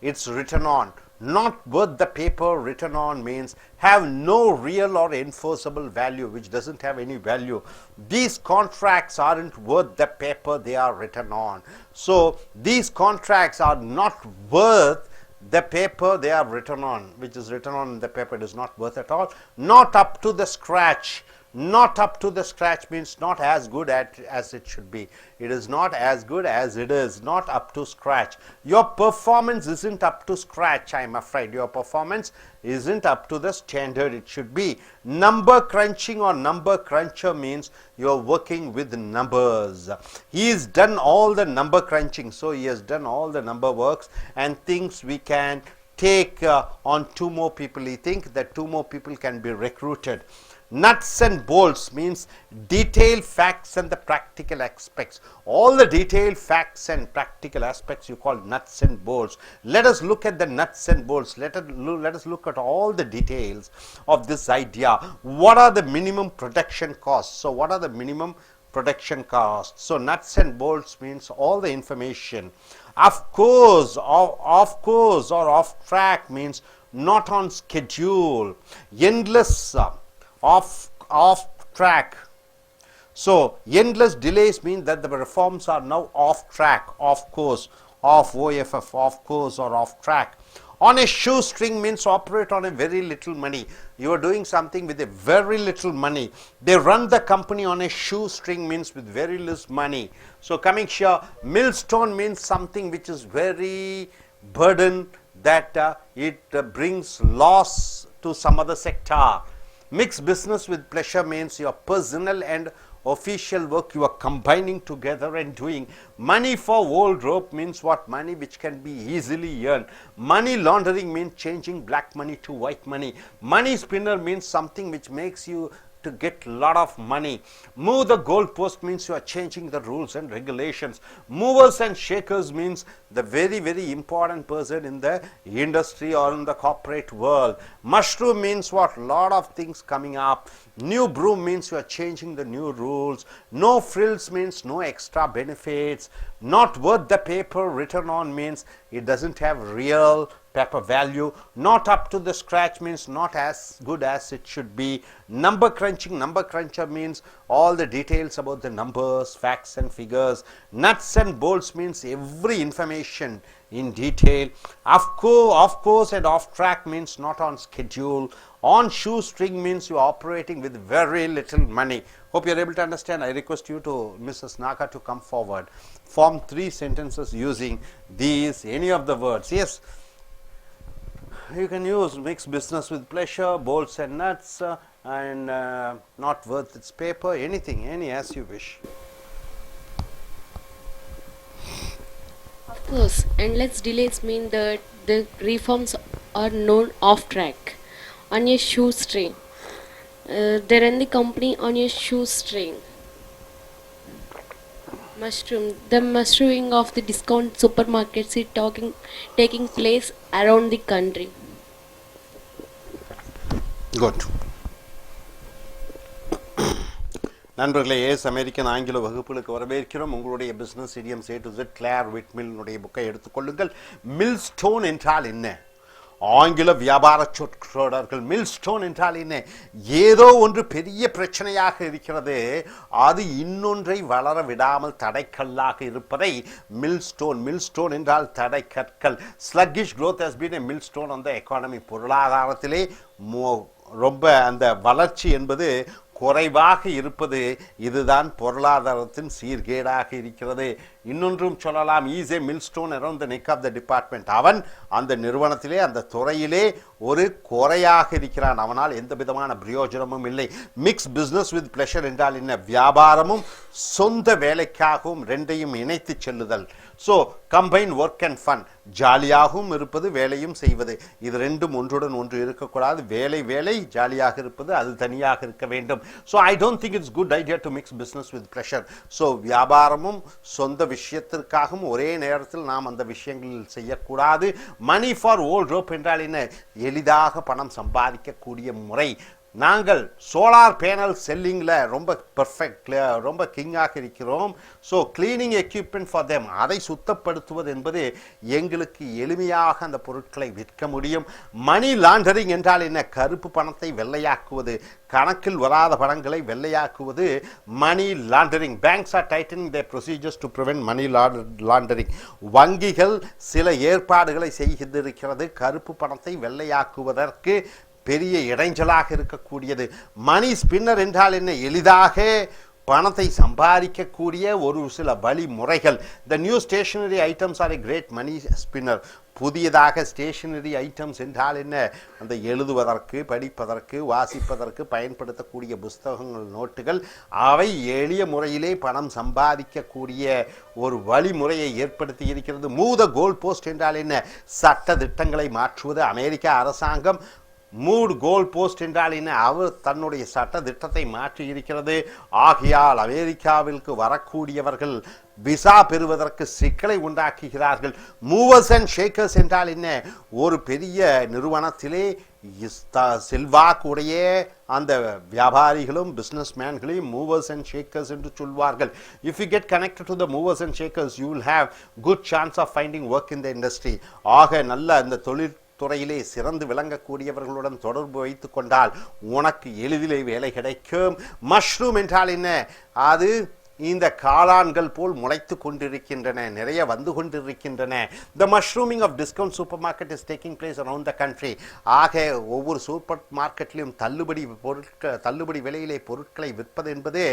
it's written on. Not worth the paper written on means have no real or enforceable value, which doesn't have any value. These contracts aren't worth the paper they are written on. So these contracts are not worth the paper they are written on, which is written on the paper, it is not worth at all. Not up to the scratch. Not up to the scratch means not as good as it should be. It is not as good as it is, not up to scratch. Your performance isn't up to scratch, I am afraid. Your performance isn't up to the standard it should be. Number crunching or number cruncher means you are working with numbers. He has done all the number crunching, so he has done all the number works and thinks we can take on 2 more people. He thinks that 2 more people can be recruited. Nuts and bolts means detailed facts and the practical aspects. All the detailed facts and practical aspects you call nuts and bolts. Let us look at the nuts and bolts. Let us look at all the details of this idea. What are the minimum production costs? So what are the minimum production costs? So nuts and bolts means all the information. Of course, or off track means not on schedule. Endless, off track. So endless delays mean that the reforms are now off track, off course, off OFF, off course or off track. On a shoestring means operate on a very little money. You are doing something with a very little money. They run the company on a shoestring means with very less money. So coming here, millstone means something which is very burden that it brings loss to some other sector. Mix business with pleasure means your personal and official work you are combining together and doing. Money for old rope means what? Money which can be easily earned. Money laundering means changing black money to white money. Money spinner means something which makes you to get lot of money. Move the goalpost means you are changing the rules and regulations. Movers and shakers means the very important person in the industry or in the corporate world. Mushroom means what? Lot of things coming up. New broom means you are changing the new rules. No frills means no extra benefits. Not worth the paper written on means it doesn't have real paper value. Not up to the scratch means not as good as it should be. Number crunching, number cruncher means all the details about the numbers, facts and figures. Nuts and bolts means every information in detail. Of course and off track means not on schedule. On shoestring means you are operating with very little money. Hope you are able to understand. I request you to Mrs. Naka to come forward. Form 3 sentences using these, any of the words. Yes, you can use mix business with pleasure, bolts and nuts, and not worth its paper, anything, any as you wish. Of course, endless delays mean that the reforms are known off track. On a shoestring. They run the company on a shoestring. Mushroom. The mushrooming of the discount supermarkets is taking place around the country. Good. நண்பர்களே, ace American ஆங்கில வகுப்புகளுக்கு வரவேற்கிறோம். உங்களுடைய business idioms A to Z கிளார் விட்மில்னுடைய புக்கை எடுத்துக்கொள்ளுங்கள். Milestone என்றால் என்ன? ஆங்கில வியாபார சொற்றொடர்கள். மில்ஸ்டோன் என்றால் என்ன? ஏதோ ஒன்று பெரிய பிரச்சனையாக இருக்கிறது, அது இன்னொன்றை வளர விடாமல் தடைக்கல்லாக இருப்பதை மில்ஸ்டோன். மில்ஸ்டோன் என்றால் தடைக்கற்கள். Sluggish growth has been a millstone on the economy. பொருளாதாரத்திலே ரொம்ப அந்த வளர்ச்சி என்பது குறைவாக இருப்பது, இதுதான் பொருளாதாரத்தின் சீர்கேடாக இருக்கிறது. இன்னொன்றும் சொல்லலாம், is a millstone around the neck of the department. அவன் அந்த நிறுவனத்திலே அந்த துறையிலே ஒரு குறையாக இருக்கிறான், அவனால் எந்த விதமான பிரயோஜனமும் இல்லை. மிக்ஸ் பிஸ்னஸ் வித் பிளஷர் என்றால் என்ன? வியாபாரமும் சொந்த வேலைக்காகவும் ரெண்டையும் இணைத்து செல்லுதல். So combine work and fun. ஜாலியாகவும் இருப்பது, வேலையும் செய்வது, இது ரெண்டும் ஒன்றுடன் ஒன்று இருக்கக்கூடாது. வேலை ஜாலியாக இருப்பது அது தனியாக இருக்க வேண்டும். So I don't think it's good idea to mix business with pleasure. So வியாபாரமும் சொந்த விஷயத்திற்காகவும் ஒரே நேரத்தில் நாம் அந்த விஷயங்களில் செய்யக்கூடாது. மணி ஃபார் ஓல்ட் ரோப் என்றால் என்ன? எளிதாக பணம் சம்பாதிக்கக்கூடிய முறை. நாங்கள் சோலார் பேனல் செல்லிங்கில் ரொம்ப பெர்ஃபெக்ட், ரொம்ப கிங்காக இருக்கிறோம். So cleaning equipment for them, அதை சுத்தப்படுத்துவது என்பது எங்களுக்கு எளிமையாக அந்த பொருட்களை விற்க முடியும். மணி லாண்டரிங் என்றால் என்ன? கருப்பு பணத்தை வெள்ளையாக்குவது, கணக்கில் வராத பணங்களை வெள்ளையாக்குவது money laundering. Banks are tightening their procedures to prevent money laundering. வங்கிகள் சில ஏற்பாடுகளை செய்திருக்கிறது கருப்பு பணத்தை வெள்ளையாக்குவதற்கு பெரிய இடைஞ்சலாக இருக்கக்கூடியது. மணி ஸ்பின்னர் என்றால் என்ன? எளிதாக பணத்தை சம்பாதிக்கக்கூடிய ஒரு சில வழிமுறைகள். The new stationery items are a great money spinner. புதியதாக ஸ்டேஷனரி ஐட்டம்ஸ் என்றால் என்ன? அந்த எழுதுவதற்கு, படிப்பதற்கு, வாசிப்பதற்கு பயன்படுத்தக்கூடிய புஸ்தகங்கள், நோட்டுகள், அவை எளிய முறையிலே பணம் சம்பாதிக்கக்கூடிய ஒரு வழிமுறையை ஏற்படுத்தி இருக்கிறது. மூவ் த கோல் போஸ்ட் என்றால் என்ன? சட்ட திட்டங்களை மாற்றுவது. அமெரிக்க அரசாங்கம் மூட் கோல் போஸ்ட் என்றால் என்ன? அவர் தன்னுடைய சட்ட திட்டத்தை மாற்றி இருக்கிறது. ஆகையால் அமெரிக்காவிற்கு வரக்கூடியவர்கள் விசா பெறுவதற்கு சிக்கலை உண்டாக்குகிறார்கள். மூவர்ஸ் அண்ட் ஷேக்கர்ஸ் என்றால் என்ன? ஒரு பெரிய நிறுவனத்திலே செல்வாக்குடைய அந்த வியாபாரிகளும் பிஸ்னஸ் மேன்களையும் மூவர்ஸ் அண்ட் ஷேக்கர்ஸ் என்று சொல்வார்கள். If you get connected to the movers and shakers you will have good chance of finding work in the industry. ஆக நல்ல அந்த தொழில்துறையிலே சிறந்து விளங்கக்கூடியவர்களுடன் தொடர்பு வைத்து கொண்டால் உனக்கு எளிதிலே வேலை கிடைக்கும். மஷ்ரூம் என்றால் என்ன? அது இந்த காளான்கள் போல் முளைத்து கொண்டிருக்கின்றன, நிறைய வந்து கொண்டிருக்கின்றன. The mushrooming of discount supermarket is taking place around the country. ஆக ஒவ்வொரு சூப்பர் மார்க்கெட்லையும் தள்ளுபடி விலையிலே பொருட்களை விற்பது என்பது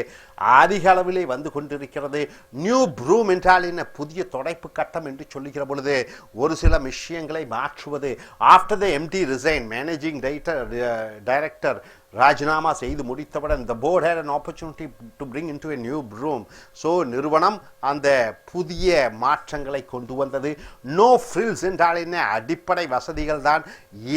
அதிக அளவிலே வந்து கொண்டிருக்கிறது. நியூ ப்ரூம் என்றால் என்ன? புதிய தொடைப்பு கட்டம் என்று சொல்லுகிற பொழுது ஒரு சில விஷயங்களை மாற்றுவது. After the MD resign, managing director ராஜினாமா செய்து முடித்தவுடன் the board had an opportunity to bring into a new broom. So நிறுவனம் அந்த புதிய மாற்றங்களை கொண்டு வந்தது. நோ ஃப்ரில்ஸ் என்றால் என்ன? அடிப்படை வசதிகள் தான்,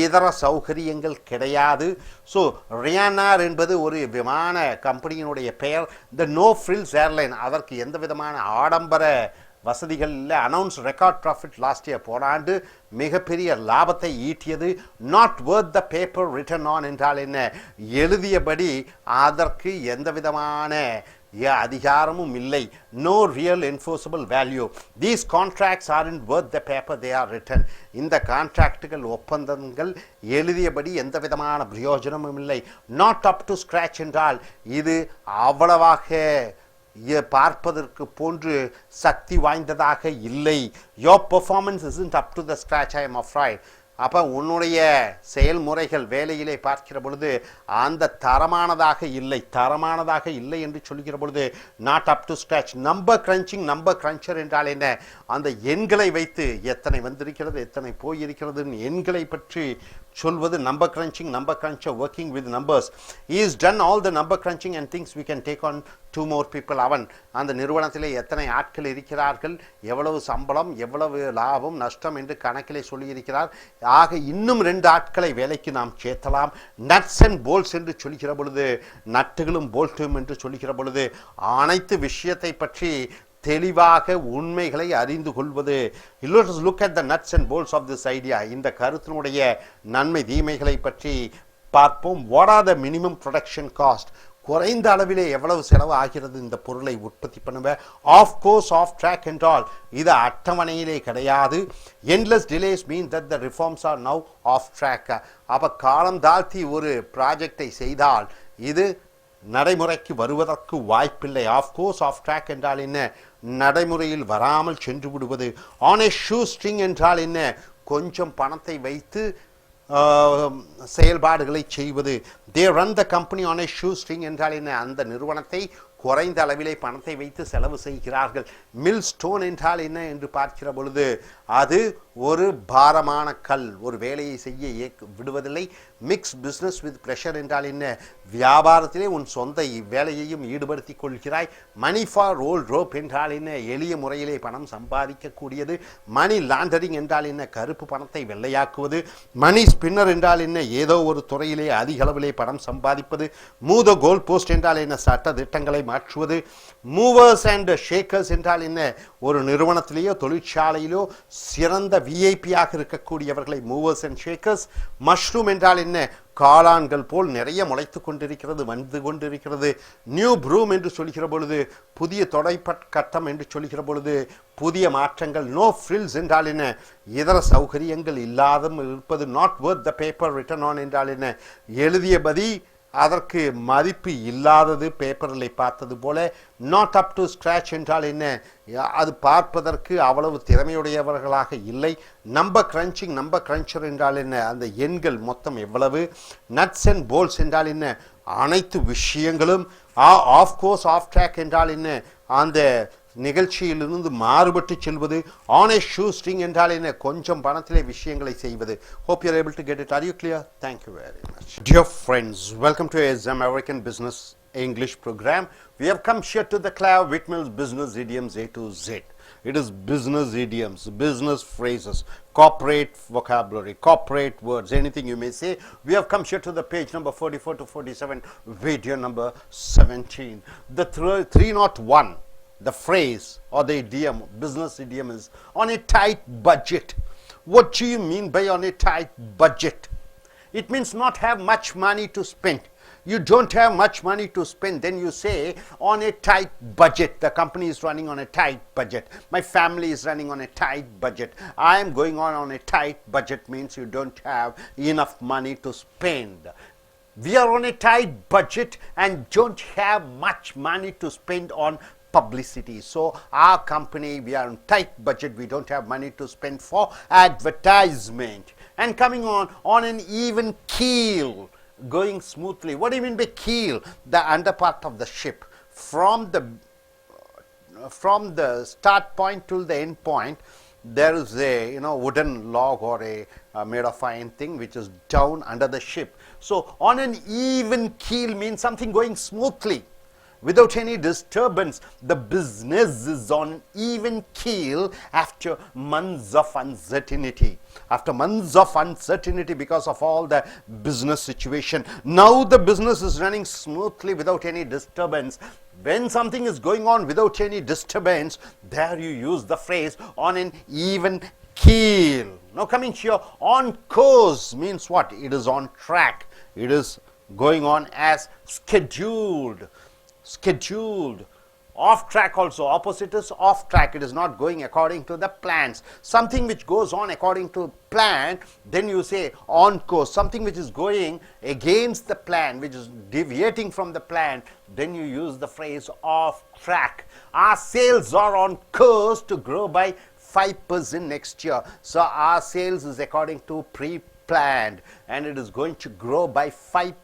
இதர சௌகரியங்கள் கிடையாது. ஸோ ரியானார் என்பது ஒரு விமான கம்பெனியினுடைய பெயர். த நோ ஃப்ரில்ஸ் ஏர்லைன், அதற்கு எந்த விதமான ஆடம்பர வசதிகள் இல்லை. Announce record profit last year, போன ஆண்டு மிகப்பெரிய லாபத்தை ஈட்டியது. Not worth the paper written on என்றால் என்ன? எழுதியபடி அதற்கு எந்த விதமான அதிகாரமும் இல்லை. No real enforceable value. These contracts are in worth the paper they are written. இந்த கான்ட்ராக்டுகள் ஒப்பந்தங்கள் எழுதியபடி எந்த விதமான பிரயோஜனமும் இல்லை. நாட் அப் டு ஸ்க்ராட்ச் என்றால் இது அவ்வளவாக பார்ப்பதற்கு போன்று சக்தி வாய்ந்ததாக இல்லை. Your performance isn't up to the scratch, I am afraid. அப்போ உன்னுடைய செயல்முறைகள் வேலையிலே பார்க்கிற பொழுது அந்த தரமானதாக இல்லை என்று சொல்கிற பொழுது not up to scratch. Number crunching, number cruncher என்றால் என்ன? அந்த எண்களை வைத்து எத்தனை வந்திருக்கிறது, எத்தனை போயிருக்கிறது எண்களை பற்றி சொல்வது. Number crunching, number cruncher, working with numbers. he has done all the number crunching and thinks we can take on 2 more people. அவன் அந்த நிறுவனத்திலே எத்தனை ஆட்கள் இருக்கிறார்கள், எவ்வளவு சம்பளம், எவ்வளவு லாபம் நஷ்டம் என்று கணக்கிலே சொல்லியிருக்கிறார். ஆக இன்னும் 2 ஆட்களை வேலைக்கு நாம் சேர்த்தலாம். நட்ஸ் அண்ட் போல்ட்ஸ் என்று சொல்கிற பொழுது, நட்டுகளும் போல்ட்டும் என்று சொல்கிற பொழுது அனைத்து விஷயத்தை பற்றி தெளிவாக உண்மைகளை அறிந்து கொள்வது. let us look at the nuts and bolts of this idea. இந்த கருத்தினுடைய நன்மை தீமைகளை பற்றி பார்ப்போம். what are the minimum production cost? குறைந்த அளவிலே எவ்வளவு செலவு ஆகிறது இந்த பொருளை உற்பத்தி பண்ணுவ. ஆஃப் கோர்ஸ், ஆஃப் ட்ராக் என்றால் இது அட்டவணையிலே கிடையாது. Endless delays mean that the reforms are now off track. அப்போ காலம் தாழ்த்தி ஒரு ப்ராஜெக்டை செய்தால் இது நடைமுறைக்கு வருவதற்கு வாய்ப்பில்லை. ஆஃப் கோர்ஸ், ஆஃப் ட்ராக் என்றால் என்ன? நடைமுறையில் வராமல் சென்று விடுவது. ஆன் ஏ ஷூ ஸ்ட்ரிங் என்றால் என்ன? கொஞ்சம் பணத்தை வைத்து செயல்பாடுகளை செய்வது. They run the company on a shoe string என்றால் என்ன? அந்த நிறுவனத்தை குறைந்த அளவிலே பணத்தை வைத்து செலவு செய்கிறார்கள். மில் ஸ்டோன் என்றால் என்ன என்று பார்க்கிற பொழுது அது ஒரு பாரமான கல், ஒரு வேலையை செய்ய விடுவதில்லை. மிக்ஸ் பிஸ்னஸ் வித் ப்ரெஷர் என்றால் என்ன? வியாபாரத்திலே உன் சொந்த வேலையையும் ஈடுபடுத்தி கொள்கிறாய். மணி ஃபார் ரோல் ரோப் என்றால் என்ன? எளிய முறையிலே பணம் சம்பாதிக்கக்கூடியது. மணி லாண்டரிங் என்றால் என்ன? கருப்பு பணத்தை வெள்ளையாக்குவது. மணி ஸ்பின்னர் என்றால் என்ன? ஏதோ ஒரு துறையிலே அதிக அளவிலே பணம் சம்பாதிப்பது. மூவ் த கோல் போஸ்ட் என்றால் என்ன? சட்ட திட்டங்களை மாற்றுவது. மூவர்ஸ் அண்ட் ஷேக்கர்ஸ் என்றால் என்ன? ஒரு நிறுவனத்திலேயோ தொழிற்சாலையிலோ சிறந்த விஐபியாக இருக்கக்கூடியவர்களை மூவர்ஸ் அண்ட் ஷேக்கர்ஸ். மஷ்ரூம் என்றால் என்ன? காளான்கள் போல் நிறைய முளைத்து கொண்டிருக்கிறது, வந்து கொண்டிருக்கிறது. நியூ ப்ரூம் என்று சொல்கிற பொழுது புதிய கட்டம் என்று சொல்கிற பொழுது புதிய மாற்றங்கள். நோ ஃப்ரில்ஸ் என்றால் என்ன? இதர சௌகரியங்கள் இல்லாத இருப்பது. Not worth the paper written on என்றால் என்ன? எழுதியபடி அதற்கு மதிப்பு இல்லாதது, பேப்பரில் பார்த்தது போல. நாட் அப் டு ஸ்க்ராட்ச் என்றால் என்ன? அது பார்ப்பதற்கு அவ்வளவு திறமையுடையவர்களாக இல்லை. நம்பர் கிரன்ச்சிங், நம்பர் கிரன்ச்சர் என்றால் என்ன? அந்த எண்கள் மொத்தம் எவ்வளவு. நட்ஸ் அண்ட் போல்ட்ஸ் என்றால் என்ன? அனைத்து விஷயங்களும். ஆஃப் கோர்ஸ், ஆஃப் ட்ராக் என்றால் என்ன? அந்த நிகழ்ச்சியிலிருந்து மாறுபட்டு செல்வது. ஆன் ஏ ஷூ ஸ்ட்ரிங் என்றால் என்ன? கொஞ்சம் பணத்திலே விஷயங்களை செய்வது. hope you are able to get it. Are you clear? Thank you very much. Dear friends, welcome to AS American Business English program. We have come here to the Claire Whitmill's Business Idioms A to Z. It is business idioms, business phrases, corporate vocabulary, corporate words, anything you may say. We have come here to the page number 44 to 47, video number 17. The 301, the phrase or the idiom, business idiom is on a tight budget. What do you mean by on a tight budget? It means not have much money to spend. You don't have much money to spend, then you say on a tight budget. The company is running on a tight budget. My family is running on a tight budget. I am going on a tight budget means you don't have enough money to spend. We are on a tight budget and don't have much money to spend on publicity. So our company, we are on tight budget. We don't have money to spend for advertisement. And coming on an even keel, going smoothly. What do you mean by keel? The under part of the ship, from the start point to the end point, there is a wooden log or a made of iron thing which is down under the ship. So on an even keel means something going smoothly without any disturbance. The business is on even keel after months of uncertainty. After months of uncertainty because of all the business situation, now the business is running smoothly without any disturbance. When something is going on without any disturbance, there you use the phrase on an even keel. Now coming here, on course means what? It is on track. It is going on as scheduled. Scheduled. Off track also, opposite is off track. It is not going according to the plans. Something which goes on according to plan, then you say on course. Something which is going against the plan, which is deviating from the plan, then you use the phrase off track. Our sales are on course to grow by 5% next year. So our sales is according to pre-planned and it is going to grow by 5%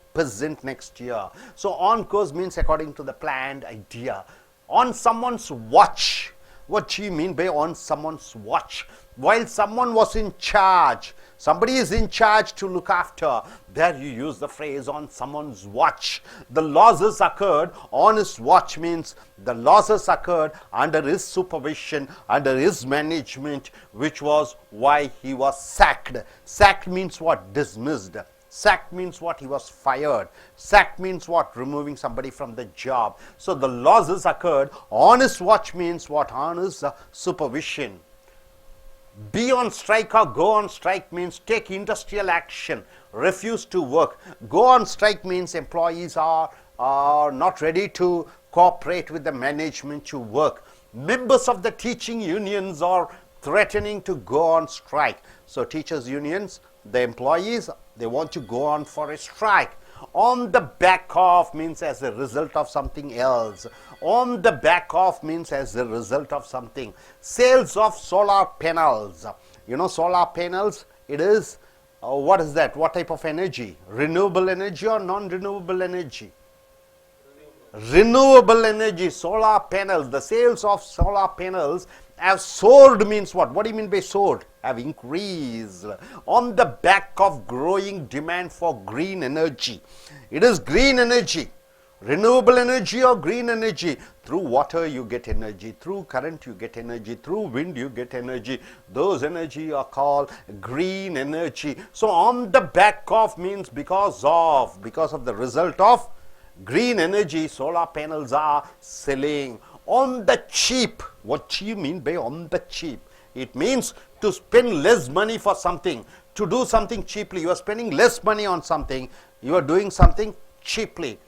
next year. So on course means according to the planned idea. On someone's watch. What do you mean by on someone's watch? While someone was in charge, somebody is in charge to look after, there you use the phrase on someone's watch. The losses occurred on his watch means the losses occurred under his supervision, under his management, which was why he was sacked. Sacked means what? Dismissed. Sacked means what? He was fired. Sacked means what? Removing somebody from the job. So the losses occurred on his watch means what? On his supervision. Be on strike or go on strike means take industrial action, refuse to work. Go on strike means employees are not ready to cooperate with the management to work. Members of the teaching unions are threatening to go on strike. So teachers unions, the employees, they want to go on for a strike. On the back of means as a result of something else. On the back of means as a result of something. Sales of solar panels. You know solar panels, it is, what is that? What type of energy? Renewable energy or non-renewable energy? Renewable energy, solar panels. The sales of solar panels have soared means what? What do you mean by soared? Have increased on the back of growing demand for green energy. It is green energy, renewable energy or green energy. Through water you get energy, through current you get energy, through wind you get energy. Those energy are called green energy. So on the back of means because of the result of green energy, solar panels are selling. On the cheap. What do you mean by on the cheap? It means to spend less money for something, to do something cheaply. You are spending less money on something, you are doing something cheaply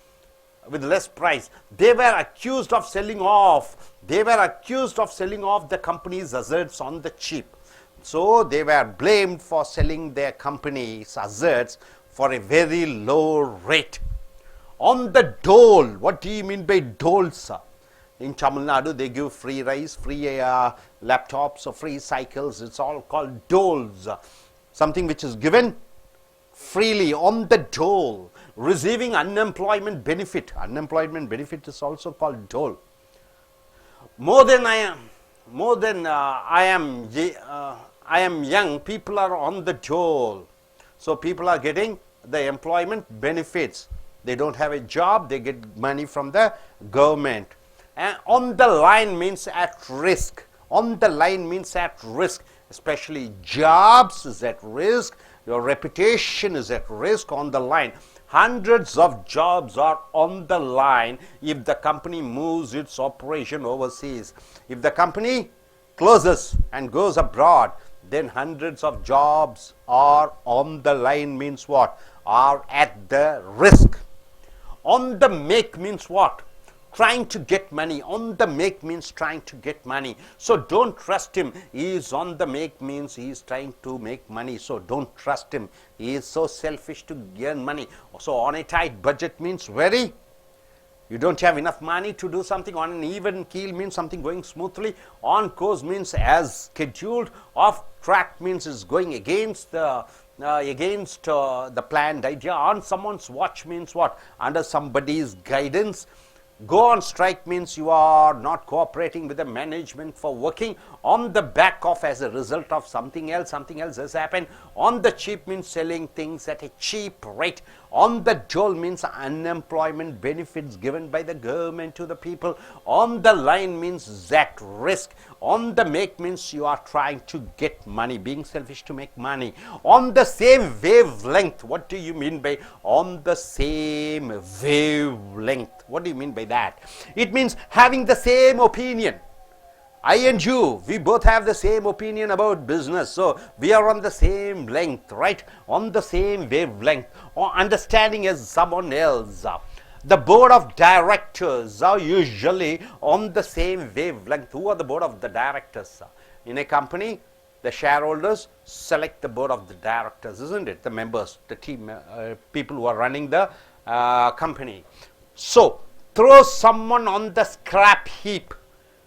with less price. They were accused of selling off. They were accused of selling off the company's assets on the cheap. So they were blamed for selling their company's assets for a very low rate. On the dole. What do you mean by dole, sir? In Tamil Nadu, they give free rice, free laptops, or free cycles. It's all called doles. Something which is given freely. On the dole. Receiving unemployment benefit. Unemployment benefit is also called dole. I am young. People are on the dole. So people are getting the employment benefits. They don't have a job. They get money from the government. And on the line means at risk. On the line means at risk, especially jobs is at risk, your reputation is at risk. On the line, hundreds of jobs are on the line if the company moves its operation overseas. If the company closes and goes abroad, then hundreds of jobs are on the line means what? Are at the risk. On the make means what? Trying to get money. On the make means trying to get money. So don't trust him. He is on the make means he is trying to make money. So don't trust him. He is so selfish to earn money. So on a tight budget means very, you don't have enough money to do something. On an even keel means something going smoothly. On course means as scheduled. Off track means is going against the planned idea. On someone's watch means what? Under somebody's guidance. Go on strike means you are not cooperating with the management for working. On the back of as a result of something else has happened. On the cheap means selling things at a cheap rate. On the dole means unemployment benefits given by the government to the people. On the line means at risk. On the make means you are trying to get money, being selfish to make money. On the same wavelength, what do you mean by on the same wavelength? What do you mean by that? It means having the same opinion. I and you, we both have the same opinion about business. So we are on the same length, right? On the same wavelength, or understanding as someone else. The board of directors are usually on the same wavelength. Who are the board of the directors? In a company, the shareholders select the board of the directors, isn't it? The members, the team, people who are running the company. So throw someone on the scrap heap.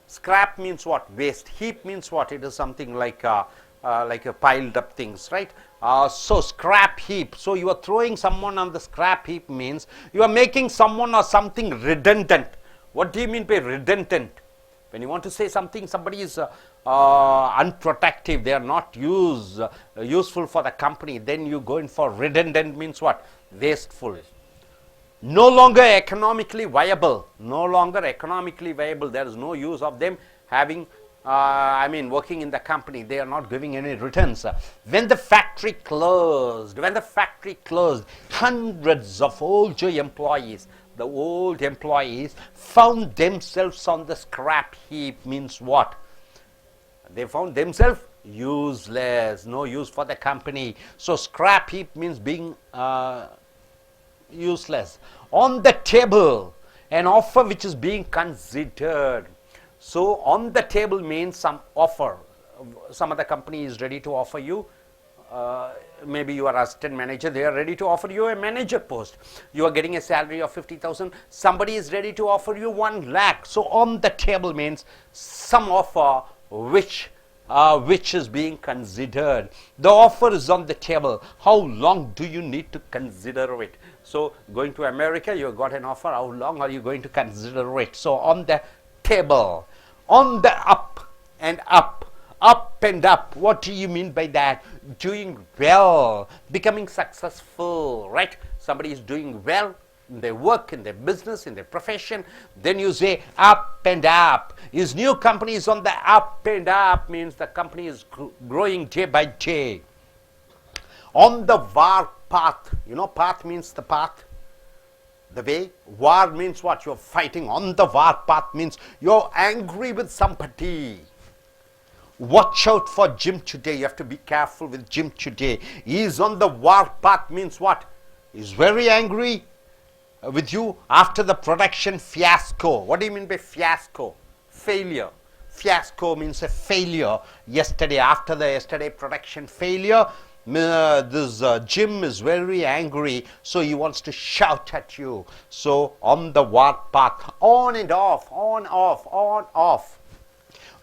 Scrap means what? Waste. Heap means what? It is something like a piled up things, right? So scrap heap. So you are throwing someone on the scrap heap means you are making someone or something redundant. What do you mean by redundant? When you want to say something, somebody is unprotective, they are not useful for the company, then you go in for redundant means what? Wasteful. No longer economically viable. No longer economically viable. There is no use of them having, working in the company. They are not giving any returns. When the factory closed, hundreds of older employees, the old employees found themselves on the scrap heap means what? They found themselves useless, no use for the company. So scrap heap means being useless. On the table, an offer which is being considered. So on the table means some offer. Some other company is ready to offer you, maybe you are assistant manager, they are ready to offer you a manager post. You are getting a salary of 50,000. Somebody is ready to offer you 1 lakh. So on the table means some offer which is being considered. The offer is on the table. How long do you need to consider it? So going to America, you got an offer. How long are you going to consider it? So on the table. On the up and up. Up and up. What do you mean by that? Doing well, becoming successful, right? Somebody is doing well in their work, in their business, in their profession. Then you say up and up. His new company is on the up and up means the company is growing day by day. On the war path. You know, path means the path, the way. War means what? You're fighting. On the war path means you're angry with somebody. Watch out for Jim today. You have to be careful with Jim today. He is on the war path means what? He's very angry with you after the production fiasco. What do you mean by fiasco? Failure. Fiasco means a failure. Yesterday, after the yesterday production failure, this Jim is very angry, so he wants to shout at you. So on the war path, on and off, on, off, on, off.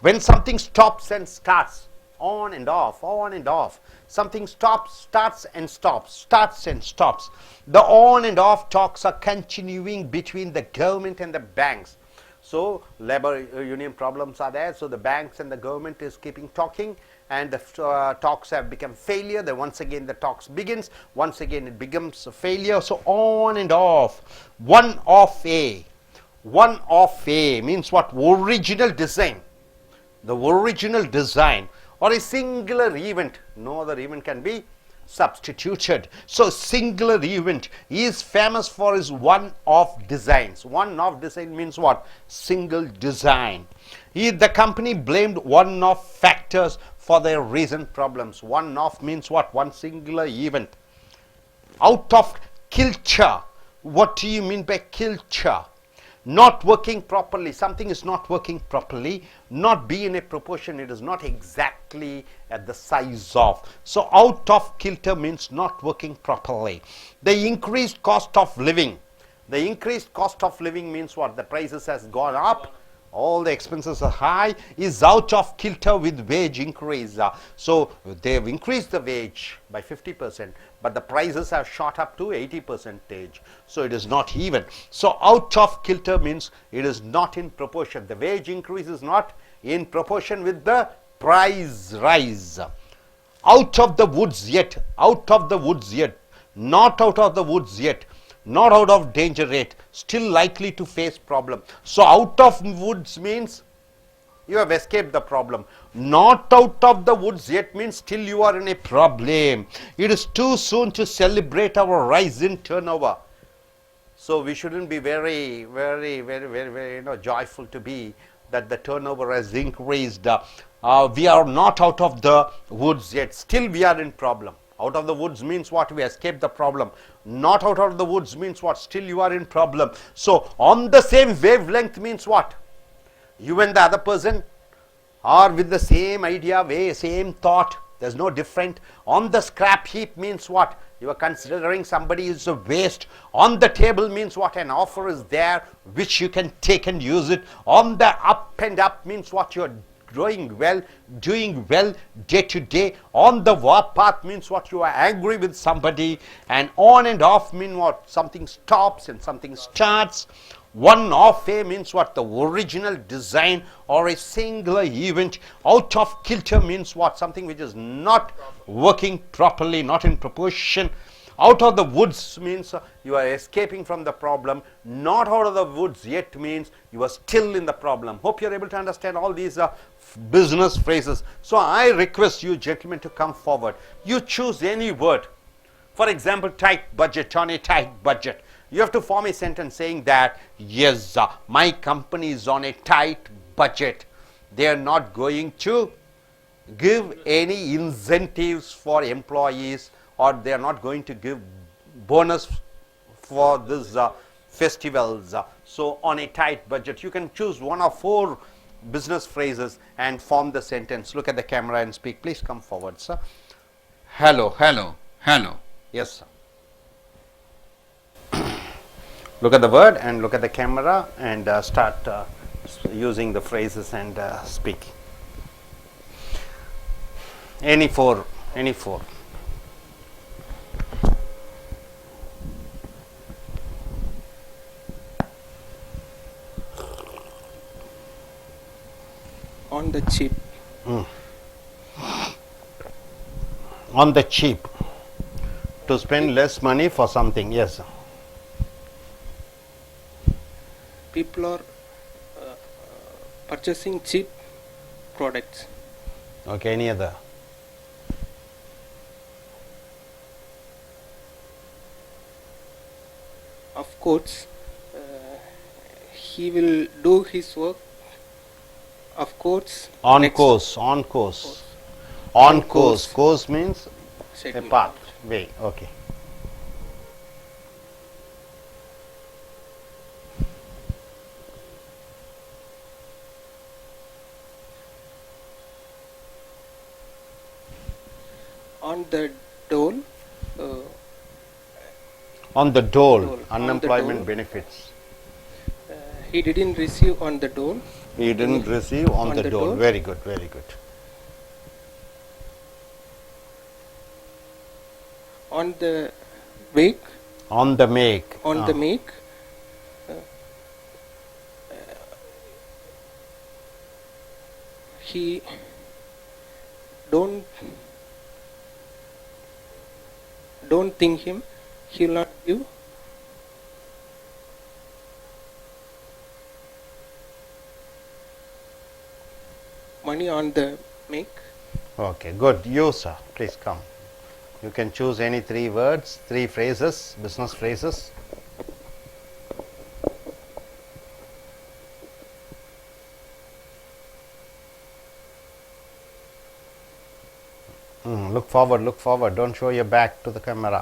When something stops and starts, on and off, on and off. Something stops, starts and stops, starts and stops. The on and off talks are continuing between the government and the banks. So labor union problems are there, so the banks and the government is keeping talking, and the talks have become failure. Then once again the talks begins, once again it becomes a failure. So on and off. One off A. One off A means what? Original design. the original design, or a singular event. No other event can be substituted. So singular event is famous for his one-off designs. One-off design means what? Single design. The company blamed one-off factors for their recent problems. One-off means what? One singular event. Out of kilter. What do you mean by kilter? Not working properly. Something is not working properly. Not be in a proportion. It is not exactly at the size of. So out of kilter means not working properly. The increased cost of living. The increased cost of living means what? The prices has gone up. All the expenses are high, is out of kilter with wage increase. So they have increased the wage by 50%, but the prices have shot up to 80%. So it is not even. So out of kilter means it is not in proportion. The wage increase is not in proportion with the price rise. Out of the woods yet, out of the woods yet, not out of the woods yet. Not out of danger yet, still likely to face problem. So out of woods means you have escaped the problem. Not out of the woods yet means still you are in a problem. It is too soon to celebrate our rise in turnover. So we shouldn't be very joyful to be that the turnover has increased. We are not out of the woods yet, still we are in problem. Out of the woods means what? We escaped the problem. Not out of the woods means what? Still you are in problem. So on the same wavelength means what? You and the other person are with the same idea, way, same thought. There's no different. On the scrap heap means what? You are considering somebody is a waste. On the table means what? An offer is there which you can take and use it. On the up and up means what? You're doing well day to day. On the warpath means what? You are angry with somebody. And on and off mean what? Something stops and something starts. One off a means what? The original design or a singular event. Out of kilter means what? Something which is not working properly, not in proportion. Out of the woods means you are escaping from the problem. Not out of the woods yet means you are still in the problem. Hope you are able to understand all these business phrases. So I request you gentlemen to come forward. You choose any word. For example, tight budget. On a tight budget, you have to form a sentence saying that yes, my company is on a tight budget. They are not going to give any incentives for employees, or they are not going to give bonus for this festivals. So on a tight budget, you can choose one of 4 business phrases and form the sentence. Look at the camera and speak. Please come forward, sir. Hello. Hello. Yes, sir. Look at the word and look at the camera and start using the phrases and speak. Any four. On the cheap. On the cheap. To spend less money for something. Yes, sir. People are purchasing cheap products. Okay, any other? Of course, he will do his work. Of course. On next course. On course. Course means a schedule. path, way. Okay. On the dole. On the dole, Dole. unemployment On the dole. benefits. He didn't receive on the dole. He didn't receive on the dole. Very good. On the make. On the make. On the make. He don't think him. He will not give. money on the make. Okay, good. You, sir, please come. You can choose any 3 words, 3 phrases, business phrases. Look forward. Don't show your back to the camera.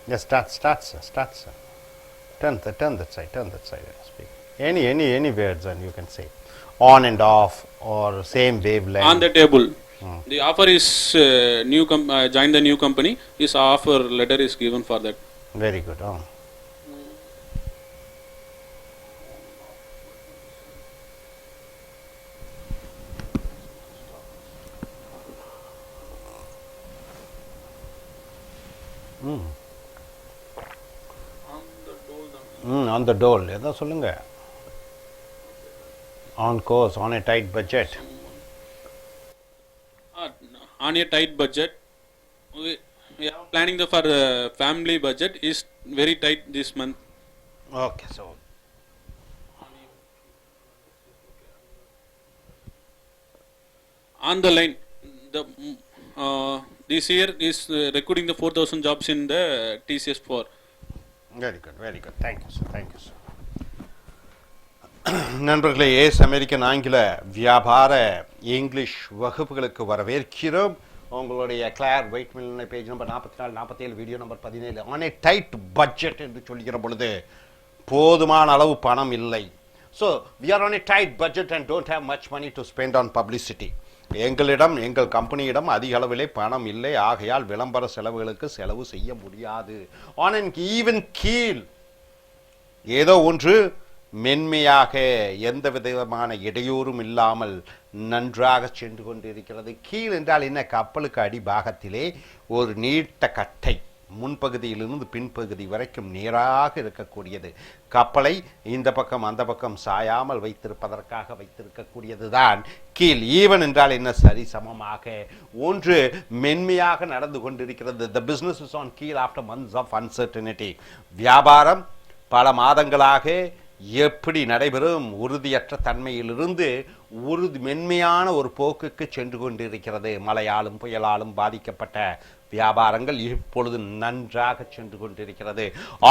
Yes, start, sir. Turn that side, speak. Any words and you can say. On and off or same wavelength. On the table. The offer is join the new company. This offer letter is given for that. Very good. On the dole. எதோ சொல்லுங்க. On course, on a tight budget. On a tight budget. We are planning for the family budget is very tight this month. Okay, so On the line, this year is recruiting the 4,000 jobs in the TCS4. very good. Thank you, sir. நண்பர்களே, ace American ஆங்கில வியாபார English வகுப்புகளுக்கு வரவேற்கிறோம். உங்களுடைய Clare Whitmell page number 44, 47, video number 17. On a tight budget என்று சொல்கிற பொழுது போதுமான அளவு பணம் இல்லை. So we are on a tight budget and don't have much money to spend on publicity. எங்கள் கம்பெனியிடம் அதிக அளவிலே பணம் இல்லை, ஆகையால் விளம்பர செலவுகளுக்கு செலவு செய்ய முடியாது. ஆன் அன் ஈவன் கீழ் ஏதோ ஒன்று மென்மையாக எந்த விதமான இடையூறும் இல்லாமல் நன்றாக சென்று கொண்டிருக்கிறது. கீழ் என்றால் என்ன? கப்பலுக்கு அடிபாகத்திலே ஒரு நீட்ட கட்டை முன்பகுதியிலிருந்து பின்பகுதி வரைக்கும் நேராக இருக்கக்கூடியது. கப்பலை இந்த பக்கம் அந்த பக்கம் சாயாமல் வைத்திருப்பதற்காக வைத்திருக்கக்கூடியது தான் கீழ். ஈவன் என்றால் என்ன? சரி சமமாக ஒன்று மென்மையாக நடந்து கொண்டிருக்கிறது. The business is on keel after months of uncertainty. வியாபாரம் பல மாதங்களாக எப்படி நடைபெறும் உறுதியற்ற தன்மையிலிருந்து மென்மையான ஒரு போக்குக்கு சென்று கொண்டிருக்கிறது. மழையாலும் புயலாலும் பாதிக்கப்பட்ட வியாபாரங்கள் இப்பொழுது நன்றாக சென்று கொண்டிருக்கிறது.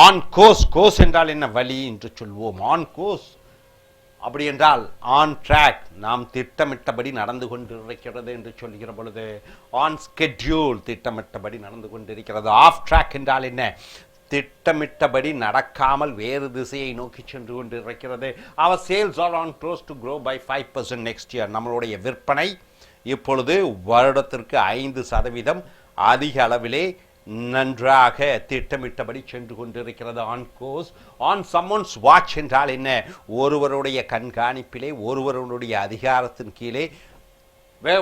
On course. கோர்ஸ் என்றால் என்ன? வழி என்று சொல்வோம். ஆன் கோர்ஸ் அப்படி என்றால் ஆன் ட்ராக், நாம் திட்டமிட்டபடி நடந்து கொண்டிருக்கிறது என்று சொல்கிற பொழுது ஆன் ஸ்கெட்யூல், திட்டமிட்டபடி நடந்து கொண்டிருக்கிறது. ஆஃப் ட்ராக் என்றால் என்ன? திட்டமிட்டபடி நடக்காமல் வேறு திசையை நோக்கி சென்று கொண்டிருக்கிறது. our sales are on course to grow by 5% next year. நம்மளுடைய விற்பனை இப்பொழுது வருடத்திற்கு 5% அதிக அளவிலே நன்றாக திட்டமிட்டபடி சென்று கொண்டிருக்கிறது. On course. On someone's watch என்றால் என்ன? ஒருவருடைய கண்காணிப்பிலே, ஒருவருடைய அதிகாரத்தின் கீழே.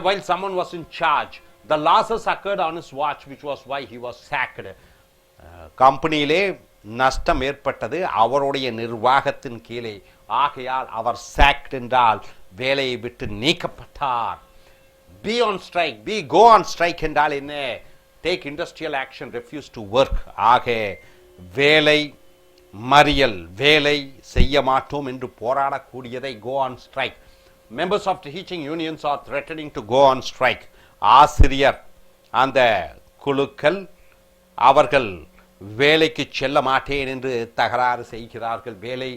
while someone was in charge, the losses occurred on his watch, which was why he was sacked. கம்பெனியிலே நஷ்டம் ஏற்பட்டது அவருடைய நிர்வாகத்தின் கீழே, ஆகையால் அவர் சாக்ட் என்றால் வேலையை விட்டு நீக்கப்பட்டார். Be on strike. Go on strike என்றால் என்ன? Take industrial action, refuse to work. ஆக வேலை மறியல், வேலை செய்ய மாட்டோம் என்று போராடக்கூடியதை go on strike. Members of teaching unions are threatening to go on strike. ஆசிரியர் அந்த குழுக்கள் அவர்கள் வேலைக்கு செல்ல மாட்டேன் என்று தகராறு செய்கிறார்கள், வேலை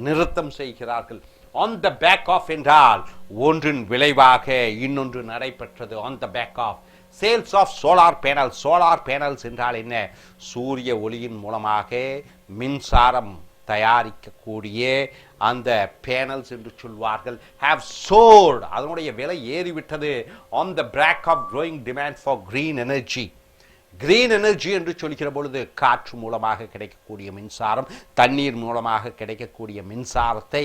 நிறுத்தம் செய்கிறார்கள். ஆன் த பேக் ஆஃப் என்றால் ஒன்றின் விளைவாக இன்னொன்று நடைபெற்றது. On the back of. Sales of solar panel. Solar panels என்றால் என்ன? சூரிய ஒளியின் மூலமாக மின்சாரம் தயாரிக்கக்கூடிய அந்த பேனல்ஸ் என்று சொல்வார்கள். ஹேவ் சோர்ட், அதனுடைய விலை ஏறிவிட்டது. On the back of growing demand for green energy. Green energy என்று சொல்கிற பொழுது காற்று மூலமாக கிடைக்கக்கூடிய மின்சாரம், தண்ணீர் மூலமாக கிடைக்கக்கூடிய மின்சாரத்தை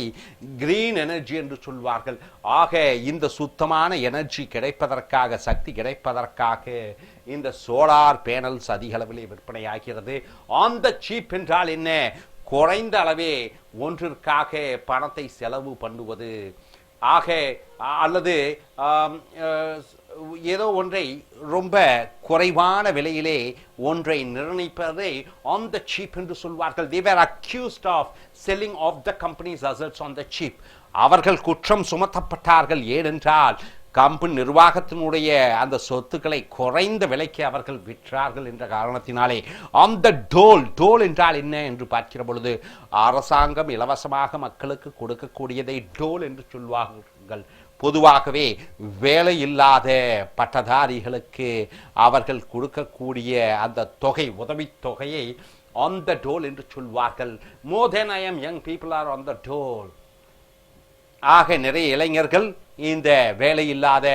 கிரீன் எனர்ஜி என்று சொல்வார்கள். ஆக இந்த சுத்தமான எனர்ஜி கிடைப்பதற்காக, சக்தி கிடைப்பதற்காக இந்த சோலார் பேனல்ஸ் அதிக அளவிலே விற்பனையாகிறது. ஆன் த சீப் என்றால் என்ன? குறைந்த அளவே ஒன்றிற்காக பணத்தை செலவு பண்ணுவது. ஆக அல்லது ஏதோ ஒன்றை ரொம்ப குறைவான விலையிலே ஒன்றை நிர்ணயிப்பதை on the cheap என்று சொல்வார்கள். They were accused of selling off the company's assets on the cheap. அவர்கள் குற்றம் சுமத்தப்பட்டார்கள். ஏனென்றால் கம்பெனி நிர்வாகத்தினுடைய அந்த சொத்துக்களை குறைந்த விலைக்கு அவர்கள் விற்றார்கள் என்ற காரணத்தினாலே on the dole என்றால் என்ன என்று பார்க்கிற பொழுது அரசாங்கம் இலவசமாக மக்களுக்கு கொடுக்கக்கூடியதை டோல் என்று சொல்வார்கள். பொதுவாகவே வேலை இல்லாத பட்டதாரிகளுக்கு அவர்கள் கொடுக்கக்கூடிய அந்த தொகை உதவித்தொகையை on the dole என்று சொல்வார்கள். More than I am young people are on the dole. ஆக நிறைய இளைஞர்கள் இந்த வேலையில்லாத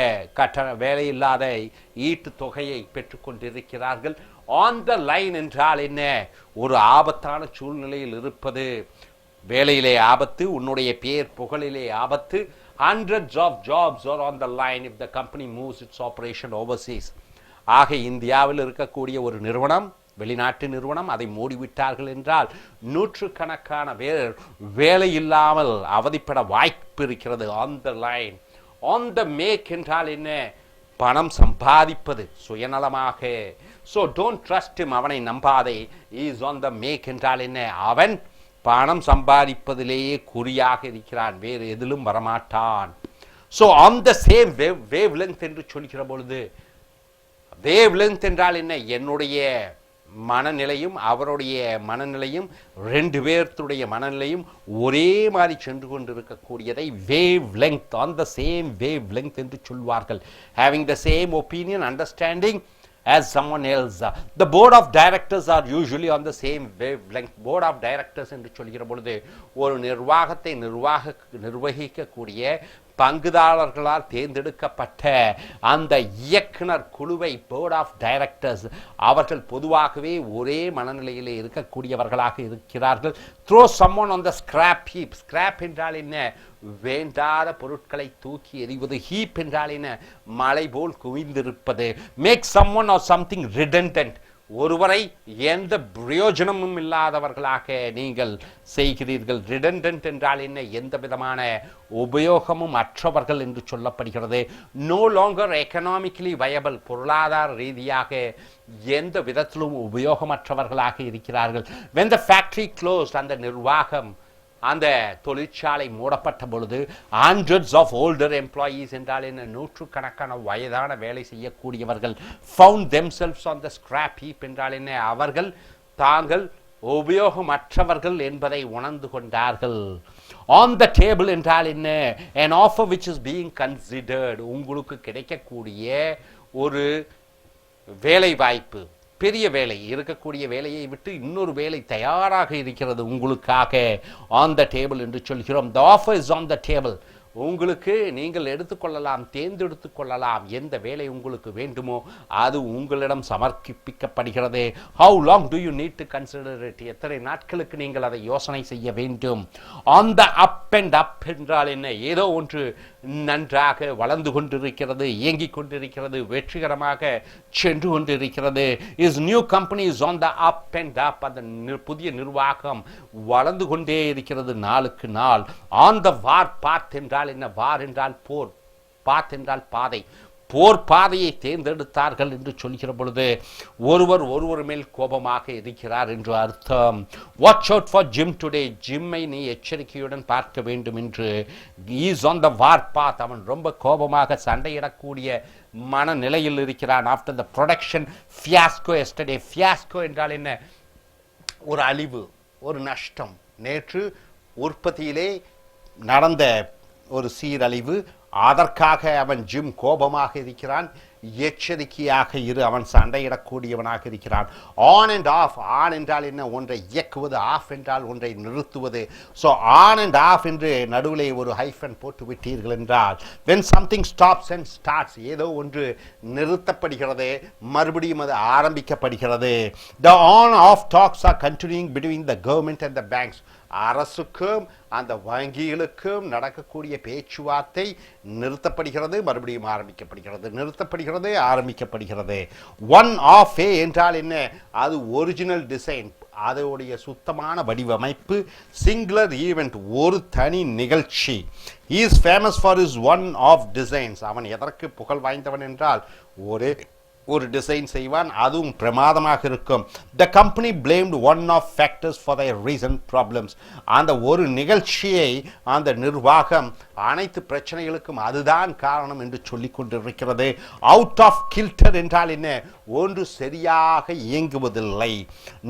ஈட்டு தொகையை பெற்றுக்கொண்டிருக்கிறார்கள். ஆன் த லைன் என்றால் என்ன? ஒரு ஆபத்தான சூழ்நிலையில் இருப்பது. வேலையிலே ஆபத்து, உன்னுடைய பேர் புகழிலே ஆபத்து. Hundreds of jobs are on the line if the company moves its operation overseas. ஆக இந்தியாவில் இருக்கக்கூடிய ஒரு நிறுவனம், வெளிநாட்டு நிறுவனம் அதை மூடிவிட்டார்கள் என்றால் நூற்றுக்கணக்கான பேர் வேலை இல்லாமல் அவதிப்பட வாய்ப்பு இருக்கிறது. On the line. On the make என்றால் என்ன? பணம் சம்பாதிப்பது சுயநலமாக. ஸோ டோன்ட் ட்ரஸ்ட் him, அவனை நம்பாதே. இஸ் ஆன் த மேக் என்றால் என்ன? அவன் பணம் சம்பாதிப்பதிலேயே குறியாக இருக்கிறான், வேறு எதிலும் வரமாட்டான். So on the same wave length என்று சொல்கிற பொழுது வேவ் லென்த் என்றால் என்ன? என்னுடைய மனநிலையும் அவருடைய மனநிலையும் ரெண்டு பேர்த்துடைய மனநிலையும் ஒரே மாதிரி சென்று கொண்டிருக்கக்கூடியதை wavelength, on the same wavelength என்று சொல்வார்கள். Having the same opinion, understanding as someone else. The board of directors are usually on the same wavelength. board of directors என்று சொல்கிற பொழுது ஒரு நிர்வாகத்தை நிர்வகிக்கக்கூடிய பங்குதாரர்களால் தேர்ந்தெடுக்கப்பட்ட அந்த இயக்குனர் குழுவை போர்ட் ஆஃப் டைரக்டர்ஸ், அவர்கள் பொதுவாகவே ஒரே மனநிலையிலே இருக்கக்கூடியவர்களாக இருக்கிறார்கள். Throw someone on the scrap heap. Scrap என்றால் என்ன? வேண்டாத பொருட்களை தூக்கி எறிவது. ஹீப் என்றால் என்ன? மலை போல் குவிந்திருப்பது. Make someone or something redundant. ஒருவரை எந்த பிரயோஜனமும் இல்லாதவர்களாக நீங்கள் செய்கிறீர்கள். ரிடண்டன்ட் என்றால் என்ன? எந்த விதமான உபயோகமும் அற்றவர்கள் என்று சொல்லப்படுகிறது. No longer economically viable. பொருளாதார ரீதியாக எந்த விதத்திலும் உபயோகமற்றவர்களாக இருக்கிறார்கள். when the factory closed, அந்த நிர்வாகம், அந்த தொழிற்சாலை மூடப்பட்ட பொழுது ஹண்ட்ரட்ஸ் ஆஃப் ஓல்டர் எம்ப்ளாயீஸ் என்றால் என்ன? நூற்றுக்கணக்கான வயதான வேலை செய்யக்கூடியவர்கள் found themselves on the scrap heap என்றால் என்ன? அவர்கள் தாங்கள் உபயோகமற்றவர்கள் என்பதை உணர்ந்து கொண்டார்கள். ஆன் த டேபிள் என்றால் என்ன? an offer which is being considered. உங்களுக்கு கிடைக்கக்கூடிய ஒரு வேலை வாய்ப்பு, பெரிய வேலை, இருக்கக்கூடிய வேலையை விட்டு இன்னொரு வேலை தயாராக இருக்கிறது உங்களுக்காக. ஆன் த டேபிள் என்று சொல்கிறோம். த offer is on the table. உங்களுக்கு நீங்கள் எடுத்துக்கொள்ளலாம், தேர்ந்தெடுத்துக் கொள்ளலாம். எந்த வேலை உங்களுக்கு வேண்டுமோ அது உங்களிடம் சமர்ப்பிக்கப்படுகிறது. How long do you need to consider it? எத்தனை நாட்களுக்கு நீங்கள் அதை யோசனை செய்ய வேண்டும். On the up and up என்றால் என்ன? ஏதோ ஒன்று நன்றாக வளர்ந்து கொண்டிருக்கிறது, இயங்கிக் கொண்டிருக்கிறது, வெற்றிகரமாக சென்று கொண்டிருக்கிறது. Is new company is on the up and up. அந்த புதிய நிர்வாகம் வளர்ந்து கொண்டே இருக்கிறது நாளுக்கு நாள். ஆன் த வார் பாத் என்றால் என்ன? வார் என்றால் போர், பாத் என்றால் பாதை. போர் பாதையை தேர்ந்தெடுத்தார்கள் என்று சொல்கிற பொழுது ஒருவர் மேல் கோபமாக இருக்கிறார் என்று அர்த்தம். Watch out for Jim today. ஜிம்மை நீ எச்சரிக்கையுடன் பார்க்க வேண்டும் என்று. Is on the warpath. அவன் ரொம்ப கோபமாக சண்டையிடக்கூடிய மனநிலையில் இருக்கிறான். After the production fiasco yesterday. Fiasco என்றால் என்ன? ஒரு அழிவு, ஒரு நஷ்டம். நேற்று உற்பத்தியிலே நடந்த ஒரு சீரழிவு. அதற்காக அவன் ஜிம் கோபமாக இருக்கிறான். எச்சரிக்கையாக இரு, அவன் சண்டையிடக்கூடியவனாக இருக்கிறான். On and half. ஆன் என்றால் என்ன? ஒன்றை இயக்குவது. ஆஃப் என்றால் ஒன்றை நிறுத்துவது. ஸோ ஆன் அண்ட் ஆஃப் என்று நடுவிலே ஒரு ஹைஃபன் போட்டு விட்டீர்கள் என்றால் when something stops and starts, ஏதோ ஒன்று நிறுத்தப்படுகிறது, மறுபடியும் அது ஆரம்பிக்கப்படுகிறது. The on off talks are continuing between the government and the banks. அரசுக்கும் அந்த வங்கிகளுக்கும் நடக்கக்கூடிய பேச்சுவார்த்தை நிறுத்தப்படுகிறது, மறுபடியும் ஆரம்பிக்கப்படுகிறது, நிறுத்தப்படுகிறது, ஆரம்பிக்கப்படுகிறது. ஒன் ஆஃப் ஏ என்றால் என்ன? அது ஒரிஜினல் டிசைன், அதோடைய சுத்தமான வடிவமைப்பு. சிங்குலர் ஈவெண்ட், ஒரு தனி நிகழ்ச்சி. he is famous for his one off designs. அவன் எதற்கு புகழ் வாய்ந்தவன் என்றால் ஒரே ஒரு டிசைன் செய்வான், அதுவும் பிரமாதமாக இருக்கும். the company blamed one of factors for their recent problems. அந்த ஒரு நிகழ்ச்சியை அந்த நிர்வாகம் அனைத்து பிரச்சனைகளுக்கும் அதுதான் காரணம் என்று சொல்லிக் கொண்டிருக்கிறது. அவுட் ஆஃப் கில்டர் என்றால் என்ன? ஒன்று சரியாக இயங்குவதில்லை.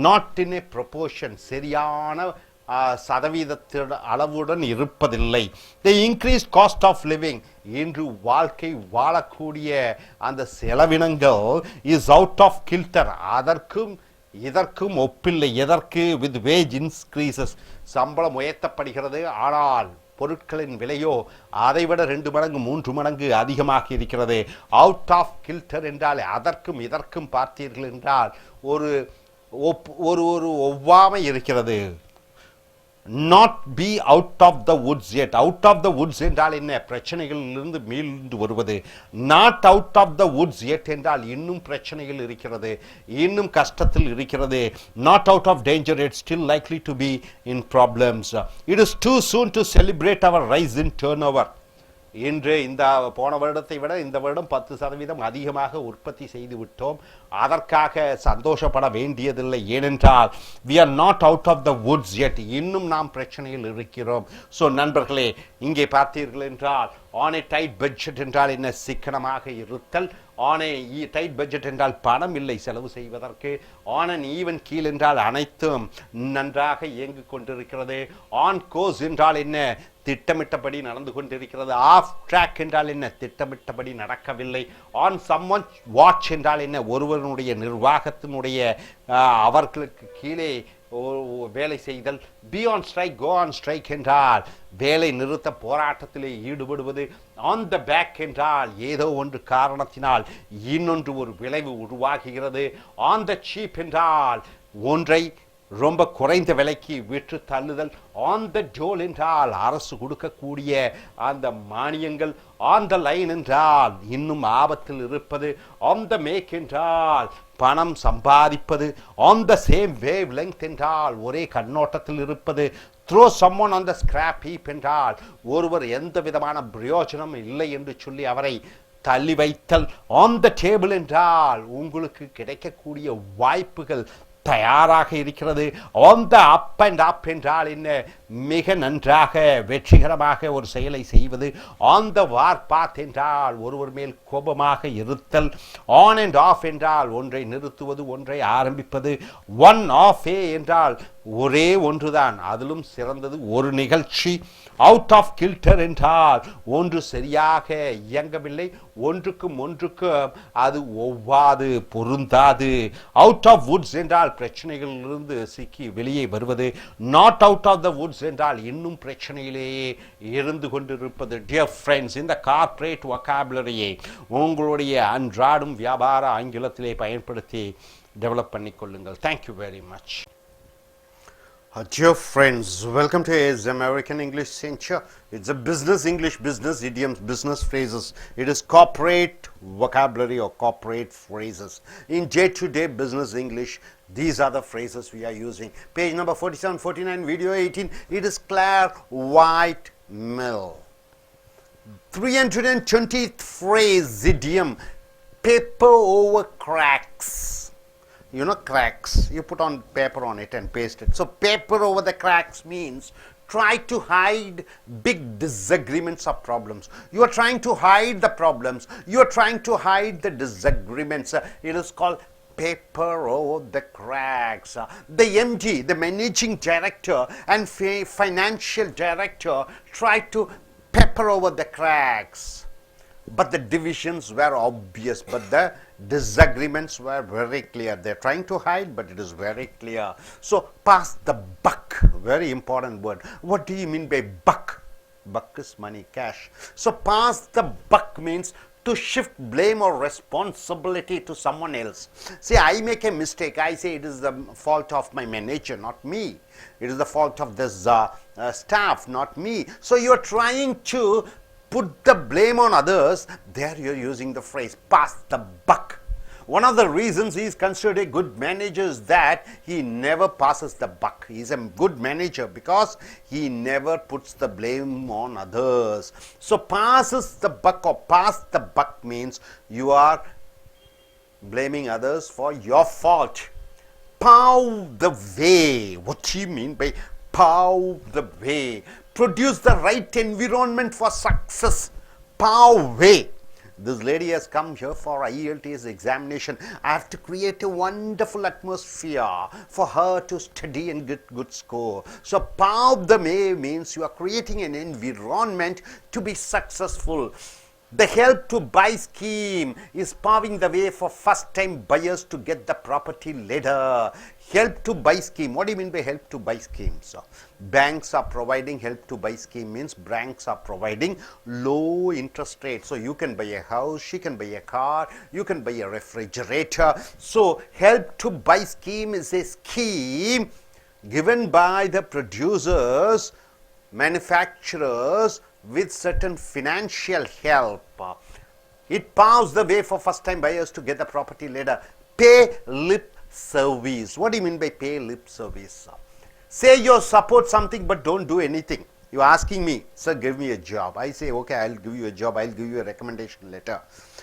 நாட் இன் ஏ ப்ரொபோர்ஷன், சரியான சதவீதத்தின் அளவுடன் இருப்பதில்லை. The increase cost of living, இன்று வாழ்க்கை வாழக்கூடிய அந்த செலவினங்கள் இஸ் அவுட் ஆஃப் கில்டர், அதற்கும் இதற்கும் ஒப்பில்லை. எதற்கு? வித் வேஜ் இன்க்ரீசஸ், சம்பளம் உயர்த்தப்படுகிறது, ஆனால் பொருட்களின் விலையோ அதைவிட 2 மடங்கு 3 மடங்கு அதிகமாக இருக்கிறது. அவுட் ஆஃப் கில்டர் என்றால் அதற்கும் இதற்கும் பார்த்தீர்கள் என்றால் ஒரு ஒவ்வாமை இருக்கிறது. not be out of the woods yet. out of the woods என்றால் என்ன? பிரச்சனைகளிலிருந்து மீண்டு வருவது. not out of the woods yet என்றால் இன்னும் பிரச்சனைகள் இருக்கிறது, இன்னும் கஷ்டத்தில் இருக்கிறது. not out of danger yet, still likely to be in problems. it is too soon to celebrate our rise in turnover. இன்று இந்த போன வருடத்தை விட இந்த வருடம் 10% அதிகமாக உற்பத்தி செய்து விட்டோம், அதற்காக சந்தோஷப்பட வேண்டியதில்லை. ஏனென்றால் we are not out of the woods yet, இன்னும் நாம் பிரச்சனையில் இருக்கிறோம். ஸோ நண்பர்களே, இங்கே பார்த்தீர்கள் என்றால் ஆன் ஏ டைட் பட்ஜெட் என்றால் என்ன? சிக்கனமாக இருத்தல். ஆன் ஏ டைட் பட்ஜெட் என்றால் பணம் இல்லை செலவு செய்வதற்கு. ஆன் அன் ஈவன் கீழ் என்றால் அனைத்தும் நன்றாக இயங்கிக் கொண்டிருக்கிறது. ஆன் கோர்ஸ் என்றால் என்ன? திட்டமிட்டபடி நடந்து கொண்டிருக்கிறது. ஆஃப் ட்ராக் என்றால் என்ன? திட்டமிட்டபடி நடக்கவில்லை. ஆன் சம்ஒன் வாட்ச் என்றால் என்ன? ஒருவனுடைய நிர்வாகத்தினுடைய அவர்களுக்கு கீழே வேலை செய்தல். Be on strike, go on strike என்றால் வேலை நிறுத்த போராட்டத்திலே ஈடுபடுவது. ஆன் த பேக் என்றால் ஏதோ ஒன்று காரணத்தினால் இன்னொன்று ஒரு விளைவு உருவாகுகிறது. ஆன் த சீப் என்றால் ஒன்றை ரொம்ப குறைந்த விலைக்கு விற்று தள்ளுதல். ஆன் த டோல் என்றால் அரசு கொடுக்கக்கூடிய அந்த மானியங்கள். ஆன் த லைன் என்றால் இன்னும் ஆபத்தில் இருப்பது. ஆன் த மேக் என்றால் பணம் சம்பாதிப்பது. On the same wavelength என்றால் ஒரே கண்ணோட்டத்தில் இருப்பது. Throw someone on the scrap heap என்றால் ஒருவர் எந்த விதமான பிரயோஜனம் இல்லை என்று சொல்லி அவரை தள்ளி வைத்தல். ஆன் த டேபிள் என்றால் உங்களுக்கு கிடைக்கக்கூடிய வாய்ப்புகள் தயாராக இருக்கிறது. On the up and up என்றால் என்ன? மிக நன்றாக வெற்றிகரமாக ஒரு செயலை செய்வது. ஆன் த வார் பாத் என்றால் ஒருவர் மேல் கோபமாக இருத்தல். ஆன் அண்ட் ஆஃப் என்றால் ஒன்றை நிறுத்துவது, ஒன்றை ஆரம்பிப்பது. ஒன் ஆஃப் ஏ என்றால் ஒரே ஒன்றுதான், அதிலும் சிறந்தது ஒரு நிகழ்ச்சி. அவுட் ஆஃப் கில்டர் என்றால் ஒன்று சரியாக இயங்கவில்லை, ஒன்றுக்கும் அது ஒவ்வாது, பொருந்தாது. அவுட் ஆஃப் வுட்ஸ் என்றால் பிரச்சனைகளிலிருந்து சிக்கி வெளியே வருவது. Not out of the woods என்றால் இன்னும் பிரச்சனையிலேயே இருந்து கொண்டிருப்பது. டியர் ஃப்ரெண்ட்ஸ், இந்த கார்ப்பரேட் வொக்காபுலரியை உங்களுடைய அன்றாடும் வியாபார ஆங்கிலத்திலே பயன்படுத்தி டெவலப் பண்ணிக்கொள்ளுங்கள். Thank you very much. Dear friends, welcome to AS American English Center. It's a business English, business idioms, business phrases. It is corporate vocabulary or corporate phrases. In day-to-day business English, these are the phrases we are using. Page number 47, 49, video 18. It is Claire White Mill. 320th phrase, idiom, paper over cracks. You know cracks, you put on paper on it and paste it. So paper over the cracks means try to hide big disagreements or problems. You are trying to hide the problems, you are trying to hide the disagreements. It is called paper over the cracks. The MD, the managing director and financial director tried to paper over the cracks, but the divisions were obvious, but the disagreements were very clear. They're trying to hide, but it is very clear. So pass the buck, very important word. What do you mean by buck? Buck is money, cash. So pass the buck means to shift blame or responsibility to someone else. See, I make a mistake, I say it is the fault of my manager, not me. It is the fault of this staff, not me. So you're trying to put the blame on others, there you're using the phrase pass the buck. One of the reasons he is considered a good manager is that he never passes the buck. He is a good manager because he never puts the blame on others. So passes the buck or pass the buck means you are blaming others for your fault. Pave the way. What do you mean by pave the way? Produce the right environment for success. Pave way. This lady has come here for IELTS examination. I have to create a wonderful atmosphere for her to study and get good score. So pave the way means you are creating an environment to be successful. The help to buy scheme is paving the way for first time buyers to get the property later. Help to buy scheme. What do you mean by help to buy schemes? Banks are providing help to buy scheme means banks are providing low interest rates. So you can buy a house, she can buy a car, you can buy a refrigerator. So help to buy scheme is a scheme given by the producers, manufacturers, with certain financial help. It paves the way for first time buyers to get the property later. Pay lip service. What do you mean by pay lip service? Say you support something but don't do anything. You are asking me, sir, give me a job. I say, okay, I'll give you a job, I'll give you a recommendation letter.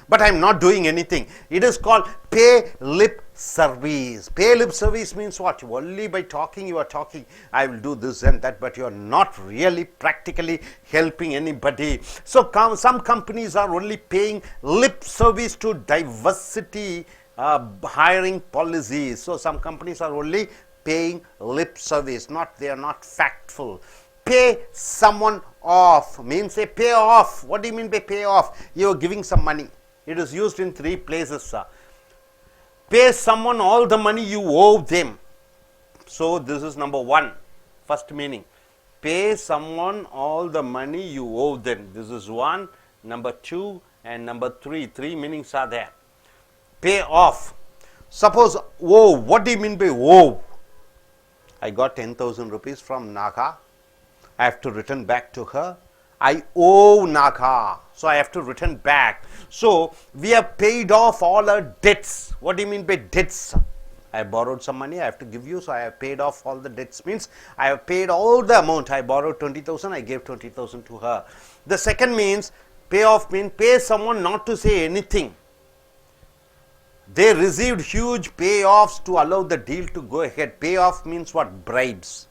But I'm not doing anything. It is called pay lip service. Pay lip service means what? Only by talking you are talking, I will do this and that, but you are not really practically helping anybody. So some companies are only paying lip service to diversity hiring policies. So some companies are only paying lip service, they are not factful. Pay someone off means a pay off. What do you mean by pay off? You are giving some money. It is used in 3 places. Pay someone all the money you owe them. So this is number 1, first meaning. Pay someone all the money you owe them. This is 1, number 2 and number 3. 3 meanings are there. Pay off. Suppose owe. What do you mean by owe? I got 10,000 rupees from Naga. I have to return back to her. I owe Naga, so I have to return back. So we have paid off all our debts. What do you mean by debts? I borrowed some money, I have to give you, so I have paid off all the debts. Means I have paid all the amount. I borrowed 20,000, I gave 20,000 to her. The second means, pay off means pay someone not to say anything. They received huge payoffs to allow the deal to go ahead. Payoff means what? Bribes.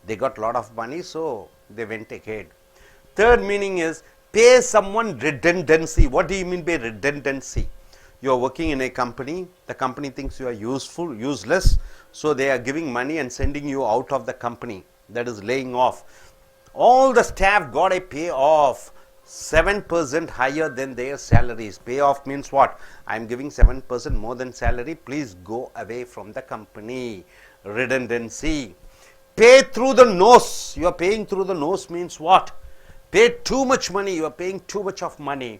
They got a lot of money, so they went ahead. Third meaning is pay someone redundancy. What do you mean by redundancy? You are working in a company, the company thinks you are useless, so they are giving money and sending you out of the company. That is laying off. All the staff got a payoff 7% higher than their salaries. Payoff means what? I am giving 7% more than salary, please go away from the company. Redundancy. Pay through the nose. You are paying through the nose means what? Pay too much money. You are paying too much of money.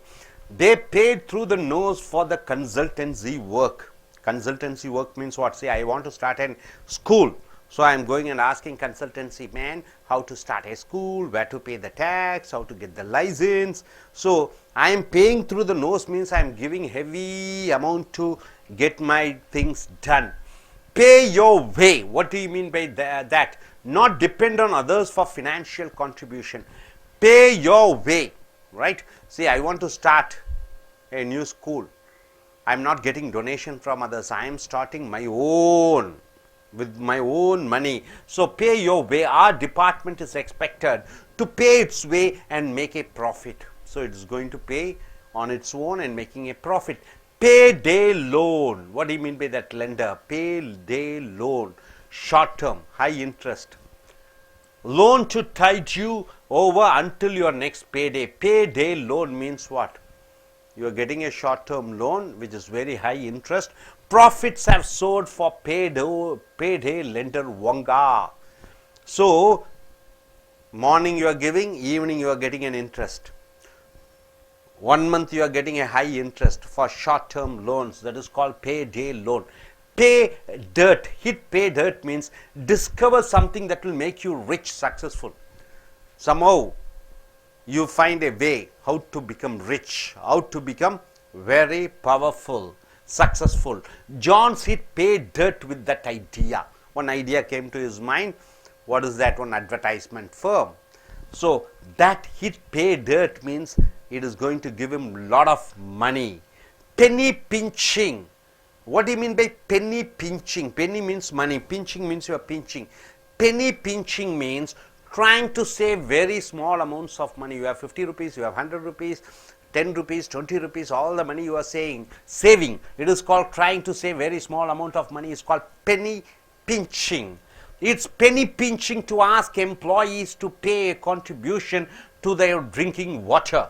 They paid through the nose for the consultancy work. Consultancy work means what? Say I want to start a school. So I am going and asking consultancy man how to start a school, where to pay the tax, how to get the license. So I am paying through the nose means I am giving heavy amount to get my things done. Pay your way. What do you mean by that? Not depend on others for financial contribution. Pay your way, right? See, I want to start a new school. I am not getting donation from others. I am starting my own with my own money. So pay your way. Our department is expected to pay its way and make a profit. So it is going to pay on its own and making a profit. Payday loan. What do you mean by that? Lender. Payday loan. Short term, high interest. Loan to tide you over until your next payday. Payday loan means what? You are getting a short term loan which is very high interest. Profits have soared for payday lender Wonga. So morning you are giving, evening you are getting an interest. 1 month you are getting a high interest for short term loans, that is called payday loan. Pay dirt. Hit pay dirt means discover something that will make you rich, successful. Somehow you find a way how to become rich, how to become very powerful, successful. John Seed paid dirt with that idea. One idea came to his mind. What is that? One advertisement firm. So that hit pay dirt means it is going to give him lot of money. Penny pinching. What do you mean by penny pinching? Penny means money. Pinching means you are pinching. Penny pinching means trying to save very small amounts of money. You have 50 rupees, you have 100 rupees, 10 rupees, 20 rupees, all the money you are saving. It is called trying to save very small amount of money. It's called penny pinching. It's penny pinching to ask employees to pay a contribution to their drinking water.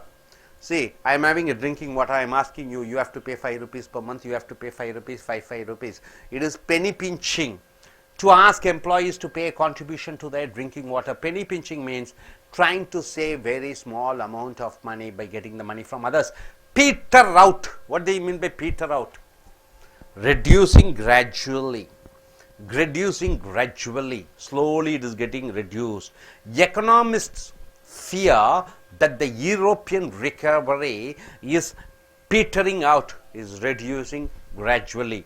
See, I am having a drinking water, I am asking you, you have to pay 5 rupees per month, you have to pay 5 rupees, 5 rupees. It is penny pinching to ask employees to pay a contribution to their drinking water. Penny pinching means trying to save very small amount of money by getting the money from others. Peter out. What do you mean by peter out? Reducing gradually. Reducing gradually. Slowly it is getting reduced. Economists fear that the European recovery is petering out, is reducing gradually.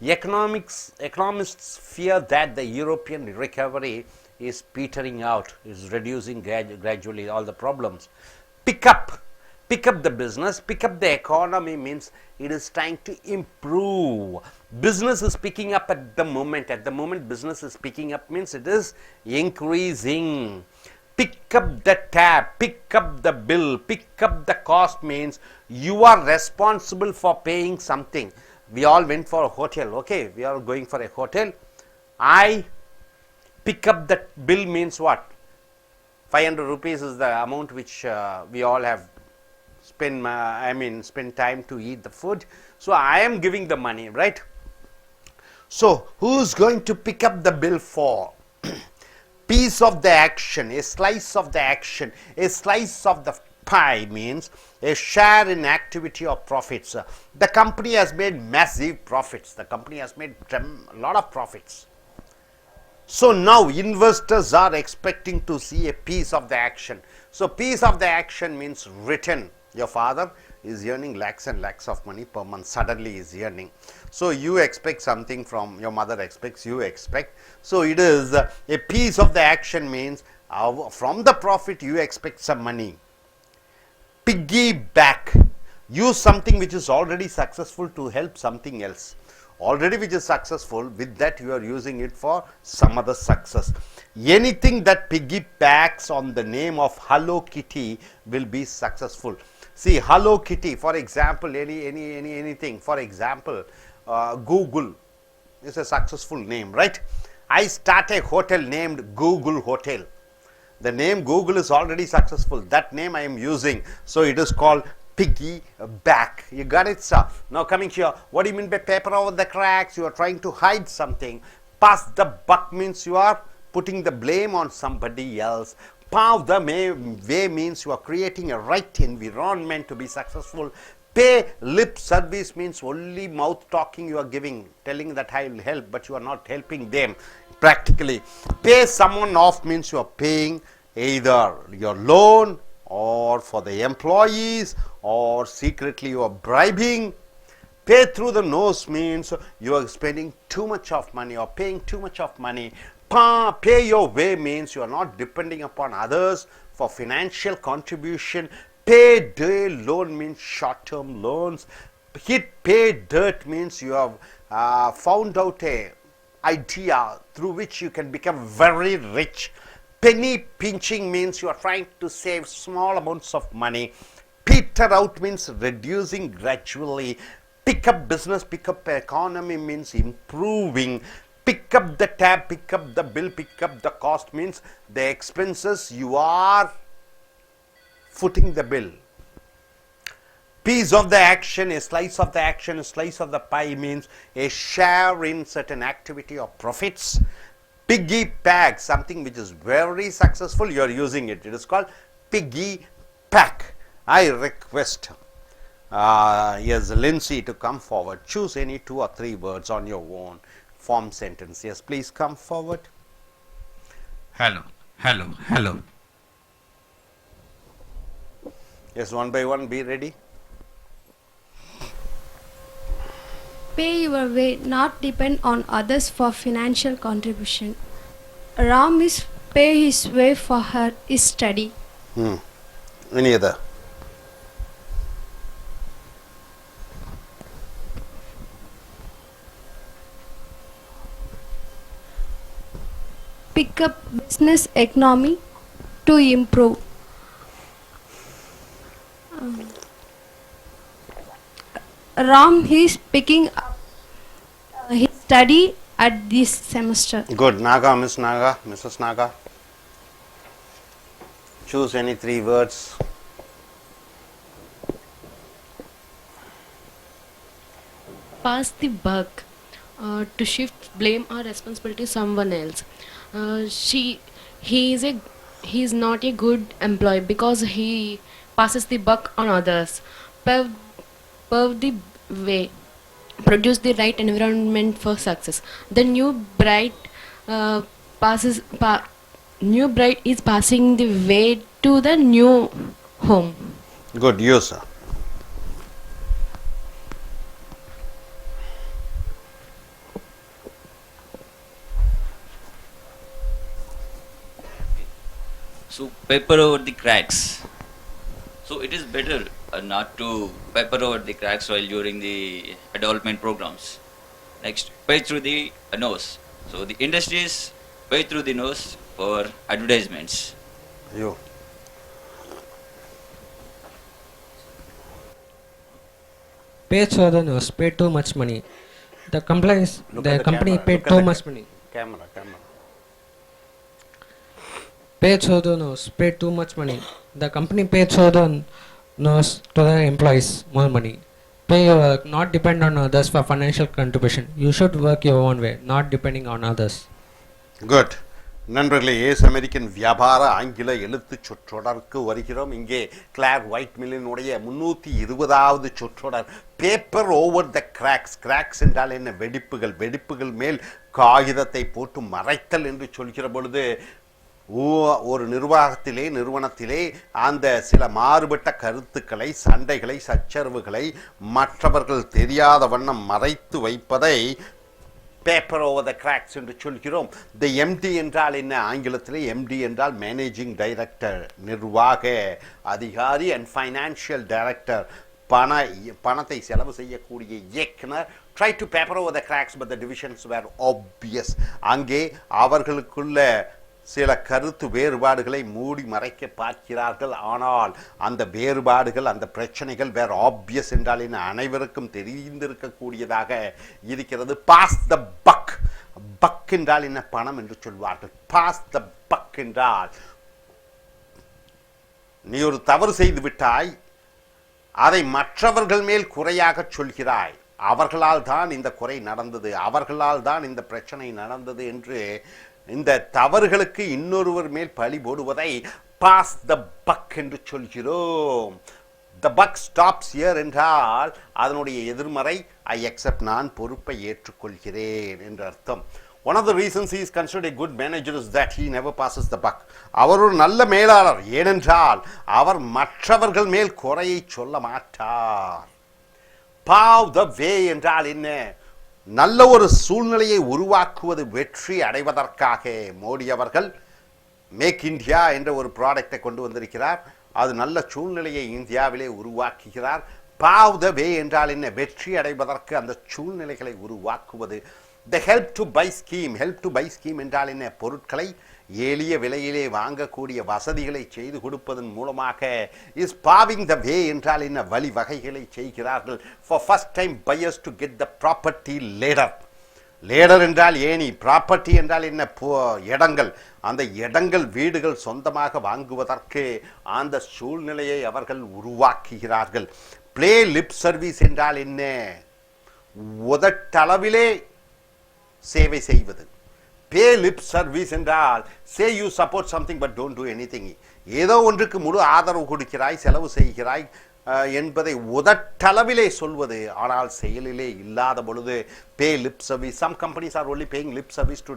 Economists fear that the European recovery is petering out, is reducing gradually all the problems. Pick up the business, pick up the economy means it is trying to improve. Business is picking up at the moment. At the moment business is picking up means it is increasing. Pick up the tab, pick up the bill, pick up the cost means you are responsible for paying something. We all went for a hotel, okay, we are going for a hotel. I pick up that bill means what? 500 rupees is the amount which we all have spent time to eat the food. So I am giving the money, right? So who's going to pick up the bill for? Piece of the action, a slice of the action, a slice of the pie means a share in activity or profits. The company has made massive profits. The company has made a lot of profits. So now investors are expecting to see a piece of the action. So piece of the action means return. Your father is earning lakhs and lakhs of money per month. Suddenly is earning. So you expect something from your mother expects, you expect. So it is a piece of the action means from the profit you expect some money. Piggyback. Use something which is already successful to help something else. Already which is successful, with that you are using it for some other success. Anything that piggybacks on the name of Hello Kitty will be successful. See, Hello Kitty, for example, anything, for example, Google is a successful name, right? I start a hotel named Google Hotel. The name Google is already successful. That name I am using. So it is called piggyback. You got it, sir? Now coming here, what do you mean by paper over the cracks? You are trying to hide something. Pass the buck means you are putting the blame on somebody else. Pav the way means you are creating a right environment to be successful. Pay lip service means only mouth talking you are giving, telling that I will help, but you are not helping them practically. Pay someone off means you are paying either your loan or for the employees, or secretly you are bribing. Pay through the nose means you are spending too much of money or paying too much of money. Pay your way means you are not depending upon others for financial contribution. Pay day loan means short-term loans. Hit pay dirt means you have found out a idea through which you can become very rich. Penny pinching means you are trying to save small amounts of money. Peter out means reducing gradually. Pick up business, pick up economy means improving. Pick up the tab, pick up the bill, pick up the cost means the expenses you are footing the bill. Piece of the action, a slice of the action, a slice of the pie means a share in certain activity or profits. Piggy pack, something which is very successful, you are using it. It is called piggy pack. I request yes, Lindsay to come forward. Choose any 2 or 3 words on your own. Form sentence. Yes, please come forward. Hello, hello, hello. Yes, one by one, be ready. Pay your way, not depend on others for financial contribution. Ram is pay his way for her is study. Any other? Pick up business economy to improve. Ram is picking up his study at this semester. Good. Naga, Miss Naga, Mrs. Naga. Choose any 3 words. Pass the buck, to shift blame or responsibility to someone else. He is not a good employee because he passes the buck on others. Pave the way, produce the right environment for success. The new bride is passing the way to the new home. Good. You, sir. So paper over the cracks. So it is better not to paper over the cracks while during the development programs. Next, pay through the nose. So the industries pay through the nose for advertisements. You. Pay through the nose, pay too much money. The company Look at the company camera. paid Look at too the much money. Camera. Pay through the nose, pay too much money. The company paid through the nose to the employees more money. Pay your work, not depend on others for financial contribution. You should work your own way, not depending on others. Good நண்பர்களே, ace American வியாபார ஆங்கில எழுத்து சொற்றொடருக்கு வருகிறோம். இங்கே கிளார் ஒயிட்மில்லினுடைய 320வது சொற்றொடர் paper over the cracks. Cracks என்றால் என்ன? வெடிப்புகள். வெடிப்புகள் மேல் காகிதத்தை போட்டு மறைத்தல் என்று சொல்கிற பொழுது ஒரு நிறுவனத்திலே அந்த சில மாறுபட்ட கருத்துக்களை, சண்டைகளை, சச்சரவுகளை மற்றவர்கள் தெரியாத வண்ணம் மறைத்து வைப்பதை பேப்பர் ஓவர் த கிராக்ஸ் என்று சொல்கிறோம். த எம்டி என்றால் என்ன? ஆங்கிலத்திலே எம்டி என்றால் மேனேஜிங் டைரக்டர், நிர்வாக அதிகாரி, அண்ட் ஃபைனான்ஷியல் டைரக்டர், பணத்தை செலவு செய்யக்கூடிய இயக்குனர். Try to paper over the cracks but the divisions were obvious. அங்கே அவர்களுக்குள்ள சில கருத்து வேறுபாடுகளை மூடி மறைக்க பார்க்கிறார்கள். ஆனால் அந்த வேறுபாடுகள், அந்த பிரச்சனைகள் வேர் ஆப்வியஸ் என்றால் என்ன? அனைவருக்கும் தெரிந்திருக்கக்கூடியதாக இருக்கிறது. பாஸ் த பக். பக் என்றால் என்ன? பணம் என்று சொல்வார்கள். பாஸ் த பக் என்றால் நீ ஒரு தவறு செய்து விட்டாய், அதை மற்றவர்கள் மேல் குறையாக சொல்கிறாய். அவர்களால் தான் இந்த குறை நடந்தது, அவர்களால் தான் இந்த பிரச்சனை நடந்தது என்று இந்த தவறுகளுக்கு இன்னொருவர் மேல் பழி போடுவதை பாஸ் த பக் என்று சொல்கிறோம். த பக் ஸ்டாப்ஸ் ஹியர் என்றால் அதனுடைய எதிர்மறை ஐ அக்செப்ட், நான் பொறுப்பை ஏற்றுக்கொள்கிறேன் என்று அர்த்தம். One of the reasons he is considered a good manager is that he never passes the buck. அவர் ஒரு நல்ல மேலாளர், ஏனென்றால் அவர் மற்றவர்கள் மேல் குறையை சொல்ல மாட்டார். பாவ் த வே என்றால் என்ன? நல்ல ஒரு சூழ்நிலையை உருவாக்குவது, வெற்றி அடைவதற்காக மோடி அவர்கள் மேக் இந்தியா என்ற ஒரு ப்ராடக்டை கொண்டு வந்திருக்கிறார். அது நல்ல சூழ்நிலையை இந்தியாவிலே உருவாக்குகிறார். பாவ் த வே என்றால் என்ன? வெற்றி அடைவதற்கு அந்த சூழ்நிலைகளை உருவாக்குவது. The help to buy scheme. Help to buy scheme என்றால் என்ன? பொருட்களை எளிய விலையிலே வாங்கக்கூடிய வசதிகளை செய்து கொடுப்பதன் மூலமாக இஸ் பாவிங் த வே என்றால் என்ன? வழி வகைகளை செய்கிறார்கள். For first time buyers to get the property ladder. Ladder என்றால் ஏணி, ப்ராப்பர்ட்டி என்றால் என்ன? இடங்கள். அந்த இடங்கள், வீடுகள் சொந்தமாக வாங்குவதற்கு அந்த சூழ்நிலையை அவர்கள் உருவாக்குகிறார்கள். பிளே லிப் சர்வீஸ் என்றால் என்ன? உதட்டளவிலே சேவை செய்வது. பே லிப் சர்வீஸ் என்றால் say you support something but don't do anything. ஏதோ ஒன்றுக்கு முழு ஆதரவு கொடுக்கிறாய், செலவு செய்கிறாய் என்பதை உதட்டளவிலே சொல்வது, ஆனால் செயலிலே இல்லாத பொழுது pay lip service. Some companies are only paying lip service to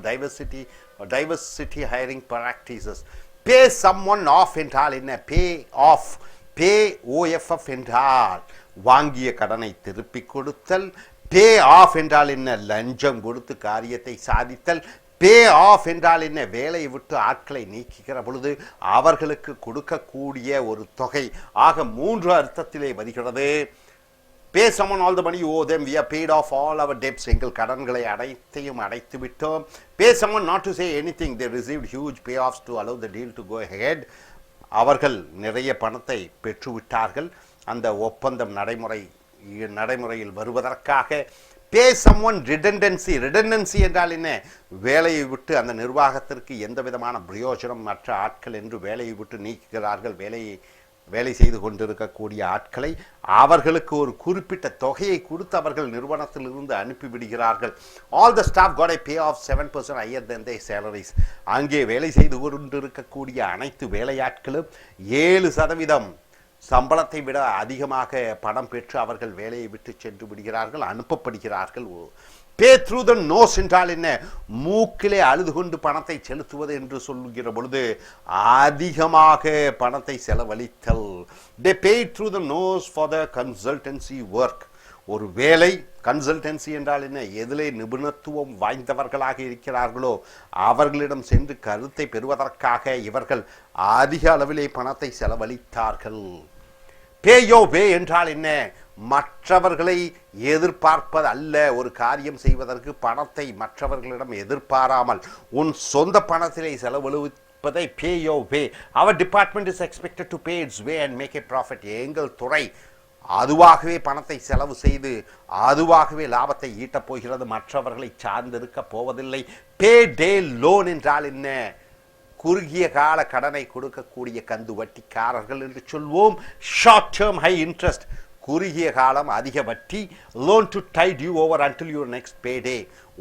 diversity hiring practices. Pay someone off என்றால் என்ன? Bay of. பே ஓஎஃப்எஃப் என்றால் வாங்கிய கடனை திருப்பிக் கொடுத்தல். பே ஆஃப் என்றால் என்ன? லஞ்சம் கொடுத்து காரியத்தை சாதித்தல். பே ஆஃப் என்றால் என்ன? வேலையை விட்டு ஆட்களை நீக்குகிற பொழுது அவர்களுக்கு கொடுக்கக்கூடிய ஒரு தொகை. ஆக 3 அர்த்தத்திலே வருகிறது. Pay someone all the money you owe them. We have paid off all our debts. எங்கள் கடன்களை அனைத்தையும் அடைத்து விட்டோம். Pay someone not to say anything. They received huge payoffs to allow the deal to go ahead. அவர்கள் நிறைய பணத்தை பெற்றுவிட்டார்கள் அந்த ஒப்பந்தம் நடைமுறையில் வருவதற்காக. Pay someone redundancy. Redundancy என்றால் என்ன? வேலையை விட்டு அந்த நிர்வாகத்திற்கு எந்த விதமான பிரயோஜனம் மற்ற ஆட்கள் என்று வேலையை விட்டு நீக்குகிறார்கள். வேலை செய்து கொண்டிருக்கக்கூடிய ஆட்களை அவர்களுக்கு ஒரு குறிப்பிட்ட தொகையை கொடுத்து அவர்கள் நிறுவனத்திலிருந்து அனுப்பிவிடுகிறார்கள். All the staff got a pay of 7% higher than their salaries. அங்கே வேலை செய்து கொண்டிருக்கக்கூடிய அனைத்து வேலையாட்களும் 7% சம்பளத்தை விட அதிகமாக பணம் பெற்று அவர்கள் வேலையை விட்டு சென்று விடுகிறார்கள், அனுப்பப்படுகிறார்கள். பே த்ரூ த நோஸ் என்றால் என்ன? மூக்கிலே அழுது கொண்டு பணத்தை செலுத்துவது என்று சொல்லுகிற பொழுது அதிகமாக பணத்தை செலவழித்தல். They pay through the nose for the consultancy work. ஒரு வேலை கன்சல்டன்சி என்றால் என்ன? எதிலே நிபுணத்துவம் வாய்ந்தவர்களாக இருக்கிறார்களோ அவர்களிடம் சென்று கருத்தை பெறுவதற்காக இவர்கள் அதிக அளவிலே பணத்தை செலவழித்தார்கள். பே யோ வே என்றால் என்ன? மற்றவர்களை எதிர்பார்ப்பது அல்ல. ஒரு காரியம் செய்வதற்கு பணத்தை மற்றவர்களிடம் எதிர்பாராமல் உன் சொந்த பணத்திலே செலவழிப்பதை pay your way. Our department is expected to pay its way and make a profit. எங்கள் துறை அதுவாகவே பணத்தை செலவு செய்து அதுவாகவே லாபத்தை ஈட்டப் போகிறது, மற்றவர்களை சார்ந்திருக்க போவதில்லை. பே டே லோன் என்றால் என்ன? குறுகிய கால கடனை கொடுக்கக்கூடிய கந்து வட்டிக்காரர்கள் என்று சொல்வோம். ஷார்ட் டேர்ம் ஹை இன்ட்ரெஸ்ட், குறுகிய காலம் அதிக வட்டி. Loan to tide you over until your next payday.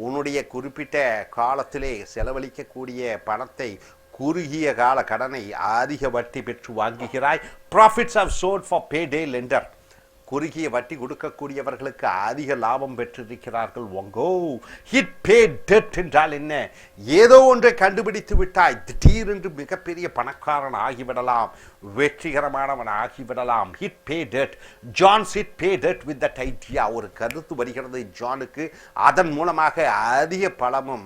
உன்னுடைய குறிப்பிட்ட காலத்திலே செலவழிக்கக்கூடிய பணத்தை குறுகிய கால கடனை அதிக வட்டி பெற்று வாங்குகிறாய். Profits have soared for payday lender. குறுகிய வட்டி கொடுக்கக்கூடியவர்களுக்கு அதிக லாபம் பெற்றிருக்கிறார்கள். ஒங்கோ ஹிட் பே டெட் என்றால் என்ன? ஏதோ ஒன்றை கண்டுபிடித்து விட்டாய், திடீரென்று மிகப்பெரிய பணக்காரன் ஆகிவிடலாம், வெற்றிகரமானவன் ஆகிவிடலாம். ஹிட் பே டெட். ஜான்ஸ் ஹிட் பே டெட் வித் தட் ஐடியா. ஒரு கருத்து வருகிறது ஜானுக்கு, அதன் மூலமாக அதிக பணமும்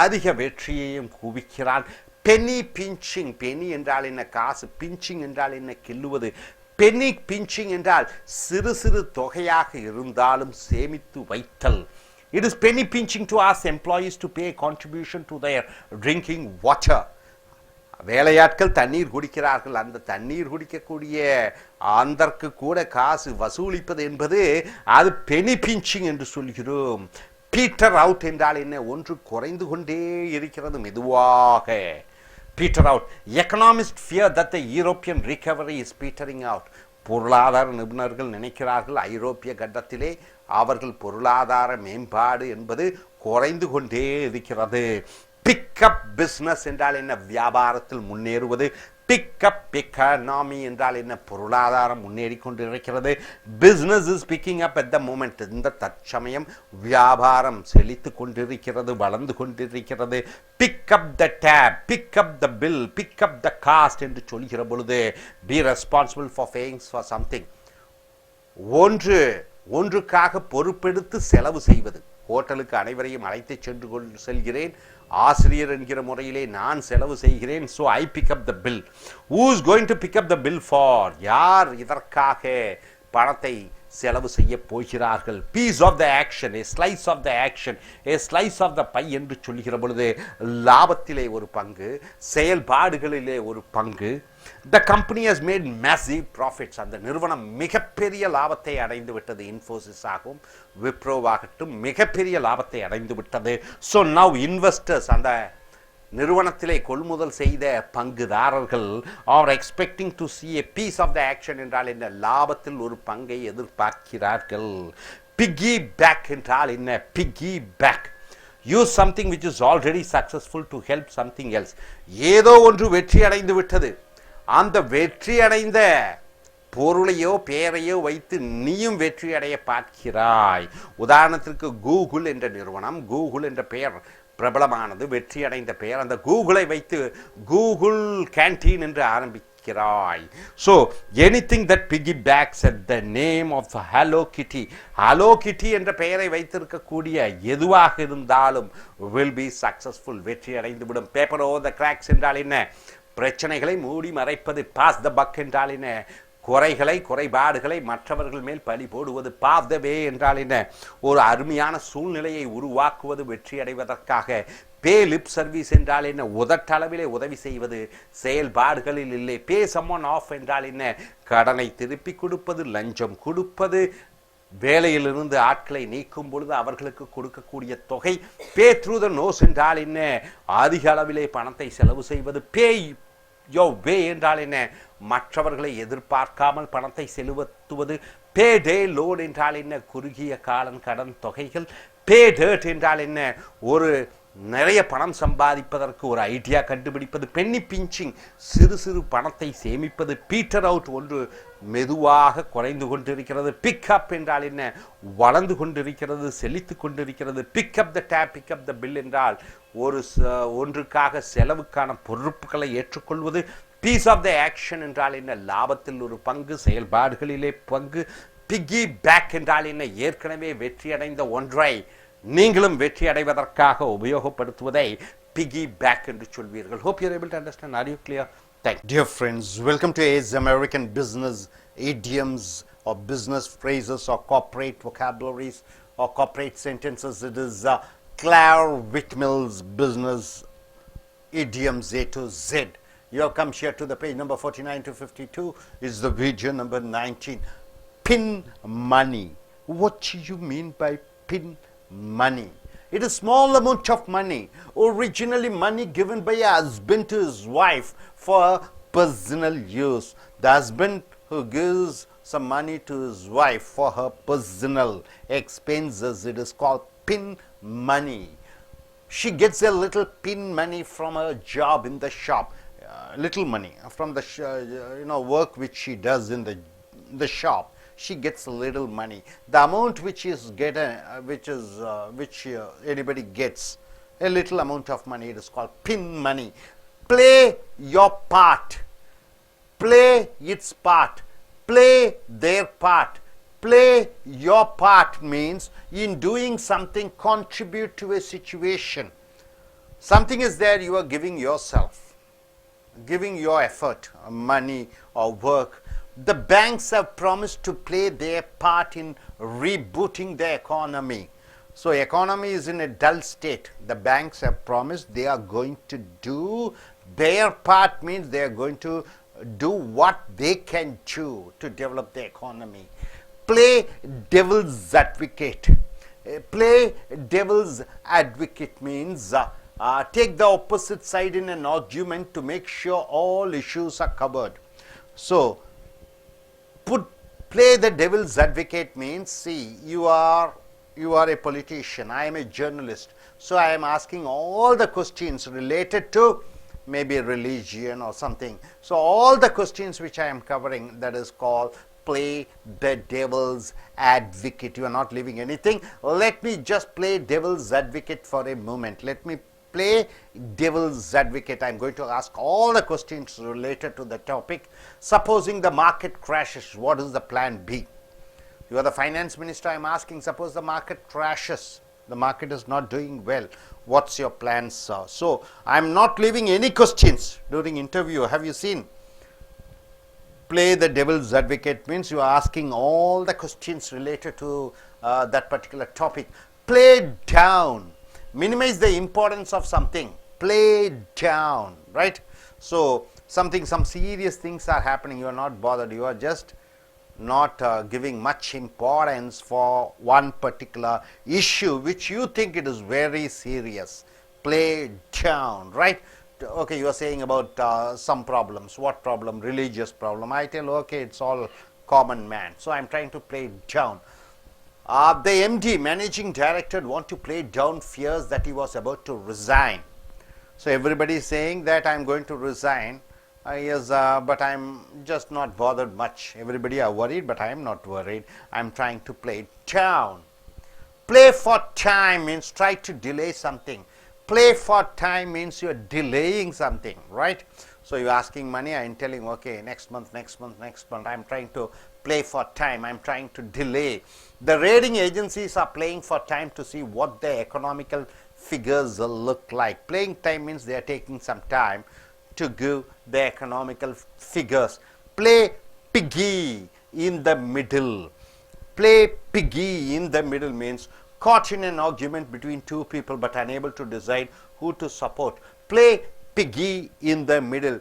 அதிக வெற்றியையும் குவிக்கிறான். பெனி பிஞ்சிங். பெனி என்றால் என்ன? காசு. பிஞ்சிங் என்றால் என்ன? கிள்ளுவது. பெனி பிஞ்சிங் என்றால் சிறு சிறு தொகையாக இருந்தாலும் சேமித்து வைத்தல். It is penny pinching to ask employees to pay contribution to their drinking water. வேலையாட்கள் தண்ணீர் குடிக்கிறார்கள், அந்த தண்ணீர் குடிக்கக்கூடிய அதற்கு கூட காசு வசூலிப்பது என்பது அது பெனி பிஞ்சிங் என்று சொல்கிறோம். பீட்டர் அவுட் என்றால் என்ன? ஒன்று குறைந்து கொண்டே இருக்கிறது மெதுவாக. Peter out. Economists fear that the European recovery is petering out. பொருளாதார நிபுணர்கள் நினைக்கிறார்கள் ஐரோப்பிய கண்டத்திலே அவர்கள் பொருளாதார மேம்பாடு என்பது குறைந்து கொண்டே இருக்கிறது. பிக்கப் பிஸ்னஸ் என்றால் என்ன? வியாபாரத்தில் முன்னேறுவது. பிக்கப் எக்கானமி என்றால் என்ன? பொருளாதாரம் முன்னேறி கொண்டு இருக்கிறது. Business is picking up at the moment. இந்த தற்சமயம் வியாபாரம் செழித்து கொண்டிருக்கிறது, வளர்ந்து கொண்டிருக்கிறது. Pick up the tab, pick up the bill, pick up the cost என்று சொல்கிற பொழுது be responsible for payings for something. ஒன்றுக்காக பொறுப்பெடுத்து செலவு செய்வது. ஹோட்டலுக்கு அனைவரையும் அழைத்து செல்கிறேன், ஆசிரியர் என்கிற முறையிலே நான் செலவு செய்கிறேன். So I pick up the bill. Who is going to pick up the bill for? யார் இதற்காக பணத்தை செலவு செய்ய போகிறார்கள்? Piece of the action, a slice of the action, a slice of the pie என்று சொல்கிற பொழுது லாபத்திலே ஒரு பங்கு, செயல்பாடுகளிலே ஒரு பங்கு. The company has made massive profits. அந்த நிறுவனம் மிகப்பெரிய லாபத்தை அடைந்து விட்டது. இன்ஃபோசிஸ் ஆகும், விப்ரோவாகட்டும் மிகப்பெரிய லாபத்தை அடைந்து விட்டது. ஸோ நவ் இன்வெஸ்டர்ஸ், அந்த நிறுவனத்திலே கொள்முதல் செய்த பங்குதாரர்கள் are expecting to see a piece of the action என்றால் என்ன? லாபத்தில் ஒரு பங்கை எதிர்பார்க்கிறார்கள். பிக்கி பேக் என்றால் என்ன? Piggy back. Use something which is already successful to help something else. ஏதோ ஒன்று வெற்றி அடைந்து விட்டது, அந்த வெற்றி அடைந்த பொருளையோ பெயரையோ வைத்து நீயும் வெற்றி அடைய பார்க்கிறாய். உதாரணத்திற்கு கூகுள் என்ற நிறுவனம், கூகுள் என்ற பெயர் பிரபலமானது, வெற்றி அடைந்த பெயர். அந்த கூகுளை வைத்து கூகுள் கேன்டீன் என்று வைக்கிறாய். So anything that piggybacks at the name of Hello Kitty, Hello Kitty என்ற பெயரை வைத்திருக்கக்கூடிய எதுவாக இருந்தாலும் will be successful, வெற்றி அடைந்துவிடும். பேப்பர் ஓவர் த கிராக்ஸ் என்றால் என்ன? பிரச்சனைகளை மூடி மறைப்பது. பாஸ் த பக் என்றால் என்ன? குறைபாடுகளை மற்றவர்கள் மேல் பழி போடுவது. பாவ் த வே என்றால் என்ன? ஒரு அருமையான சூழ்நிலையை உருவாக்குவது வெற்றி அடைவதற்காக. பே லிப் சர்வீஸ் என்றால் என்ன? உதட்டளவிலே உதவி செய்வது, செயல்பாடுகளில் இல்லை. பே சம்மன் ஆஃப் என்றால் என்ன? கடனை திருப்பி கொடுப்பது, லஞ்சம் கொடுப்பது, வேலையிலிருந்து ஆட்களை நீக்கும் பொழுது அவர்களுக்கு கொடுக்கக்கூடிய தொகை. பே த்ரூ த நோஸ் என்றால் என்ன? அதிக அளவிலே பணத்தை செலவு செய்வது. பே யோ வே என்றால் என்ன? மற்றவர்களை எதிர்பார்க்காமல் பணத்தை செலுத்துவது. பே டே லோன் என்றால் என்ன? குறுகிய காலம் கடன் தொகைகள். பே டேட் என்றால் என்ன? ஒரு நிறைய பணம் சம்பாதிப்பதற்கு ஒரு ஐடியா கண்டுபிடிப்பது. பென்னி பிஞ்சிங், சிறு சிறு பணத்தை சேமிப்பது. பீட்டர் அவுட், ஒன்று மெதுவாக குறைந்து கொண்டிருக்கிறது. பிக்அப் என்றால் என்ன? வளர்ந்து கொண்டிருக்கிறது, செழித்து கொண்டிருக்கிறது. Pick up the tab, pick up the bill என்றால் ஒன்றுக்காக செலவுக்கான பொறுப்புகளை ஏற்றுக்கொள்வது. பீஸ் ஆஃப் த ஆக்ஷன் என்றால் என்ன? லாபத்தில் ஒரு பங்கு, செயல்பாடுகளிலே பங்கு. பிக்கி பேக் என்றால் என்ன? ஏற்கனவே வெற்றி அடைந்த ஒன்றை நீங்களும் வெற்றி அடைவதற்காக உபயோகப்படுத்துவதை பிகி பேக் என்று சொல்வீர்கள். Hope you are able to understand. Are you clear? Thank you. Dear friends, welcome to AI's American Business Idioms or business phrases or corporate vocabularies or corporate sentences. It is Claire Whitmill's Business Idioms A to Z. You have come here to the page number 49 to 52. Is the video number 19. Pin money. What do you mean by pin money? It is small amount of money, originally money given by a husband to his wife for personal use. The husband who gives some money to his wife for her personal expenses, it is called pin money. She gets a little pin money from her job in the shop, little money from the work which she does in the shop. She gets a little money. The amount which is anybody gets a little amount of money, it is called pin money. Play your part. Play its part. Play their part. Play your part means in doing something, contribute to a situation. Something is there, you are giving yourself, giving your effort, money or work. The banks have promised to play their part in rebooting the economy. So economy is in a dull state. The banks have promised they are going to do their part, means they are going to do what they can do to develop the economy. Play devil's advocate. Play devil's advocate means take the opposite side in an argument to make sure all issues are covered. So play the devil's advocate means, see, you are a politician, I am a journalist, so I am asking all the questions related to maybe religion or something. So all the questions which I am covering, that is called play the devil's advocate. You are not leaving anything. Let me just play devil's advocate for a moment. Let me play devil's advocate. I am going to ask all the questions related to the topic. Supposing the market crashes, what is the plan B? You are the finance minister. I am asking, suppose the market crashes, the market is not doing well, what's your plan, sir? So I am not leaving any questions during interview. Have you seen? Play the devil's advocate means you are asking all the questions related to that particular topic. Play down, minimize the importance of something. Play down, right? So some serious things are happening, you are not bothered, you are just not giving much importance for one particular issue which you think it is very serious. Play down, right? Okay, you are saying about some problems. What problem? Religious problem. I tell, okay, it's all common man, so I am trying to play down. The MD, managing director, want to play down fears that he was about to resign. So everybody is saying that I am going to resign. Yes, but I am just not bothered much. Everybody are worried, but I am not worried. I am trying to play down. Play for time means try to delay something. Play for time means you are delaying something, right? So you're asking money, I'm telling, okay, next month, next month, next month. I'm trying to play for time. I'm trying to delay. The rating agencies are playing for time to see what the economical figures will look like. Playing time means they are taking some time to give the economical figures. Play piggy in the middle. Play piggy in the middle means caught in an argument between two people but unable to decide who to support. Play piggy in the middle.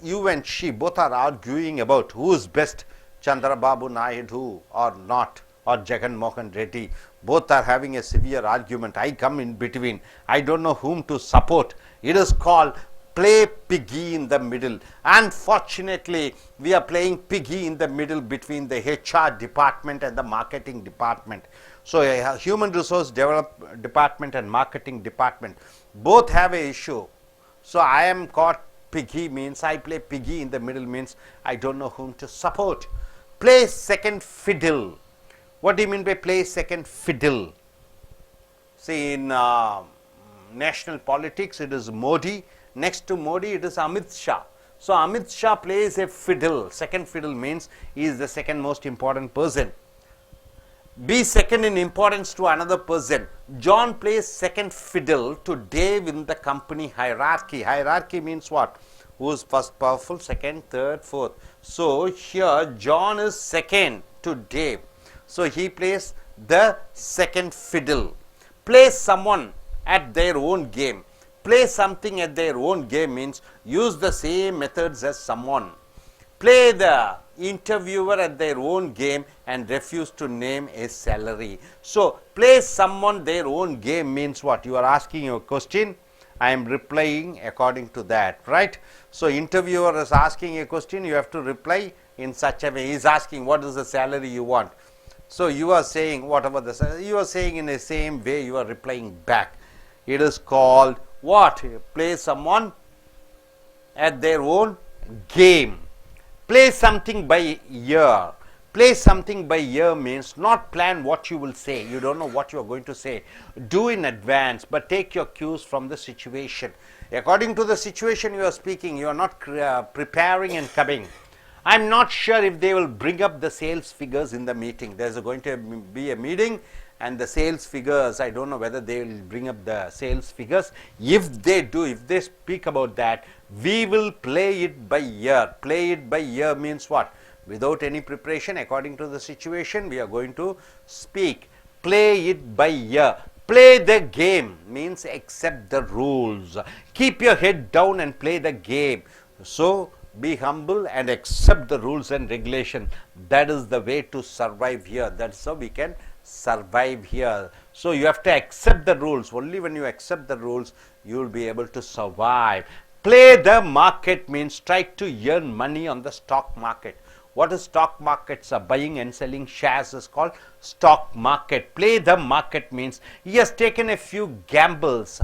You and she both are arguing about who is best, Chandrababu Naidu or not, or Jagan Mohan Reddy. Both are having a severe argument. I come in between. I don't know whom to support. It is called play piggy in the middle. Unfortunately, we are playing piggy in the middle between the HR department and the marketing department. So human resource department and marketing department both have a issue. So I am caught piggy means I play piggy in the middle means I don't know whom to support. Play second fiddle. What do you mean by play second fiddle? See, in national politics it is Modi. Next to Modi it is Amit Shah. So Amit Shah plays a fiddle. Second fiddle means he is the second most important person. Be second in importance to another person. John plays second fiddle to Dave in the company hierarchy. Hierarchy means what? Who is first powerful, second, third, fourth. So here John is second to Dave. So he plays the second fiddle. Play someone at their own game. Play something at their own game means use the same methods as someone. Play the interviewer at their own game and refuse to name a salary. So play someone their own game means what? You are asking a question, I am replying according to that, right? So interviewer is asking a question, you have to reply in such a way. He is asking what is the salary you want. So you are saying whatever the salary, you are saying in the same way you are replying back. It is called what? Play someone at their own game. Play something by ear. Play something by ear means not plan what you will say. You don't know what you are going to say. Do in advance, but take your cues from the situation. According to the situation you are speaking, you are not preparing and coming. I am not sure if they will bring up the sales figures in the meeting. There is going to be a meeting and the sales figures, I don't know whether they will bring up the sales figures. If they do, if they speak about that, we will play it by ear. Play it by ear means what? Without any preparation, according to the situation, we are going to speak. Play it by ear. Play the game means accept the rules. Keep your head down and play the game. So be humble and accept the rules and regulation. That is the way to survive here. That's how we can survive here. So you have to accept the rules. Only when you accept the rules, you will be able to survive. Play the market means try to earn money on the stock market. What is stock markets? Buying and selling shares is called stock market. Play the market means he has taken a few gambles.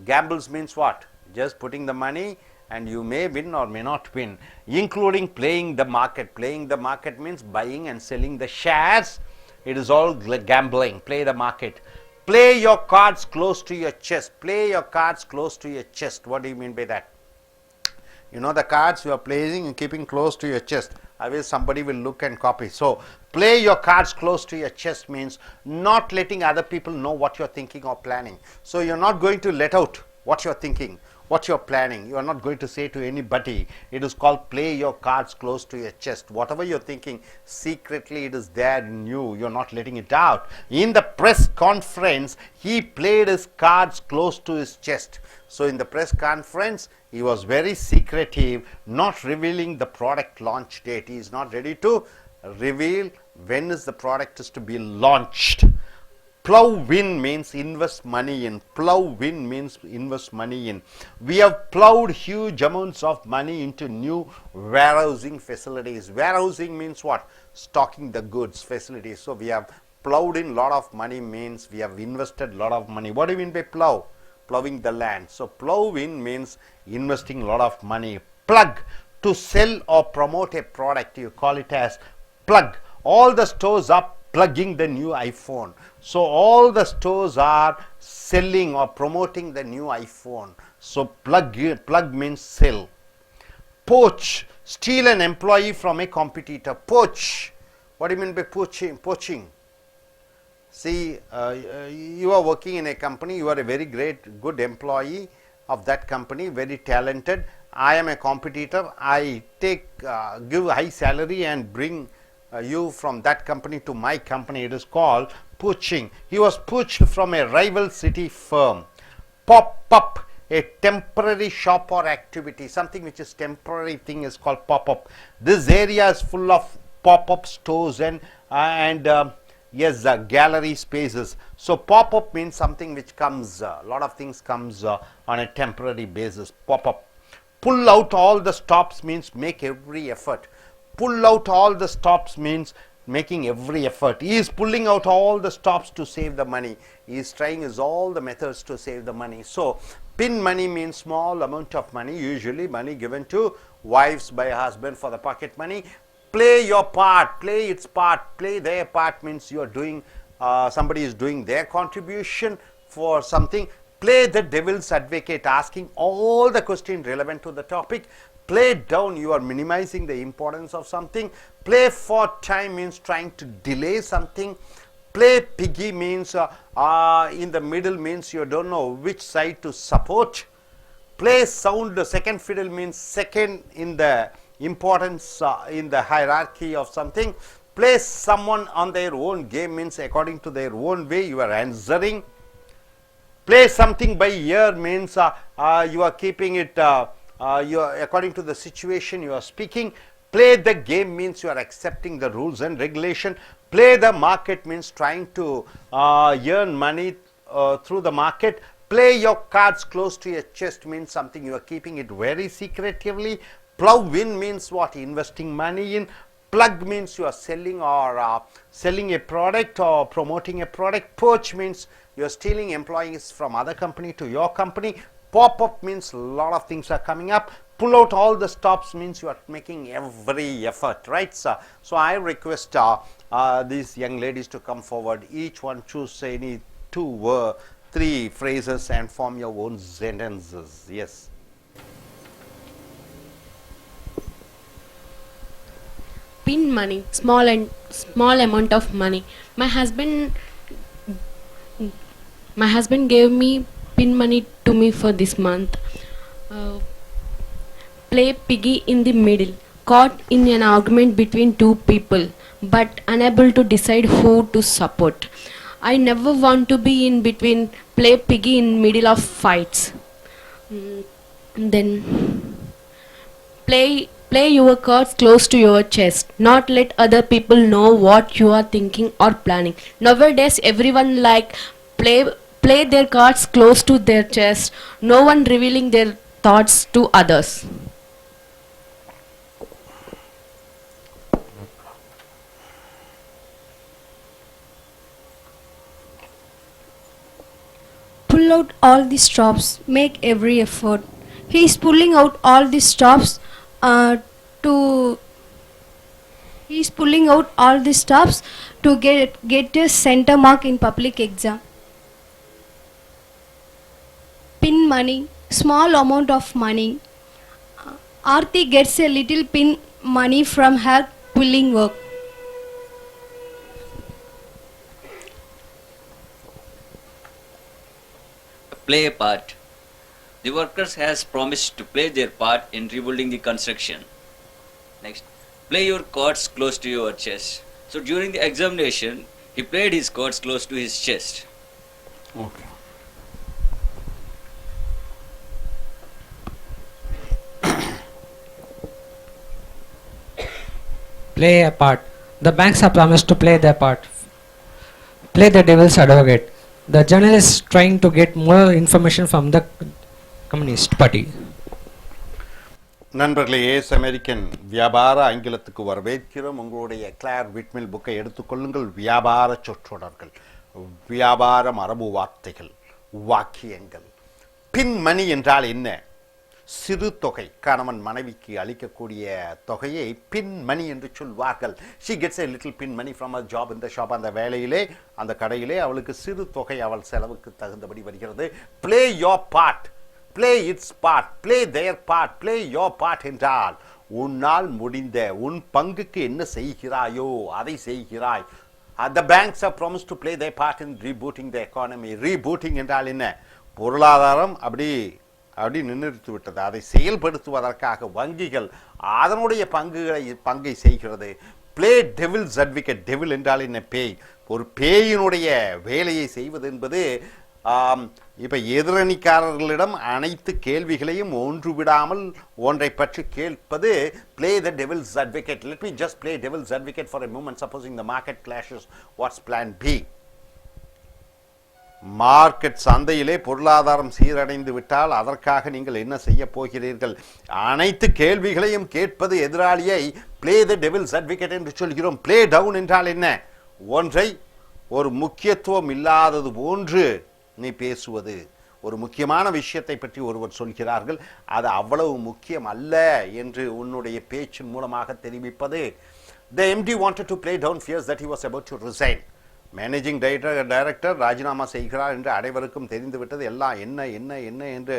Gambles means what? Just putting the money and you may win or may not win, including playing the market. Playing the market means buying and selling the shares. It is all gambling. Play the market. Play your cards close to your chest. Play your cards close to your chest. What do you mean by that? You know the cards you are playing and keeping close to your chest. Otherwise somebody will look and copy. So play your cards close to your chest means not letting other people know what you are thinking or planning. So you are not going to let out what you are thinking, what you are planning. You are not going to say to anybody. It is called play your cards close to your chest. Whatever you are thinking, secretly it is there in you. You are not letting it out. In the press conference, he played his cards close to his chest. So in the press conference, he was very secretive, not revealing the product launch date. He is not ready to reveal when is the product is to be launched. Plow in means invest money in. Plow in means invest money in. We have plowed huge amounts of money into new warehousing facilities. Warehousing means what? Stocking the goods facilities. So we have plowed in lot of money means we have invested lot of money. What do you mean by plow? Plowing the land. So plow in means investing a lot of money. Plug, to sell or promote a product, you call it as plug. All the stores are plugging the new iPhone. So all the stores are selling or promoting the new iPhone. So plug means sell. Poach, steal an employee from a competitor. Poach. What do you mean by poaching? See, you are working in a company, you are a very good employee of that company, very talented. I am a competitor, I give high salary and bring you from that company to my company. It is called poaching. He was poached from a rival city firm. Pop up, a temporary shop or activity, something which is temporary thing is called pop up. This area is full of pop up stores and yes, gallery spaces. So pop up means something which comes, a lot of things comes on a temporary basis. Pop up. Pull out all the stops means make every effort. Pull out all the stops means making every effort. He is pulling out all the stops to save the money. He is trying all the methods to save the money. So pin money means small amount of money, usually money given to wives by a husband for the pocket money. Play your part, play its part, play their part means you are doing, somebody is doing their contribution for something. Play the devil's advocate, asking all the questions relevant to the topic. Play down, you are minimizing the importance of something. Play for time means trying to delay something. Play piggy means in the middle means you don't know which side to support. Play sound, the second fiddle means second in the importance in the hierarchy of something. Place someone on their own game means according to their own way you are answering. Play something by ear means you are keeping it you are, according to the situation you are speaking. Play the game means you are accepting the rules and regulation. Play the market means trying to earn money through the market. Play your cards close to your chest means something you are keeping it very secretively. Plow in means what? Investing money in. Plug means you are selling or selling a product or promoting a product. Poach means you are stealing employees from other company to your company. Pop up means a lot of things are coming up. Pull out all the stops means you are making every effort, right? So I request these young ladies to come forward. Each one choose any 2 3 phrases and form your own sentences. Yes. Pin money, small amount of money. My husband gave me pin money to me for this month. Play piggy in the middle. Caught in an argument between two people, but unable to decide who to support. I never want to be in between. Play piggy in middle of fights. Then play your cards close to your chest. Not let other people know what you are thinking or planning. Nowadays everyone like play their cards close to their chest. No one revealing their thoughts to others. Pull out all the stops, make every effort. He is pulling out all the stops to get a center mark in public exam. Pin money, small amount of money. Aarti gets a little pin money from her quilling work. Play a part. The workers has promised to play their part in rebuilding the construction. Next, play your cards close to your chest. So during the examination, he played his cards close to his chest. Okay. Play a part. The banks have promised to play their part. Play the devil's advocate. The journalist is trying to get more information from the Communist Party. நண்பர்களே, ace American வியாபார ஆங்கிலத்துக்கு வரவேற்கிறோம். உங்களுடைய கிளார் விட்மில் புக்கை எடுத்துக்கொள்ளுங்கள். வியாபார சொற்றொடர்கள், வியாபார மரபு வார்த்தைகள், வாக்கியங்கள். பின் மணி என்றால் என்ன? சிறு தொகை, கணவன் மனைவிக்கு அளிக்கக்கூடிய தொகையை பின் மணி என்று சொல்வார்கள். she gets a little pin money from a job in the shop. அந்த வேலையிலே, அந்த கடையிலே அவளுக்கு சிறு தொகை அவள் செலவுக்கு தகுந்தபடி வருகிறது. play your part. play its part, play their part, play your part என்றால் உன்னால் முடிந்த உன் பங்குக்கு என்ன செய்கிறாயோ அதை செய்கிறாய். The banks have promised to play their part in rebooting the economy. Rebooting என்றால் என்ன? பொருளாதாரம் அப்படி நின்றுட்டு விட்டது. அதை செயல்படுத்துவதற்காக வங்கிகள் அதனுடைய பங்கை செய்கிறது. Play devil's advocate. டெவில் என்றால் என்ன? பேய். ஒரு பேயினுடைய வேலையை செய்வது என்பது இப்போ எதிரணிக்காரர்களிடம் அனைத்து கேள்விகளையும் ஒன்று விடாமல் ஒன்றை பற்றி கேட்பது play the devil's advocate. Let me just play devil's advocate for a moment. Supposing the market clashes, what's plan B? Market சந்தையிலே பொருளாதாரம் சீரடைந்து விட்டால் அதற்காக நீங்கள் என்ன செய்ய போகிறீர்கள்? அனைத்து கேள்விகளையும் கேட்பது எதிராளியை play the devil's advocate என்று சொல்கிறோம். play down என்றால் என்ன? ஒன்றை ஒரு முக்கியத்துவம் இல்லாதது போன்று நீ பேசுவது. ஒரு முக்கியமான விஷயத்தை பற்றி ஒருவர் சொல்கிறார்கள், அது அவ்வளவு முக்கியம் அல்ல என்று உன்னுடைய பேச்சின் மூலமாக தெரிவிப்பது. The MD wanted to play down fears that he was about to resign. Managing director ராஜினாமா செய்கிறார் என்று அனைவருக்கும் தெரிந்துவிட்டது. எல்லாம் என்ன என்ன என்ன என்று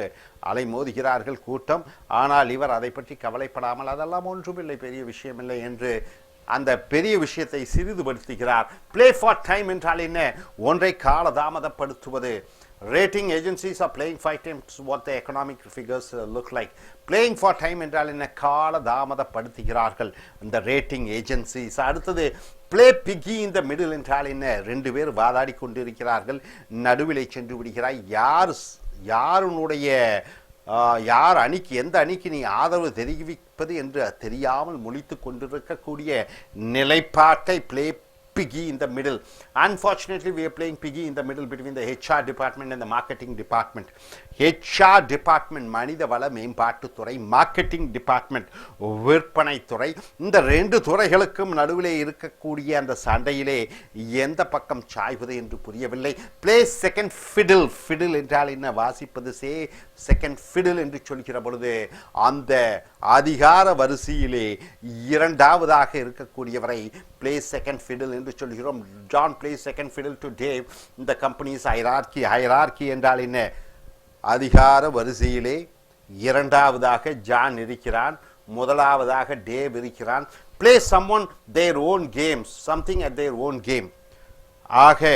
அலைமோதுகிறார்கள் கூட்டம். ஆனால் இவர் அதை பற்றி கவலைப்படாமல் அதெல்லாம் ஒன்றுமில்லை, பெரிய விஷயமில்லை என்று அந்த பெரிய விஷயத்தை சிறிதுபடுத்துகிறார். பிளே ஃபார் டைம் என்றால் என்ன? ஒன்றை காலதாமதப்படுத்துவது. Rating agencies are playing 5 times what the economic figures look like. Playing for time என்றால் என்ன? கால தாமதப்படுத்துகிறார்கள் இந்த ரேட்டிங் ஏஜென்சிஸ். அடுத்தது play piggy in the middle என்றால் என்ன? ரெண்டு பேர் வாதாடி கொண்டிருக்கிறார்கள், நடுவிலே சென்று விடுகிறாய். யாருடைய யார் அணிக்கு, எந்த அணிக்கு நீ ஆதரவு தெரிவிப்பது என்று தெரியாமல் முழித்து கொண்டிருக்கக்கூடிய நிலைப்பாட்டை play piggy in the middle. Unfortunately, we are playing piggy in the middle between the HR department and the marketing department. HR department மனித வள மேம்பாட்டு துறை, மார்க்கெட்டிங் டிபார்ட்மெண்ட் விற்பனை துறை. இந்த ரெண்டு துறைகளுக்கும் நடுவிலே இருக்கக்கூடிய அந்த சண்டையிலே எந்த பக்கம் சாய்வது என்று புரியவில்லை. Play second ஃபிடில். ஃபிடில் என்றால் என்ன? வாசிப்பது. செகண்ட் ஃபிடில் என்று சொல்கிற பொழுது அந்த அதிகார வரிசையிலே இரண்டாவதாக இருக்கக்கூடியவரை பிளே செகண்ட் ஃபிடில் என்று சொல்கிறோம். John play second ஃபிடில் to Dave. இந்த கம்பெனிஸ் ஹைரார்கி என்றால் என்ன? அதிகார வரிசையிலே இரண்டாவதாக ஜான் இருக்கிறான், முதலாவதாக டேவ் இருக்கிறான். Play someone their own games, something at their own game. ஆக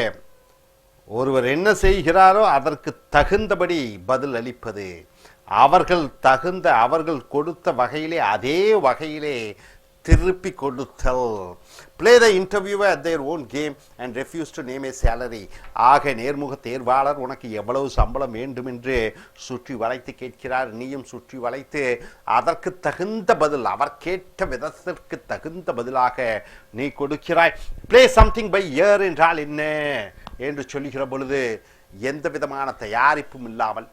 ஒருவர் என்ன செய்கிறாரோ அதற்கு தகுந்தபடி பதில் அளிப்பது. அவர்கள் கொடுத்த வகையிலே அதே வகையிலே திருப்பி கொடுத்தல். Play the interviewer at their own game and refuse to name a salary. ஆக நேர்முக தேர்வாளர் உனக்கு எவ்வளவு சம்பளம் வேண்டும் என்று சுற்றி வளைத்து கேட்கிறார். நீயும் சுற்றி வளைத்து அதற்கு தகுந்த பதில், அவர் கேட்ட விதத்திற்கு தகுந்த பதிலாக நீ கொடுக்கிறாய். Play something by ear என்றால் என்ன என்று சொல்லுகிற பொழுது எந்த விதமான தயாரிப்பும் இல்லாமல்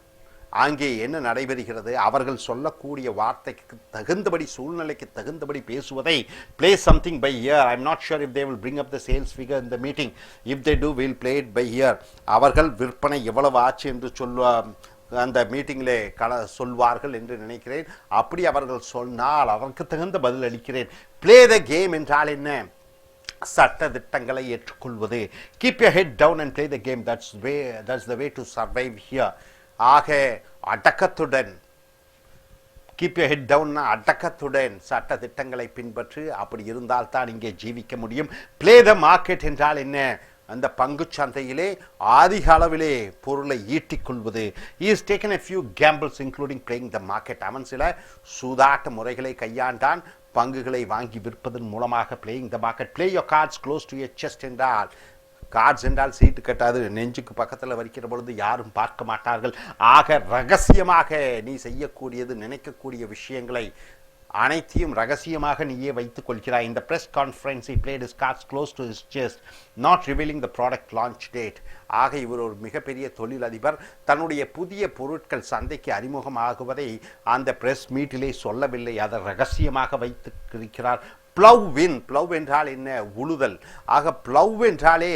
அங்கே என்ன நடைபெறுகிறது, அவர்கள் சொல்லக்கூடிய வார்த்தைக்கு தகுந்தபடி, சூழ்நிலைக்கு தகுந்தபடி பேசுவதை play something by ear. I'm not sure if they will bring up the sales figure in the meeting. If they do, we'll play it by ear. அவர்கள் விற்பனை எவ்வளவு ஆச்சு என்று அந்த மீட்டிங்கிலே சொல்வார்கள் என்று நினைக்கிறேன். அப்படி அவர்கள் சொன்னால் அதற்கு தகுந்த பதில் அளிக்கிறேன். play the game என்றால் என்ன? சட்ட திட்டங்களை ஏற்றுக்கொள்வது. keep your head down and play the game. That's the way to survive here. ஆக அடக்கத்துடன், கீப் யூர் ஹெட் டவுன், அடக்கத்துடன் சட்ட திட்டங்களை பின்பற்று. அப்படி இருந்தால் தான் இங்கே ஜீவிக்க முடியும். பிளே த மார்க்கெட் என்றால் என்ன? அந்த பங்கு சந்தையிலே அதிக அளவிலே பொருளை ஈட்டிக்கொள்வது. he has taken a few gambles including playing the market. அவன் சில சூதாட்ட முறைகளை கையாண்டான் பங்குகளை வாங்கி விற்பதன் மூலமாக. playing the market. play your cards close to your chest என்றால், கார்ட்ஸ் என்றால் சீட்டு கட்டாது, நெஞ்சுக்கு பக்கத்தில் வைக்கிற பொழுது யாரும் பார்க்க மாட்டார்கள். ஆக ரகசியமாக நீ செய்யக்கூடியது, நினைக்கக்கூடிய விஷயங்களை அனைத்தையும் ரகசியமாக நீயே வைத்துக் கொள்கிறாய். இந்த press conference he played his cards close to his chest, not revealing the product launch date. ஆக இவர் ஒரு மிகப்பெரிய தொழிலதிபர். தன்னுடைய புதிய பொருட்கள் சந்தைக்கு அறிமுகமாகுவதை அந்த பிரஸ் மீட்டிலே சொல்லவில்லை, அதை ரகசியமாக வைத்திருக்கிறார். பிளவ் என்றால் என்ன? உழுதல். ஆக பிளவ் என்றாலே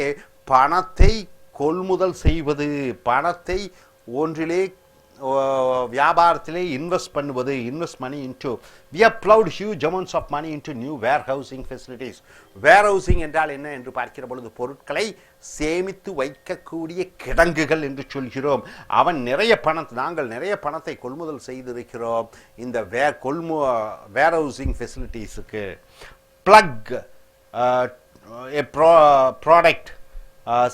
பணத்தை கொள்முதல் செய்வது, பணத்தை ஒன்றிலே வியாபாரத்திலே இன்வெஸ்ட் பண்ணுவது, invest money into, we have plowed huge amounts of money into new warehousing facilities. warehousing என்றால் என்ன என்று பார்க்கிற பொழுது பொருட்களை சேமித்து வைக்கக்கூடிய கிடங்குகள் என்று சொல்கிறோம். நாங்கள் நிறைய பணத்தை கொள்முதல் செய்திருக்கிறோம் இந்த warehousing facilitiesக்கு. plug a product,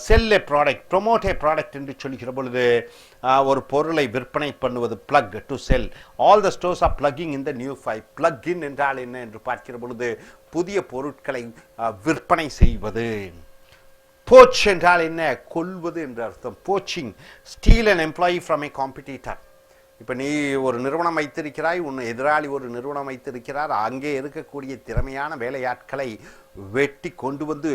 sell a product, promote a product என்று சொல்கிற பொழுது ஒரு பொருளை விற்பனை பண்ணுவது, plug, to sell. all the stores are plugging in the new 5. plug in என்றால் என்ன என்று பார்க்கிற பொழுது புதிய பொருட்களை விற்பனை செய்வது. poach என்றால் என்ன? கொல்வது என்று அர்த்தம். poaching, steal an employee from a competitor. இப்போ நீ ஒரு நிறுவனம் வைத்திருக்கிறாய், உன் எதிராளி ஒரு நிறுவனம் வைத்திருக்கிறார், அங்கே இருக்கக்கூடிய திறமையான வேலையாட்களை வெட்டி கொண்டு வந்து,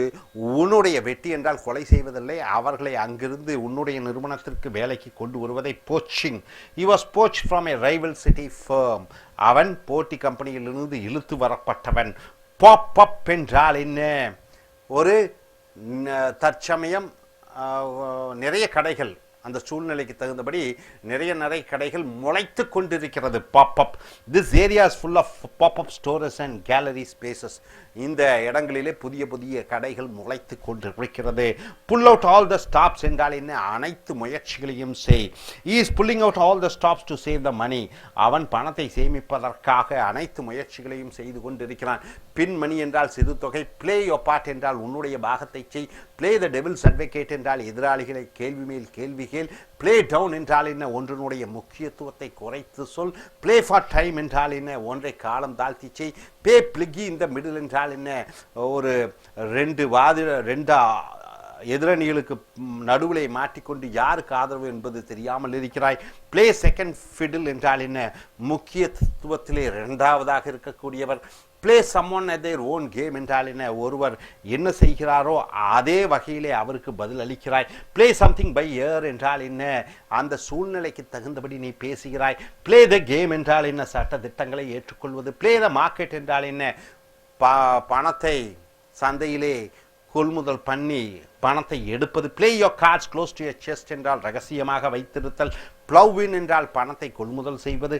உன்னுடைய வெட்டி என்றால் கொலை செய்வதில்லை, அவர்களை அங்கிருந்து உன்னுடைய நிறுவனத்திற்கு வேலைக்கு கொண்டு வருவதை poaching. he was poached from a rival city firm. அவன் போட்டி கம்பெனியிலிருந்து இழுத்து வரப்பட்டவன். பாப் அப் என்றால் என்ன? ஒரு தற்சமயம் நிறைய கடைகள், அந்த சூழ்நிலைக்கு தகுந்தபடி நிறைய கடைகள் முளைத்து கொண்டிருக்கிறது. Pop up. This area is full of pop up stores and gallery spaces. இந்த இடங்களிலே புதிய கடைகள் முளைத்து கொண்டிருக்கிறது. Pull out all the stops என்றால் என்ன? அனைத்து முயற்சிகளையும் செய். he is pulling out all the stops to save the money. அவன் பணத்தை சேமிப்பதற்காக அனைத்து முயற்சிகளையும் செய்து கொண்டிருக்கிறான். பின் மணி என்றால் சிறு தொகை. play your part என்றால் உன்னுடைய பாகத்தை செய். play the devil's advocate என்றால் எதிராளிகளை கேள்வி மேல் கேள்வி கேள். play down என்றால் என்ன? ஒன்றினுடைய முக்கியத்துவத்தை குறைத்து சொல். play for time என்றால் என்ன? ஒன்றை காலம் தாழ்த்தி செய். pay pliggy in the middle என்றால் என்ன? ஒரு ரெண்டு எதிரணிகளுக்கு நடுவிலே மாட்டிக்கொண்டு யாருக்கு ஆதரவு என்பது தெரியாமல் இருக்கிறாய். பிளே செகண்ட் ஃபிடில் என்றால் என்ன? முக்கியத்துவத்திலே இரண்டாவதாக இருக்கக்கூடியவர். Play someone at their own game என்றால் என்ன? ஒருவர் என்ன செய்கிறாரோ அதே வகையிலே அவருக்கு பதில் அளிக்கிறாய். பிளே சம்திங் பை இயர் என்றால் என்ன? அந்த சூழ்நிலைக்கு தகுந்தபடி நீ பேசுகிறாய். பிளே த கேம் என்றால் என்ன? சட்ட திட்டங்களை ஏற்றுக்கொள்வது. பிளே த மார்க்கெட் என்றால் என்ன? பணத்தை சந்தையிலே கொள்முதல் பண்ணி பணத்தை எடுப்பது. Play your cards close to your chest என்றால் ரகசியமாக வைத்திருத்தல். ப்ளவ் இன் என்றால் பணத்தை கொள்முதல் செய்வது.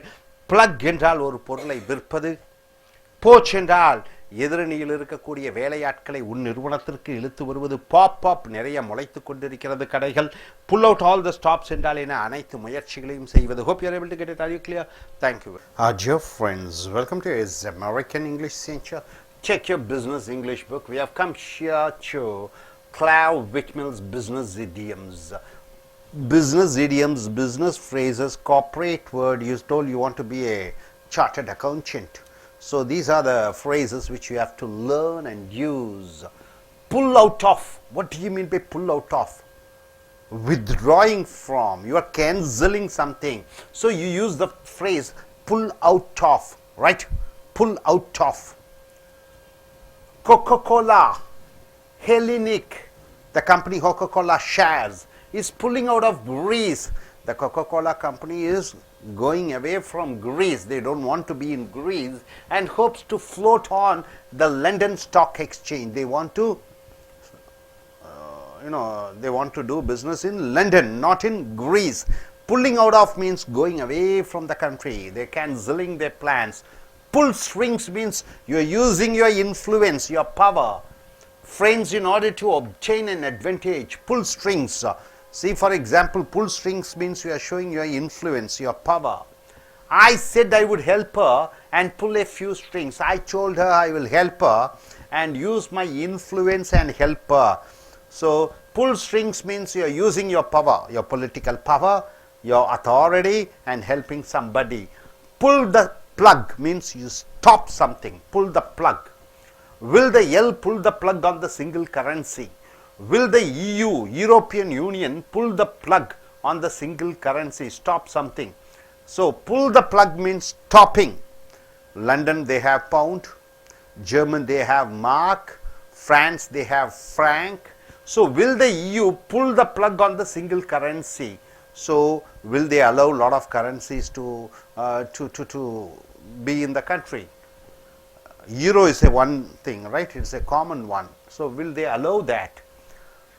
பிளக் என்றால் ஒரு பொருளை விற்பது. போச் என்றால் எதிரணியில் இருக்கக்கூடிய வேலையாட்களை உன் நிறுவனத்திற்கு இழுத்து வருவது. பாப் அப், நிறைய முளைத்து கொண்டிருக்கிறது கடைகள். Pull out all the stops என்றால் என்ன? அனைத்து முயற்சிகளையும் செய்வது. hope you are able to get it. Are you clear? Thank you. Dear friends, welcome to his American English Center. Check your business English book. We have come here to Claire Whitmill's business idioms. Business idioms, business phrases, corporate word. You told you want to be a chartered accountant. So these are the phrases which you have to learn and use. Pull out of. What do you mean by pull out of? Withdrawing from. You are cancelling something. So you use the phrase pull out of. Right? Pull out of. Coca-Cola, Hellenic, the company Coca-Cola shares, is pulling out of Greece. The Coca-Cola company is going away from Greece. They don't want to be in Greece and hopes to float on the London Stock Exchange. They want to, they want to do business in London, not in Greece. Pulling out of means going away from the country. They're cancelling their plans. Pull strings means you are using your influence, your power, friends, in order to obtain an advantage. Pull strings. See, for example, pull strings means you are showing your influence, your power. I said I would help her and pull a few strings. I told her I will help her and use my influence and help her. So, pull strings means you are using your power, your political power, your authority, and helping somebody. Pull the plug means you stop something. Pull the plug. Will the L pull the plug on the single currency? Will the EU, European Union, pull the plug on the single currency? Stop something. So pull the plug means stopping. London, they have pound. German, they have mark. France, they have franc. So will the EU pull the plug on the single currency? So will they allow a lot of currencies to be in the country? Euro is a one thing, right? It's a common one. So will they allow that?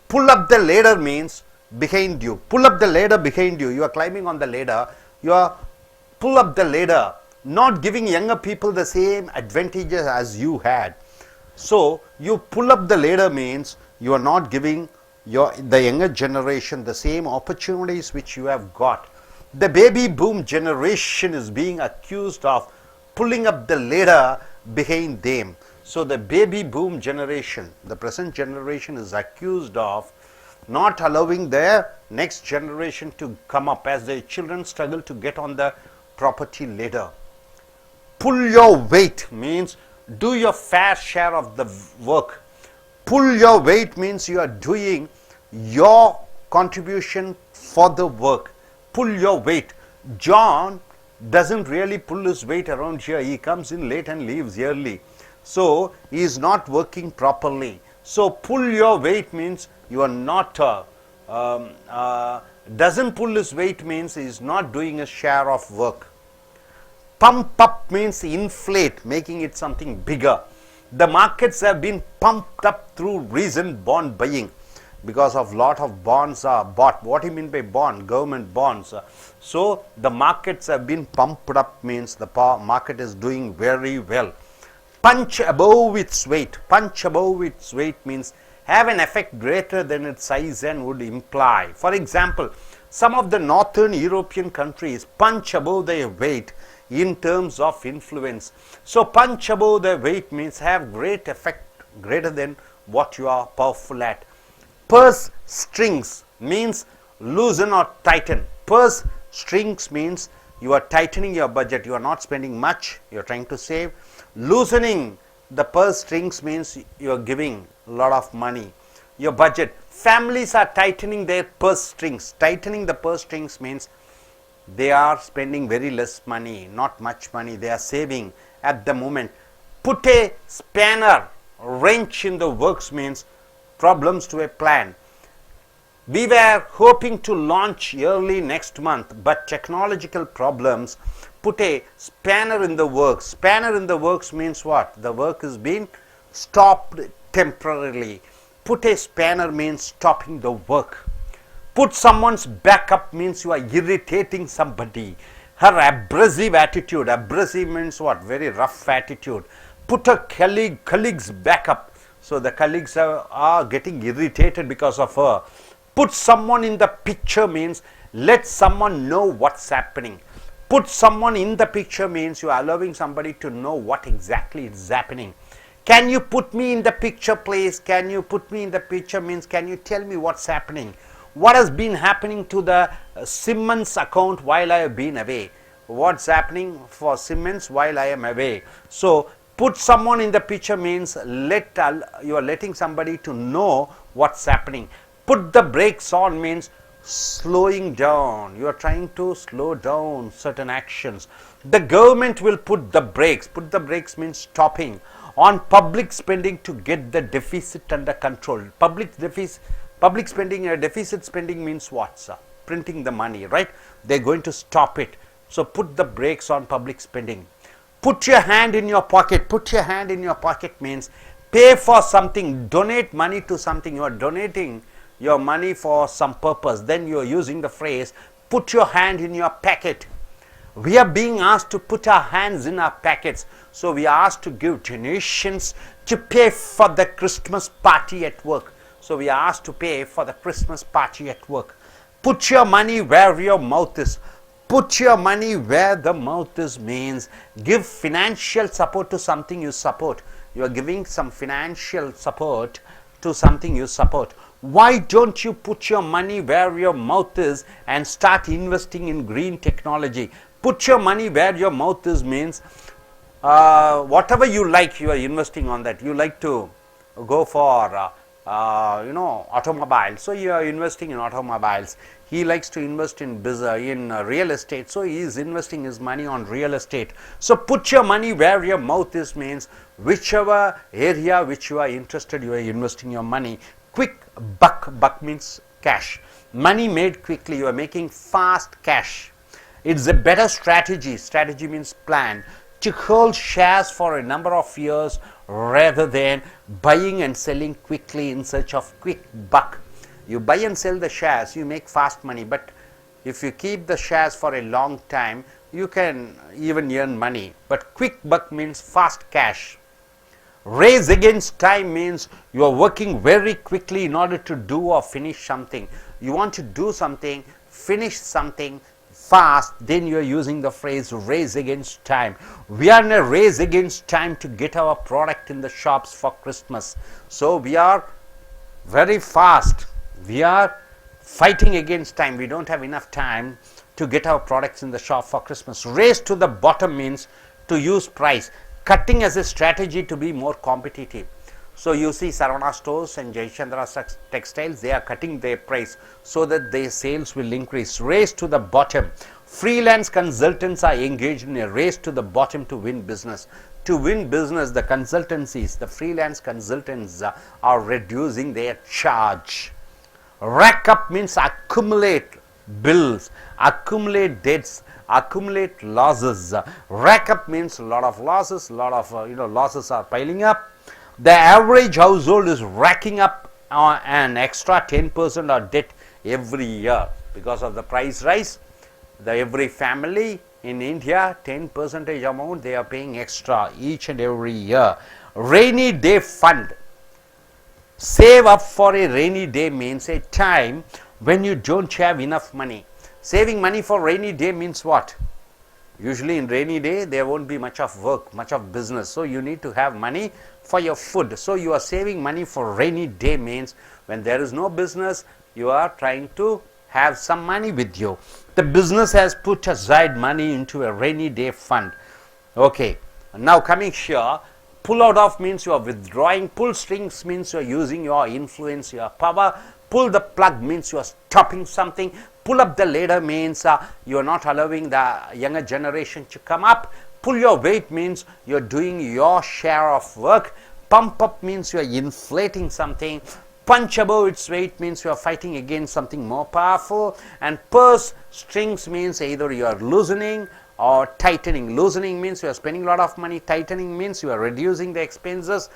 Pull up the ladder means behind you. Pull up the ladder behind you. You are climbing on the ladder. you are pull up the ladder, not giving younger people the same advantages as you had. So you pull up the ladder means you are not giving the younger generation the same opportunities which you have got. The baby boom generation is being accused of pulling up the ladder behind them. So the baby boom generation, the present generation, is accused of not allowing their next generation to come up as their children struggle to get on the property ladder. Pull your weight means do your fair share of the work. Pull your weight means you are doing your contribution for the work. Pull your weight. John doesn't really pull his weight around here. He comes in late and leaves early. So he is not working properly. So pull your weight means you are not doesn't pull his weight means he is not doing a share of work. Pump up means inflate, making it something bigger. The markets have been pumped up through recent bond buying because of lot of bonds are bought. What do you mean by bond? Government bonds. So the markets have been pumped up means the market is doing very well. Punch above its weight. Punch above its weight means have an effect greater than its size and would imply. For example, some of the northern European countries punch above their weight in terms of influence. So punch above their weight means have great effect greater than what you are powerful at. Purse strings means loosen or tighten. Purse strings means you are tightening your budget. You are not spending much. You are trying to save. Loosening the purse strings means you are giving a lot of money. Your budget. Families are tightening their purse strings. Tightening the purse strings means they are spending very less money, not much money. They are saving at the moment. Put a spanner, wrench in the works means problems to a plan. We were hoping to launch early next month, but technological problems put a spanner in the works. Spanner in the works means what? The work has been stopped temporarily. Put a spanner means stopping the work. Put someone's back up means you are irritating somebody. Her abrasive attitude. Abrasive means what? Very rough attitude. Put a colleague's back up. So the colleagues are getting irritated because of her. Put someone in the picture means let someone know what's happening. Put someone in the picture means you are allowing somebody to know what exactly is happening. Can you put me in the picture, please? Can you put me in the picture means can you tell me what's happening? What has been happening to the Siemens account while I have been away? What's happening for Siemens while I am away? So put someone in the picture means you are letting somebody to know what's happening. Put the brakes on means slowing down. You are trying to slow down certain actions. The government will put the brakes. Put the brakes means stopping on public spending to get the deficit under control. Public spending, deficit spending means what, sir? Printing the money, right? They're going to stop it. So put the brakes on public spending. Put your hand in your pocket. Put your hand in your pocket means pay for something. Donate money to something. You are donating your money for some purpose. Then you are using the phrase put your hand in your pocket. We are being asked to put our hands in our pockets. So we are asked to give donations to pay for the Christmas party at work. So we are asked to pay for the Christmas party at work. Put your money where your mouth is. Put your money where the mouth is means give financial support to something you support. You are giving some financial support to something you support. Why don't you put your money where your mouth is and start investing in green technology? Put your money where your mouth is means whatever you like, you are investing on that. You like to go for automobiles, so you are investing in automobiles. He likes to invest in real estate, so he is investing his money on real estate. So put your money where your mouth is means whichever area which you are interested, you are investing your money. Quick buck means cash. Money made quickly, you are making fast cash. It's a better strategy. Strategy means plan. To hold shares for a number of years rather than buying and selling quickly in search of quick buck. You buy and sell the shares, you make fast money, but If you keep the shares for a long time, you can even earn money. But quick buck means fast cash. Race against time means you are working very quickly in order to do or finish something. You want to do something, finish something fast, then you are using the phrase race against time. We are in a race against time to get our product in the shops for Christmas. So we are very fast. We are fighting against time. We don't have enough time to get our products in the shop for Christmas. Race to the bottom means to use price. Cutting as a strategy to be more competitive. So you see Saravana stores and Jayachandra textiles, they are cutting their price so that their sales will increase. Race to the bottom. Freelance consultants are engaged in a race to the bottom to win business. To win business, the consultancies, the freelance consultants are reducing their charge. Rack up means accumulate bills, accumulate debts, accumulate losses. Rack up means a lot of losses, losses are piling up. The average household is racking up an extra 10% of debt every year because of the price rise. Every family in India, 10% amount they are paying extra each and every year. Rainy day fund. Save up for a rainy day means a time when you don't have enough money. Saving money for rainy day means what? Usually in rainy day there won't be much of work, much of business. So you need to have money for your food. So you are saving money for rainy day means when there is no business, you are trying to have some money with you. The business has put aside money into a rainy day fund. Okay. Now coming here, pull out of means you are withdrawing. Pull strings means you are using your influence, your power. Pull the plug means you are stopping something. Pull up the ladder means you are not allowing the younger generation to come up. Pull your weight means you are doing your share of work. Pump up means you are inflating something. Punch above its weight means you are fighting against something more powerful. And purse strings means either you are loosening or tightening. Loosening means you are spending a lot of money. Tightening means you are reducing the expenses.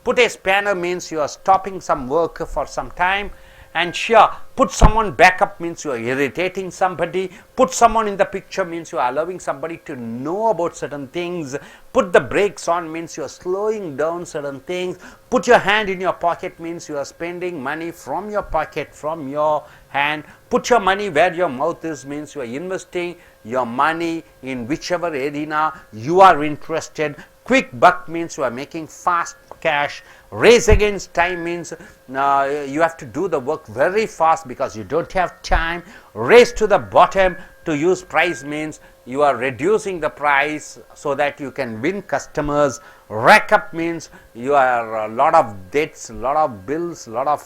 Put a spanner means you are stopping some work for some time. And sure, put someone back up means you are irritating somebody. Put someone in the picture means you are allowing somebody to know about certain things. Put the brakes on means you are slowing down certain things. Put your hand in your pocket means you are spending money from your pocket, from your hand. Put your money where your mouth is means you are investing your money in whichever arena you are interested. Quick buck means you are making fast cash. Race against time means you have to do the work very fast because you don't have time. Race to the bottom to use price means you are reducing the price so that you can win customers. Rack up means you are a lot of debts, a lot of bills, a lot of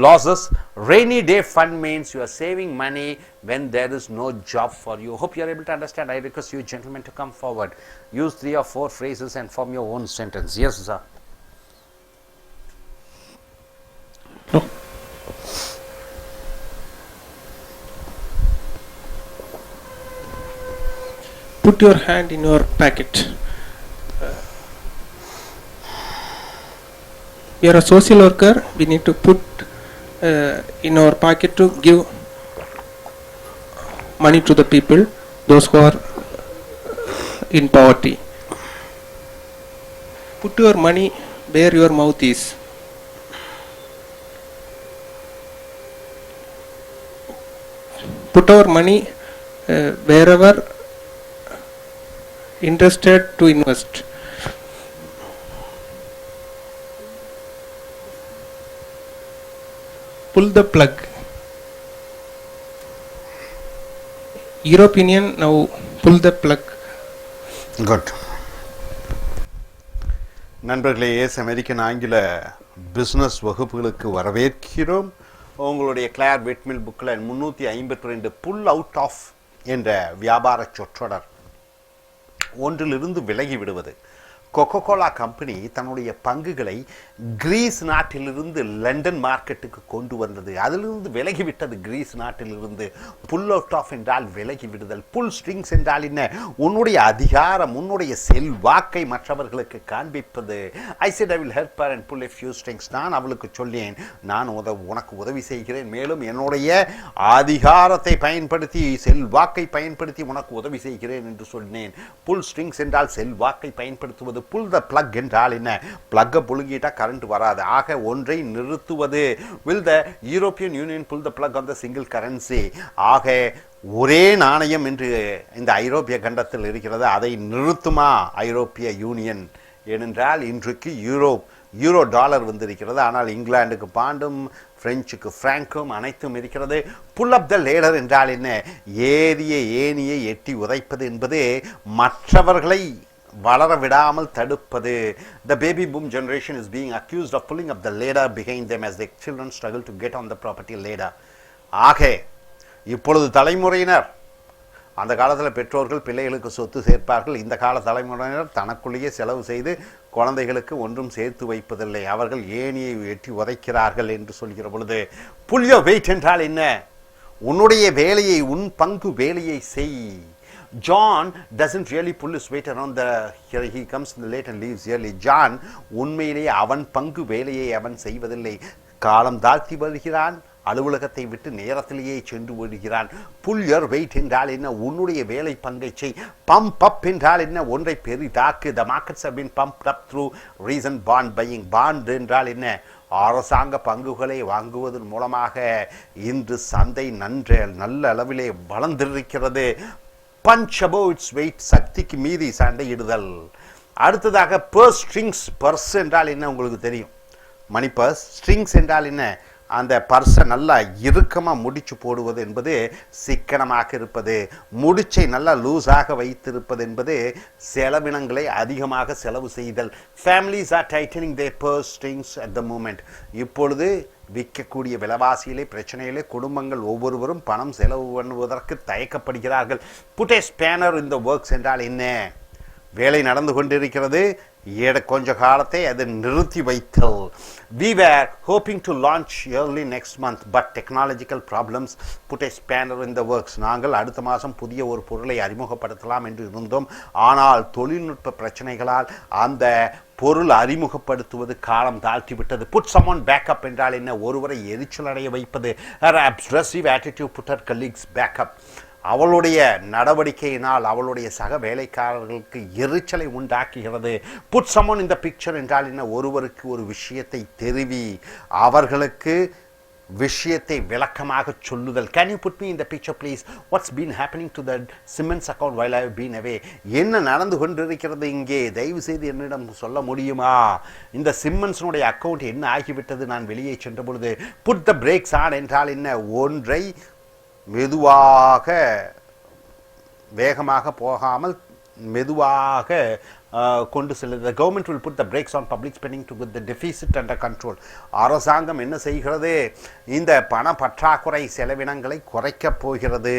losses. Rainy day fund means you are saving money when there is no job for you. Hope you are able to understand. I request you gentlemen to come forward. Use 3 or 4 phrases and form your own sentence. Yes, sir. No. Put your hand in your pocket. We are a social worker. We need to put in our pocket to give money to the people, those who are in poverty. Put your money where your mouth is. Put our money wherever interested to invest. Pull the plug. Your opinion, now pull the plug. Good. நண்பர்களே, S American ஆங்கில business வகுப்புகளுக்கு வரவேற்கிறோம். உங்களுடைய கிளார் வெட்மில் புக்கில் 352 pull out of என்ற வியாபார சொற்றொடர் ஒன்றிலிருந்து விலகி விடுவது. கொக்கோ கோலா கம்பெனி தன்னுடைய பங்குகளை கிரீஸ் நாட்டிலிருந்து லண்டன் மார்க்கெட்டுக்கு கொண்டு வந்தது. அதிலிருந்து விலகிவிட்டது கிரீஸ் நாட்டிலிருந்து. புல் அவுட் ஆஃப் என்றால் விலகி விடுதல். புல் ஸ்ட்ரிங்ஸ் என்றால் என்ன? உன்னுடைய அதிகாரம், உன்னுடைய செல்வாக்கை மற்றவர்களுக்கு காண்பிப்பது. I said I will help her and pull a few strings. நான் அவளுக்கு சொல்லேன், நான் உனக்கு உதவி செய்கிறேன், மேலும் என்னுடைய அதிகாரத்தை பயன்படுத்தி செல்வாக்கை பயன்படுத்தி உனக்கு உதவி செய்கிறேன் என்று சொன்னேன். புல் ஸ்ட்ரிங்ஸ் என்றால் செல்வாக்கை பயன்படுத்துவது. புல் த பிளக் என்றால் என்ன? பிளக்கை புழுங்கிட்டா கரண்ட் வராது. ஆக ஒன்றை நிறுத்துவது. Will the European Union pull the plug on the single currency? ஆக ஒரே நாணயம் என்று இந்த ஐரோப்பிய கண்டத்தில் இருக்கிறது, அதை நிறுத்துமா ஐரோப்பிய யூனியன்? ஏனென்றால் இன்றைக்கு யூரோ டாலர் வந்திருக்கிறது. ஆனால் இங்கிலாந்துக்கு பாண்டும், பிரெஞ்சுக்கு பிராங்கும் அனைத்தும் இருக்கிறது. புல் அப் த லேடர் என்றால் என்ன? ஏனியை எட்டி உதைப்பது என்பது மற்றவர்களை வளர விடாமல் தடுப்பது. The baby boom generation is being accused of pulling up the ladder behind them as their children struggle to get on the property ladder. ஆக இப்பொழுது தலைமுறையினர், அந்த காலத்தில் பெற்றோர்கள் பிள்ளைகளுக்கு சொத்து சேர்ப்பார்கள். இந்த கால தலைமுறையினர் தனக்குள்ளேயே செலவு செய்து குழந்தைகளுக்கு ஒன்றும் சேர்த்து வைப்பதில்லை. அவர்கள் ஏனியை எட்டி உதைக்கிறார்கள் என்று சொல்கிற பொழுது, புல் யோர் வெயிட் என்றால் என்ன? உன்னுடைய வேலையை, உன் பங்கு வேலையை செய். John doesn't really pull his weight around here he comes late and leaves early. John உண்மையிலேயே அவன் பங்கு வேலையை அவன் செய்வதில்லை. காலம் தாழ்த்தி வருகிறான், அலுவலகத்தை விட்டு நேரத்திலேயே சென்று விடுகிறான். புல் யோர் வெயிட் என்றால் என்ன? உன்னுடைய வேலை பங்கை செய். பம்ப் அப் என்றால் என்ன? ஒன்றை பெரிதாக்கு. The markets have been pumped up through recent bond buying. Bond என்றால் என்ன? அரசாங்க பங்குகளை வாங்குவதன் மூலமாக இன்று சந்தை நல்ல அளவிலே வளர்ந்திருக்கிறது. பஞ்ச் above its weight, சக்திக்கு மீறி சண்டையிடுதல். அடுத்ததாக பர்ஸ் ஸ்ட்ரிங்ஸ். பர்ஸ் என்றால் என்ன உங்களுக்கு தெரியும்? மணி பர்ஸ். ஸ்ட்ரிங்ஸ் என்றால் என்ன? அந்த பர்ஸை நல்லா இறுக்கமாக முடிச்சு போடுவது என்பது சிக்கனமாக இருப்பது. முடிச்சை நல்லா லூஸாக வைத்திருப்பது என்பது செலவினங்களை அதிகமாக செலவு செய்தல். Families are tightening their purse strings at the moment. இப்பொழுது விற்கக்கூடிய விலைவாசியிலே பிரச்சனையிலே குடும்பங்கள் ஒவ்வொருவரும் பணம் செலவு பண்ணுவதற்கு தயக்கப்படுகிறார்கள். Put a spanner in the works என்றால் என்ன? வேலை நடந்து கொண்டிருக்கிறது, கொஞ்ச காலத்தை அது நிறுத்தி வைத்தல். We were hoping to launch early next month, but technological problems put a spanner in the works. நாங்கள் அடுத்த மாதம் புதிய ஒரு பொருளை அறிமுகப்படுத்தலாம் என்று இருந்தோம். ஆனால் தொழில்நுட்ப பிரச்சனைகளால் அந்த பொருள் அறிமுகப்படுத்துவது காலம் தாழ்த்திவிட்டது. புட் someone back up என்றால் என்ன? ஒருவரை எரிச்சல் அடைய வைப்பது. Her obsessive attitude put her colleagues back up. அவளுடைய நடவடிக்கையினால் அவளுடைய சக வேலைக்காரர்களுக்கு எரிச்சலை உண்டாக்குகிறது. Put someone in the picture என்றால் என்ன? ஒருவருக்கு ஒரு விஷயத்தை தெரிவி, அவர்களுக்கு விஷயத்தை விளக்கமாக சொல்லுதல். Can you put me in the picture please? What's been happening to the Simmons account while I have been away? என்ன நடந்து கொண்டிருக்கிறது இங்கே? தயவு செய்து என்னிடம் சொல்ல முடியுமா? இந்த சிம்மன்ஸனுடைய அக்கவுண்ட் என்ன ஆகிவிட்டது நான் வெளியே சென்ற பொழுது? Put the brakes on என்றால் என்ன? ஒன்றை மெதுவாக, வேகமாக போகாமல் மெதுவாக கொண்டு செல்லுது. The government will put the brakes on public spending to get the deficit under control. அரசாங்கம் என்ன செய்கிறது? இந்த பண பற்றாக்குறை செலவினங்களை குறைக்கப் போகிறது.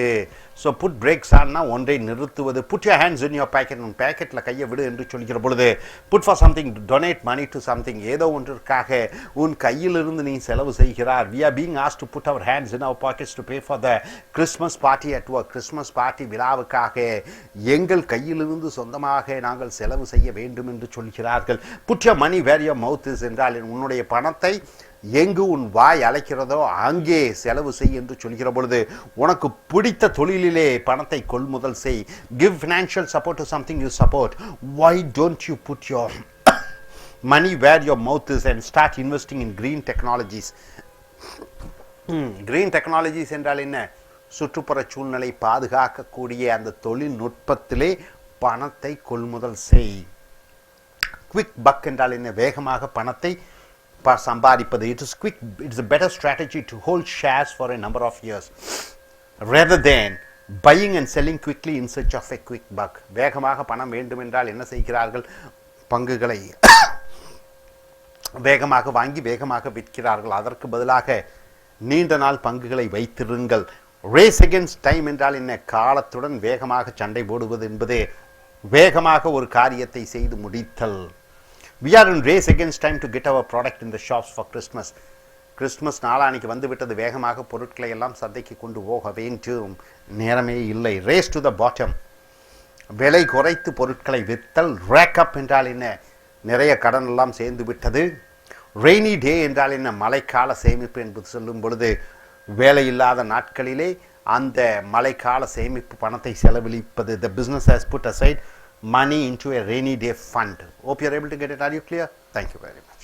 ஸோ புட் பிரேக்ஸ் ஆன்னா ஒன்றை நிறுத்துவது. Put your hands in your pocket. உன் பேக்கெட்டில் கையை விடு என்று சொல்கிற பொழுது, put for something, donate money to something. ஏதோ ஒன்றிற்காக உன் கையிலிருந்து நீ செலவு செய்கிறார். We are being asked to put our hands in our pockets to pay for the Christmas party at work. Christmas party விழாவுக்காக எங்கள் கையிலிருந்து சொந்தமாக நாங்கள் செலவு செய்ய வேண்டும் என்று சொல்கிறார்கள். Put your money where your mouth is என்றால் உன்னுடைய பணத்தை எங்கு உன் வாய் அழைக்கிறதோ அங்கே செலவு செய் என்று சொல்கிற பொழுது, உனக்கு பிடித்த தொழிலிலே பணத்தை கொள்முதல் செய். Give financial support to something you support. Why don't you put your money where your mouth is and start investing in green technologies. Green technologies என்றால் என்ன? சுற்றுப்புற சூழ்நிலை பாதுகாக்கக்கூடிய அந்த தொழில்நுட்பத்திலே பணத்தை கொள்முதல் செய். குவிக் பக் என்றால் என்ன? வேகமாக பணத்தை சம்பாதிப்பது. It is quick. It is a better strategy to hold shares for a number of years rather than buying and selling quickly in search of a quick buck. வேகமாக பணம் வேண்டும் என்றால் என்ன செய்கிறார்கள்? பங்குகளை வேகமாக வாங்கி வேகமாக விற்கிறார்கள். அதற்கு பதிலாக நீண்ட நாள் பங்குகளை வைத்திருங்கள். ரேஸ் அகேன்ஸ்ட் டைம் என்றால் என்ன? காலத்துடன் வேகமாக சண்டை போடுவது என்பது வேகமாக ஒரு காரியத்தை செய்து முடித்தல். We are in race against time to get our product in the shops for Christmas. Christmas நாளானிக்கு வந்து விட்டது, வேகமாக பொருட்களை எல்லாம் சந்தைக்கு கொண்டு போக வேண்டும், நேரமே இல்லை. ரேஸ் டு த பாட்டம், விலை குறைத்து பொருட்களை விற்றல். ரேக் அப் என்றால் என்ன, நிறைய கடன் எல்லாம் சேர்ந்து விட்டது. ரெய்னி டே என்றால் என்ன, மழைக்கால சேமிப்பு என்பது சொல்லும் பொழுது வேலையில்லாத நாட்களிலே அந்த மழைக்கால சேமிப்பு பணத்தை செலவழிப்பது. The business has put aside money into a rainy day fund. Hope you are able to get it. Are you clear? Thank you very much.